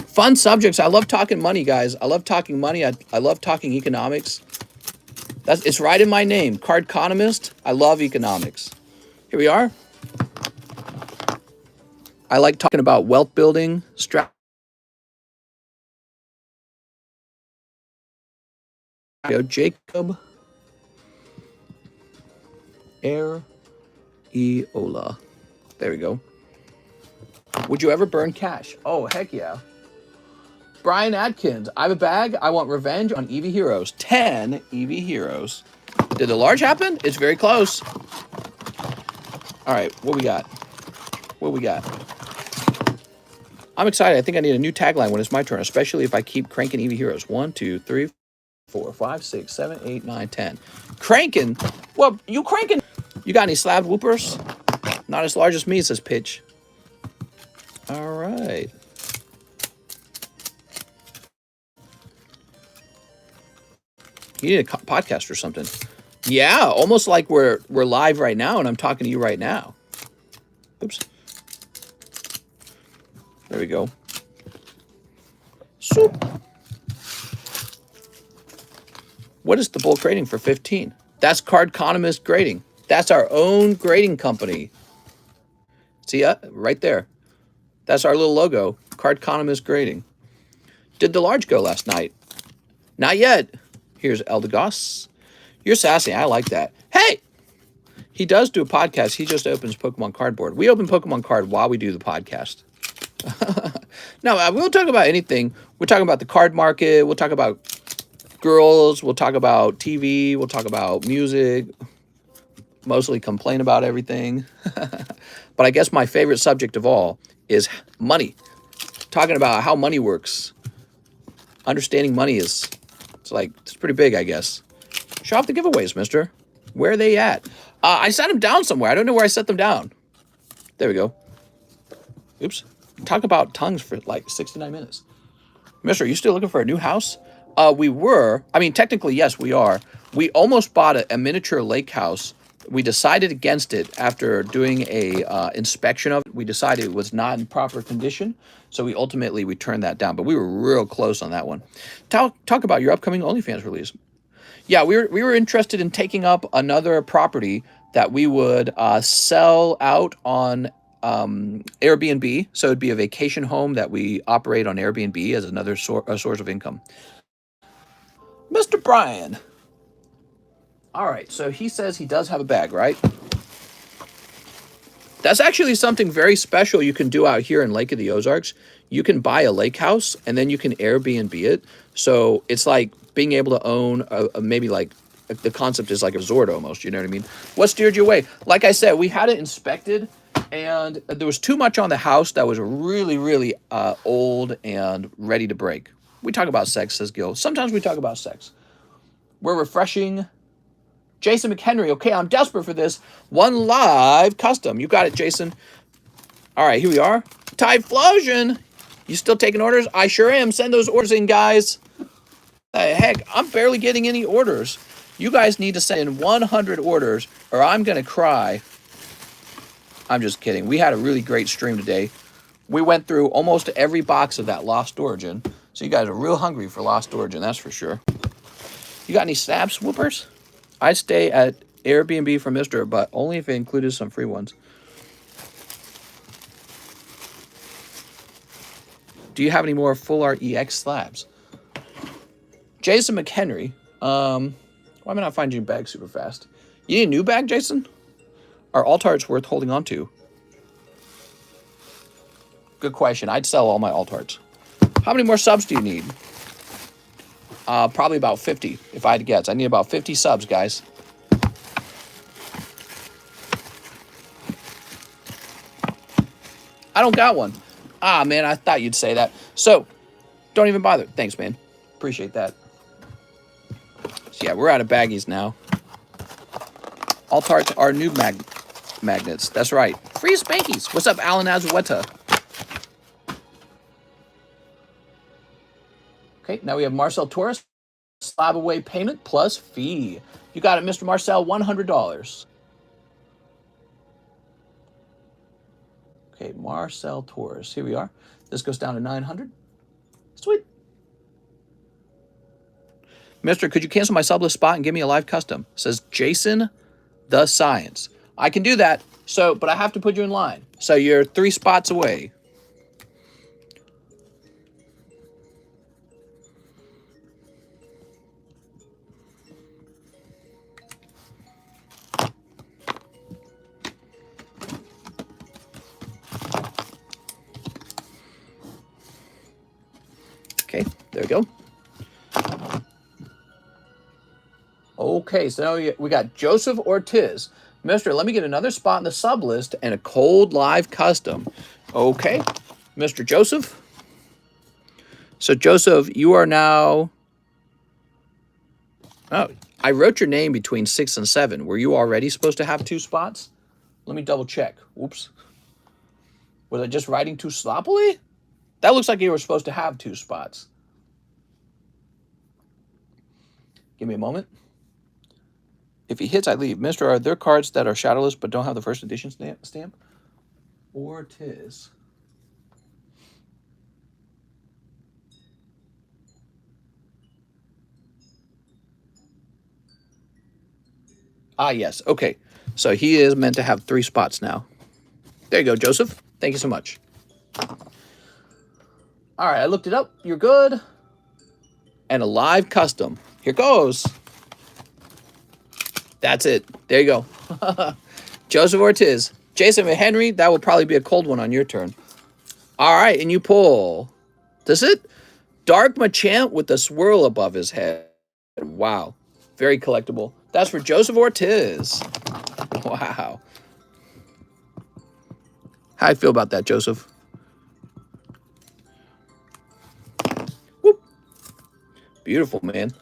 Fun subjects. I love talking money, guys. I love talking money. I love talking economics. It's right in my name, Cardconomist. I love economics. Here we are. I like talking about wealth building, Jacob Areola. There we go. Would you ever burn cash? Oh, heck yeah. Brian Atkins, I have a bag. I want revenge on EV Heroes. 10 EV Heroes. Did the large happen? It's very close. All right, what we got? What we got? I'm excited. I think I need a new tagline when it's my turn, especially if I keep cranking EV Heroes. 1, 2, 3, 4, 5, 6, 7, 8, 9, 10. Cranking? Well, you cranking. You got any slab whoopers? Not as large as me, says Pitch. All right. You need a podcast or something. Yeah, almost like we're live right now and I'm talking to you right now. Oops. There we go. Soup. What is the bull grading for 15? That's Cardconomist Grading. That's our own grading company. See right there. That's our little logo, Cardconomist Grading. Did the large go last night? Not yet. Here's Eldegos. You're sassy. I like that. Hey! He does do a podcast. He just opens Pokemon Cardboard. We open Pokemon Card while we do the podcast. No, we'll talk about anything. We're talking about the card market. We'll talk about girls. We'll talk about TV. We'll talk about music. Mostly complain about everything. But I guess my favorite subject of all is money. Talking about how money works. Understanding money it's pretty big, I guess. Show off the giveaways, mister. Where are they at? I set them down somewhere. I don't know where I set them down. There we go. Oops. Talk about tongues for like 69 minutes. Mister, are you still looking for a new house? We were. I mean, technically, yes, we are. We almost bought a miniature lake house. We decided against it after doing a inspection of it. We decided it was not in proper condition. So we turned that down. But we were real close on that one. Talk about your upcoming OnlyFans release. Yeah, we were interested in taking up another property that we would sell out on Airbnb. So it'd be a vacation home that we operate on Airbnb as another source of income. Mr. Brian. All right, so he says he does have a bag, right? That's actually something very special you can do out here in Lake of the Ozarks. You can buy a lake house and then you can Airbnb it. So it's like being able to own maybe like the concept is like a resort almost, you know what I mean? What steered you away? Like I said, we had it inspected and there was too much on the house that was really, really old and ready to break. We talk about sex, says Gil. Sometimes we talk about sex. We're refreshing. Jason McHenry, okay, I'm desperate for this. One live custom. You got it, Jason. All right, here we are. Typhlosion. You still taking orders? I sure am. Send those orders in, guys. Heck, I'm barely getting any orders. You guys need to send in 100 orders or I'm going to cry. I'm just kidding. We had a really great stream today. We went through almost every box of that Lost Origin. So you guys are real hungry for Lost Origin, that's for sure. You got any slab swoopers? I'd stay at Airbnb for Mr., but only if it included some free ones. Do you have any more Full Art EX slabs? Jason McHenry. Why am I not finding your bag super fast? You need a new bag, Jason? Are alt arts worth holding on to? Good question. I'd sell all my alt arts. How many more subs do you need? Probably about 50, if I had to guess. I need about 50 subs, guys. I don't got one. Ah, man, I thought you'd say that. So, don't even bother. Thanks, man. Appreciate that. Yeah, we're out of baggies now. Alt arts are new magnets. That's right. Free spankies. What's up, Alan Azueta? Okay, now we have Marcel Torres. Slab-AWAY payment plus fee. You got it, Mr. Marcel, $100. Okay, Marcel Torres. Here we are. This goes down to 900. Sweet. Mister, could you cancel my Sublist spot and give me a live custom? Says Jason the Science. I can do that. So, but I have to put you in line. So you're 3 spots away. Okay, there we go. Okay, so we got Joseph Ortiz. Mister, let me get another spot in the Sublist and a cold live custom. Okay, Mr. Joseph. So, Joseph, you are now... Oh, I wrote your name between 6 and 7. Were you already supposed to have 2 spots? Let me double check. Oops. Was I just writing too sloppily? That looks like you were supposed to have 2 spots. Give me a moment. If he hits, I leave. Mister, are there cards that are shadowless but don't have the first edition stamp? Ortiz. Ah, yes. Okay. So he is meant to have 3 spots now. There you go, Joseph. Thank you so much. All right, I looked it up. You're good. And a live custom. Here goes. That's it. There you go. Joseph Ortiz. Jason Henry, that will probably be a cold one on your turn. All right, and you pull. Does it? Dark Machamp with the swirl above his head. Wow. Very collectible. That's for Joseph Ortiz. Wow. How do you feel about that, Joseph? Whoop. Beautiful, man.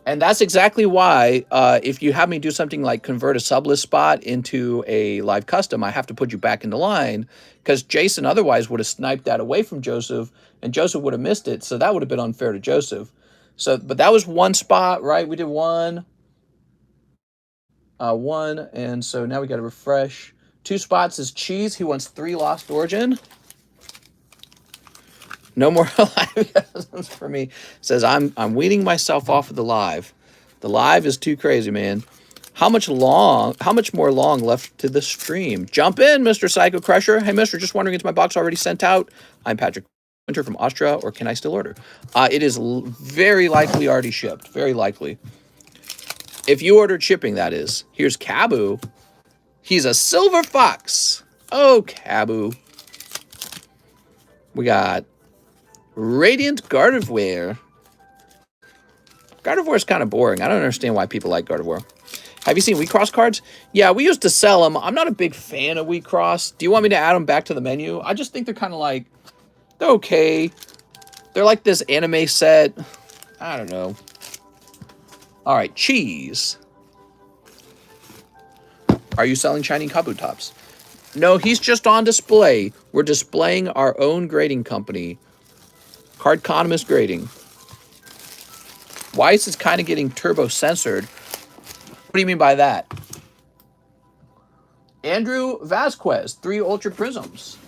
And that's exactly why if you have me do something like convert a Sublist spot into a live custom, I have to put you back into line because Jason otherwise would have sniped that away from Joseph and Joseph would have missed it. So that would have been unfair to Joseph. So, but that was 1 spot, right? We did 1. 1. And so now we got to refresh. 2 spots is Cheese. He wants 3 Lost Origin. No more live customs for me. Says I'm weaning myself off of the live. The live is too crazy, man. How much more long left to the stream? Jump in, Mr. Psycho Crusher. Hey, Mister, just wondering, is my box already sent out? I'm Patrick Winter from Austria, or can I still order? It is very likely already shipped. Very likely. If you ordered shipping, that is. Here's Cabu. He's a silver fox. Oh, Cabu. We got Radiant Gardevoir. Gardevoir is kind of boring. I don't understand why people like Gardevoir. Have you seen Wheatcross cards? Yeah, we used to sell them. I'm not a big fan of Wheatcross. Do you want me to add them back to the menu? I just think they're kind of like, they're okay. They're like this anime set. I don't know. All right, Cheese. Are you selling shiny Kabutops? No, he's just on display. We're displaying our own grading company. TheCardconomist grading. Weiss is kind of getting turbo censored. What do you mean by that? Andrew Vasquez, 3 Ultra Prisms.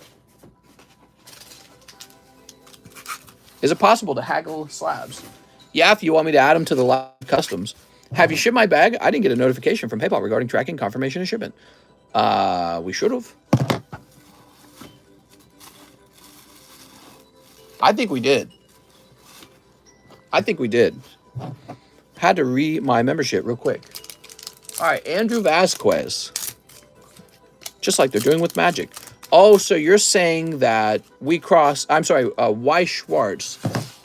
Is it possible to haggle slabs? Yeah, if you want me to add them to the live customs. Have you shipped my bag? I didn't get a notification from PayPal regarding tracking confirmation of shipment. We should have. I think we did. Had to read my membership real quick. All right, Andrew Vasquez. Just like they're doing with Magic. Oh, so you're saying that Weiss Schwartz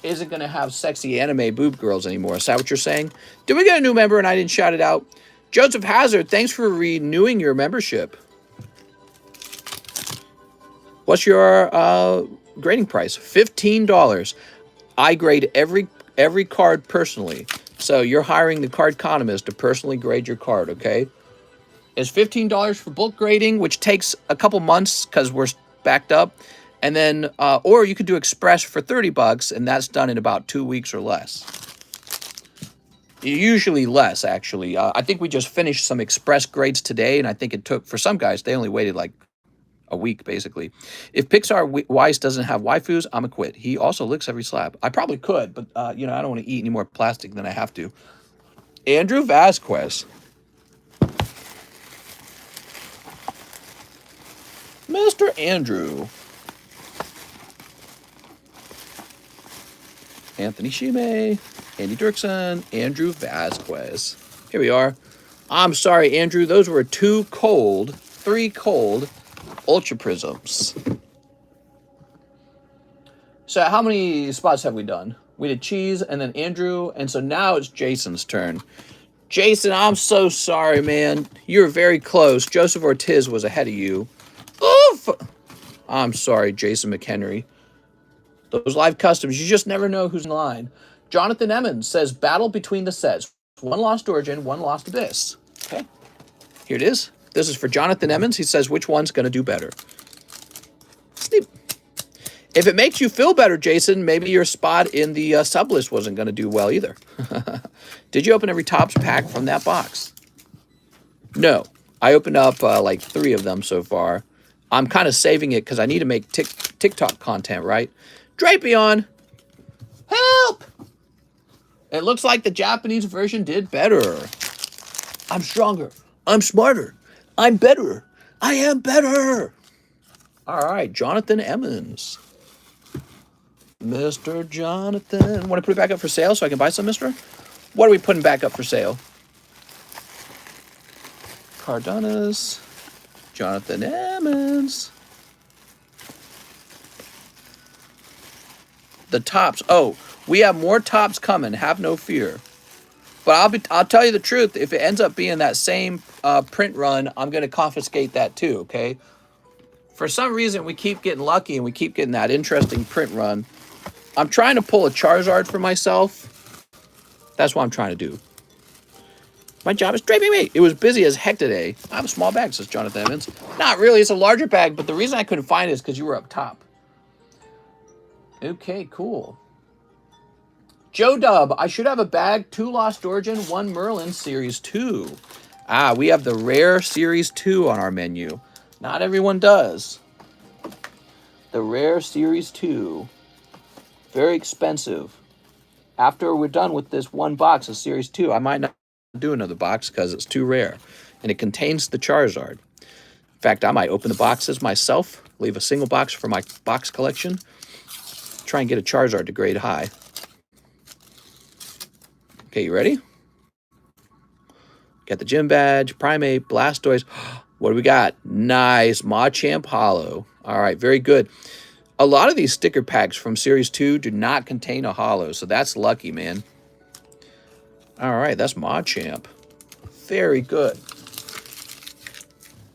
isn't going to have sexy anime boob girls anymore. Is that what you're saying? Did we get a new member and I didn't shout it out? Joseph Hazard, thanks for renewing your membership. What's your grading price? $15. I grade every card personally. So you're hiring the Cardconomist to personally grade your card, okay? It's $15 for bulk grading, which takes a couple months because we're backed up. And then, or you could do express for $30, and that's done in about 2 weeks or less. Usually less, actually. I think we just finished some express grades today, and I think it took, for some guys, they only waited like a week, basically. If Pixar Weiss doesn't have waifus, I'm a quit. He also licks every slab. I probably could, but, you know, I don't want to eat any more plastic than I have to. Andrew Vasquez. Mr. Andrew. Anthony Shime, Andy Dirksen, Andrew Vasquez. Here we are. I'm sorry, Andrew. Those were 3 cold Ultra Prisms. So how many spots have we done? We did Cheese and then Andrew, and so now it's Jason's turn. Jason, I'm so sorry, man. You're very close. Joseph Ortiz was ahead of you. Oof! I'm sorry, Jason McHenry. Those live customs, you just never know who's in line. Jonathan Emmons says, battle between the sets. 1 Lost Origin, 1 Lost Abyss. Okay, here it is. This is for Jonathan Emmons. He says, which one's going to do better? Sleep. If it makes you feel better, Jason, maybe your spot in the Sublist wasn't going to do well either. Did you open every Topps pack from that box? No. I opened up like 3 of them so far. I'm kind of saving it because I need to make TikTok content, right? Drapion! Help! It looks like the Japanese version did better. I'm stronger. I'm smarter. I'm better. I am better. All right, Jonathan Emmons. Mr. Jonathan. Want to put it back up for sale so I can buy some, mister? What are we putting back up for sale? Cardonis. Jonathan Emmons. The Topps. Oh, we have more Topps coming. Have no fear. But I'll tell you the truth. If it ends up being that same print run, I'm going to confiscate that too, okay? For some reason, we keep getting lucky and we keep getting that interesting print run. I'm trying to pull a Charizard for myself. That's what I'm trying to do. My job is draping me. It was busy as heck today. I have a small bag, says Jonathan Evans. Not really. It's a larger bag, but the reason I couldn't find it is because you were up top. Okay, cool. Joe Dub, I should have a bag, 2 Lost Origin, 1 Merlin Series 2. Ah, we have the rare Series 2 on our menu. Not everyone does. The rare Series 2. Very expensive. After we're done with this 1 box of Series 2, I might not do another box because it's too rare. And it contains the Charizard. In fact, I might open the boxes myself, leave a single box for my box collection, try and get a Charizard to grade high. Okay, you ready? Got the gym badge, Primate, Blastoise. What do we got? Nice, Machamp Holo. All right, very good. A lot of these sticker packs from Series 2 do not contain a holo, so that's lucky, man. All right, that's Machamp. Very good.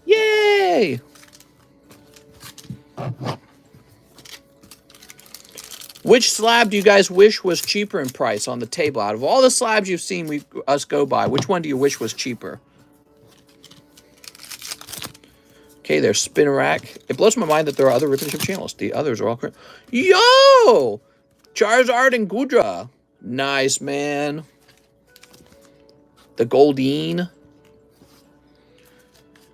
Yay! Which slab do you guys wish was cheaper in price on the table? Out of all the slabs you've seen us go by, which one do you wish was cheaper? Okay, there's Spinnerack. It blows my mind that there are other Rip and Ship channels. The others are all correct. Yo! Charizard and Gudra. Nice, man. The Goldeen.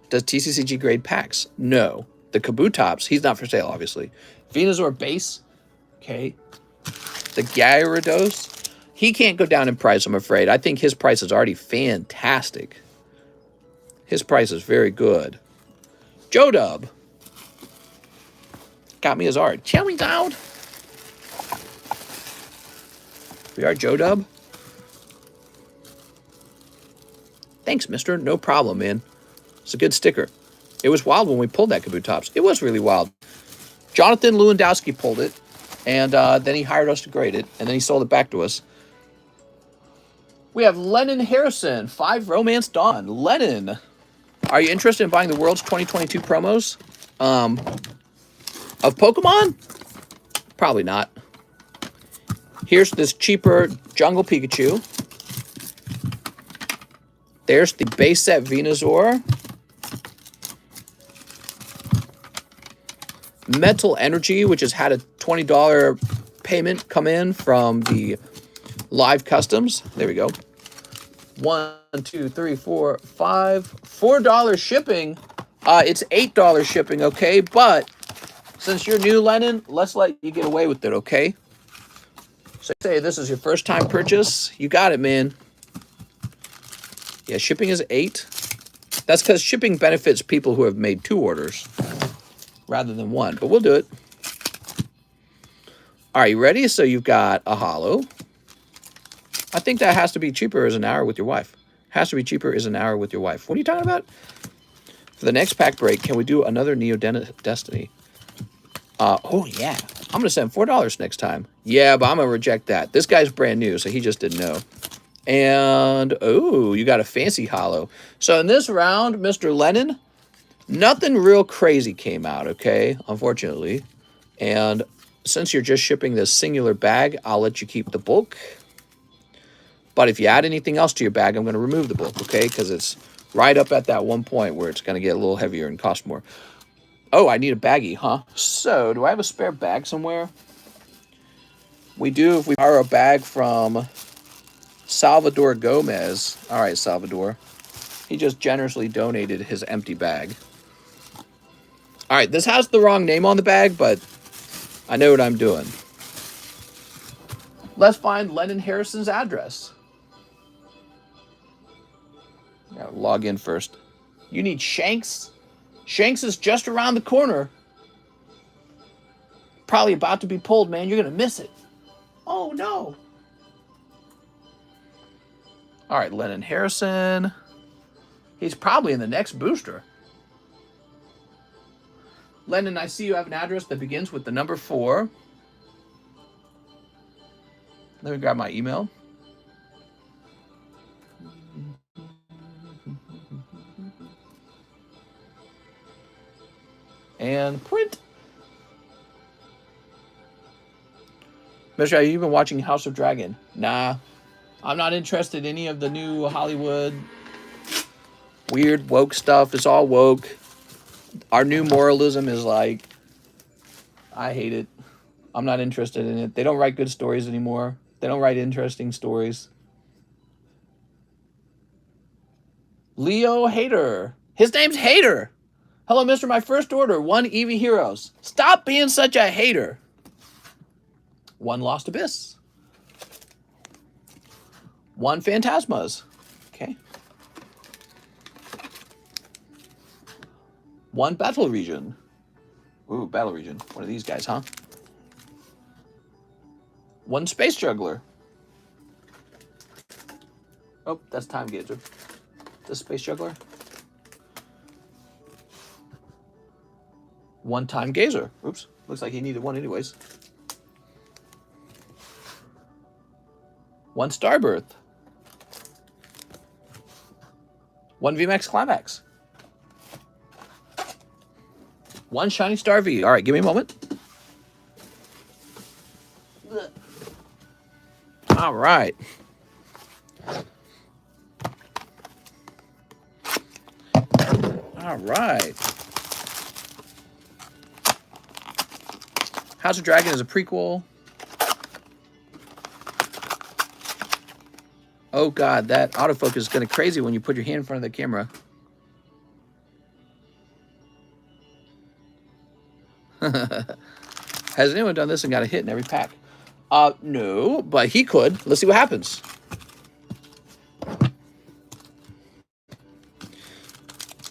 Does TCCG grade packs? No. The Kabutops, he's not for sale, obviously. Venusaur base. Okay. The Gyarados. He can't go down in price, I'm afraid. I think his price is already fantastic. His price is very good. Joe Dub. Got me his art. Tell me down. We are Joe Dub. Thanks, mister. No problem, man. It's a good sticker. It was wild when we pulled that Kabutops. It was really wild. Jonathan Lewandowski pulled it, and then he hired us to grade it, and then he sold it back to us. We have Lennon Harrison, 5 Romance Dawn. Lennon, are you interested in buying the World's 2022 promos of Pokemon? Probably not. Here's this cheaper Jungle Pikachu. There's the base set Venusaur. Metal Energy, which has had a $20 payment come in from the live customs. There we go. 1, 2, 3, 4, 5. $4 shipping. It's $8 shipping, okay? But since you're new, Lennon, let's let you get away with it, okay? So say this is your first time purchase. You got it, man. Yeah, shipping is $8. That's because shipping benefits people who have made 2 orders rather than 1, but we'll do it. All right, you ready? So you've got a holo. I think that has to be cheaper as an hour with your wife. Has to be cheaper as an hour with your wife. What are you talking about? For the next pack break, can we do another Neo Destiny? Oh, yeah. I'm going to send $4 next time. Yeah, but I'm going to reject that. This guy's brand new, so he just didn't know. And, oh, you got a fancy holo. So in this round, Mr. Lennon, nothing real crazy came out, okay? Unfortunately. And since you're just shipping this singular bag, I'll let you keep the bulk. But if you add anything else to your bag, I'm going to remove the bulk, okay? Because it's right up at that one point where it's going to get a little heavier and cost more. Oh, I need a baggie, huh? So, do I have a spare bag somewhere? We do if we borrow a bag from Salvador Gomez. All right, Salvador. He just generously donated his empty bag. All right, this has the wrong name on the bag, but I know what I'm doing. Let's find Lennon Harrison's address. Gotta log in first. You need Shanks? Shanks is just around the corner. Probably about to be pulled, man. You're going to miss it. Oh, no. All right, Lennon Harrison. He's probably in the next booster. Lennon, I see you have an address that begins with the number 4. Let me grab my email. And print. Mister, have you been watching House of Dragon? Nah. I'm not interested in any of the new Hollywood weird woke stuff. It's all woke. Our new moralism is like, I hate it. I'm not interested in it. They don't write good stories anymore. They don't write interesting stories. Leo Hater. His name's Hater. Hello, Mister. My first order. 1 Eevee Heroes. Stop being such a hater. 1 Lost Abyss. 1 Phantasmas. Okay. 1 Battle Region. Ooh, Battle Region. One of these guys, huh? 1 Space Juggler. Oh, that's Time Gazer. The Space Juggler. 1 Time Gazer. Oops. Looks like he needed 1 anyways. 1 Starbirth. 1 VMAX Climax. 1 Shiny Star V. All right, give me a moment. All right. All right. House of Dragon is a prequel. Oh God, that autofocus is kind of crazy when you put your hand in front of the camera. Has anyone done this and got a hit in every pack? No, but he could. Let's see what happens.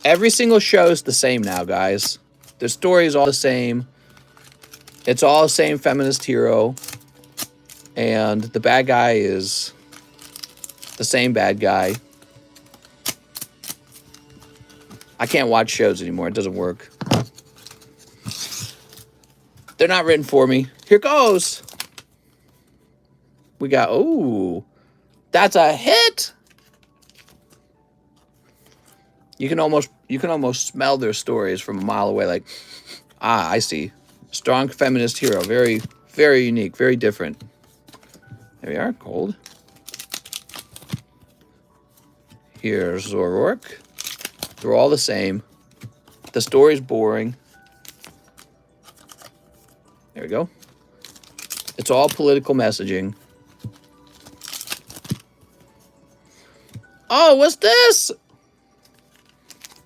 Every single show is the same now, guys. The story is all the same. It's all the same feminist hero. And the bad guy is the same bad guy. I can't watch shows anymore. It doesn't work. They're not written for me. Here goes. We got, ooh, that's a hit. You can almost smell their stories from a mile away. Like, ah, I see. Strong feminist hero. Very, very unique. Very different. There we are. Cold. Here's Zoroark. They're all the same. The story's boring. There we go. It's all political messaging. Oh, what's this?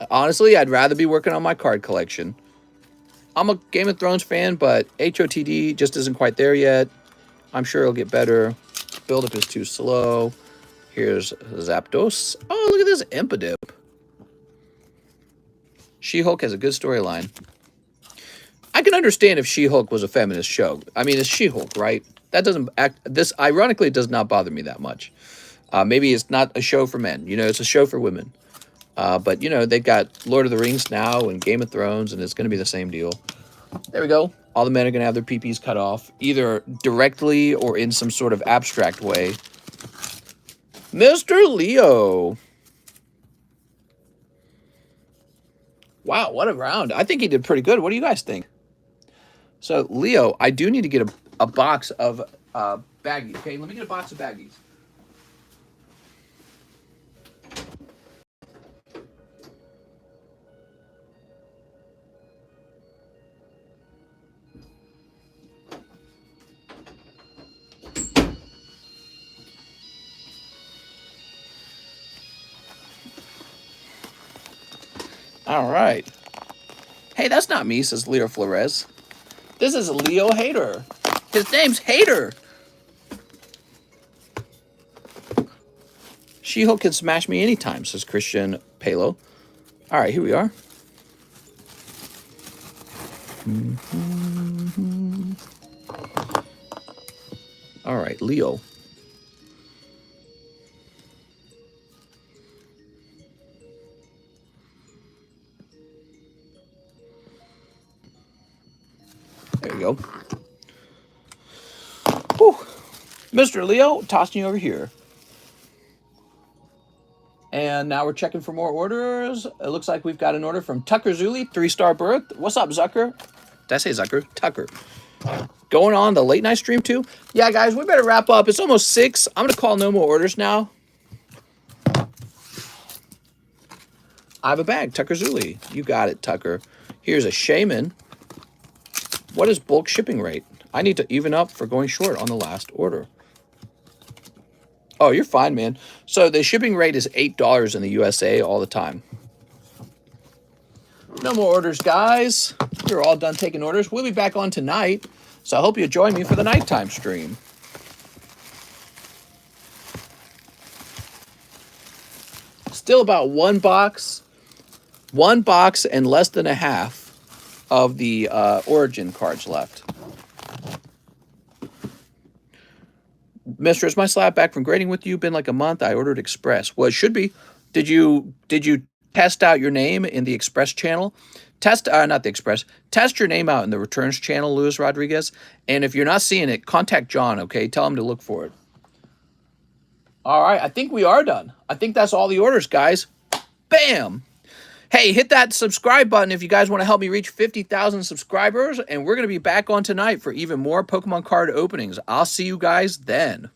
Honestly, I'd rather be working on my card collection. I'm a Game of Thrones fan, but HOTD just isn't quite there yet. I'm sure it'll get better. Build-up is too slow. Here's Zapdos. Oh, look at this Impidip. She-Hulk has a good storyline. I can understand if She-Hulk was a feminist show. I mean, it's She-Hulk, right? That doesn't act... This, ironically, does not bother me that much. Maybe it's not a show for men. You know, it's a show for women. But, you know, they got Lord of the Rings now and Game of Thrones, and it's going to be the same deal. There we go. All the men are going to have their peepees cut off, either directly or in some sort of abstract way. Mr. Leo. Wow, what a round. I think he did pretty good. What do you guys think? So, Leo, I do need to get a box of baggies. Okay, let me get a box of baggies. All right. Hey, that's not me, says Leo Flores. This is Leo Hater. His name's Hater. She-Hulk can smash me anytime, says Christian Palo. All right, here we are. All right, Leo. There you go. Whew. Mr. Leo, tossing you over here. And now we're checking for more orders. It looks like we've got an order from Tucker Zuli, 3-star berth. What's up, Zucker? Did I say Zucker? Tucker. Going on the late night stream too? Yeah, guys, we better wrap up. It's almost 6. I'm going to call no more orders now. I have a bag, Tucker Zuli. You got it, Tucker. Here's a Shaman. What is bulk shipping rate? I need to even up for going short on the last order. Oh, you're fine, man. So the shipping rate is $8 in the USA all the time. No more orders, guys. We're all done taking orders. We'll be back on tonight, so I hope you join me for the nighttime stream. Still about one box and less than a half of the Origin cards left. Mister, is my slab back from grading with you? Been like a month. I ordered Express. Well, it should be. Did you test out your name in the Express channel? Not the Express. Test your name out in the Returns channel, Luis Rodriguez. And if you're not seeing it, contact John, okay? Tell him to look for it. All right, I think we are done. I think that's all the orders, guys. Bam! Hey, hit that subscribe button if you guys want to help me reach 50,000 subscribers. And we're going to be back on tonight for even more Pokemon card openings. I'll see you guys then.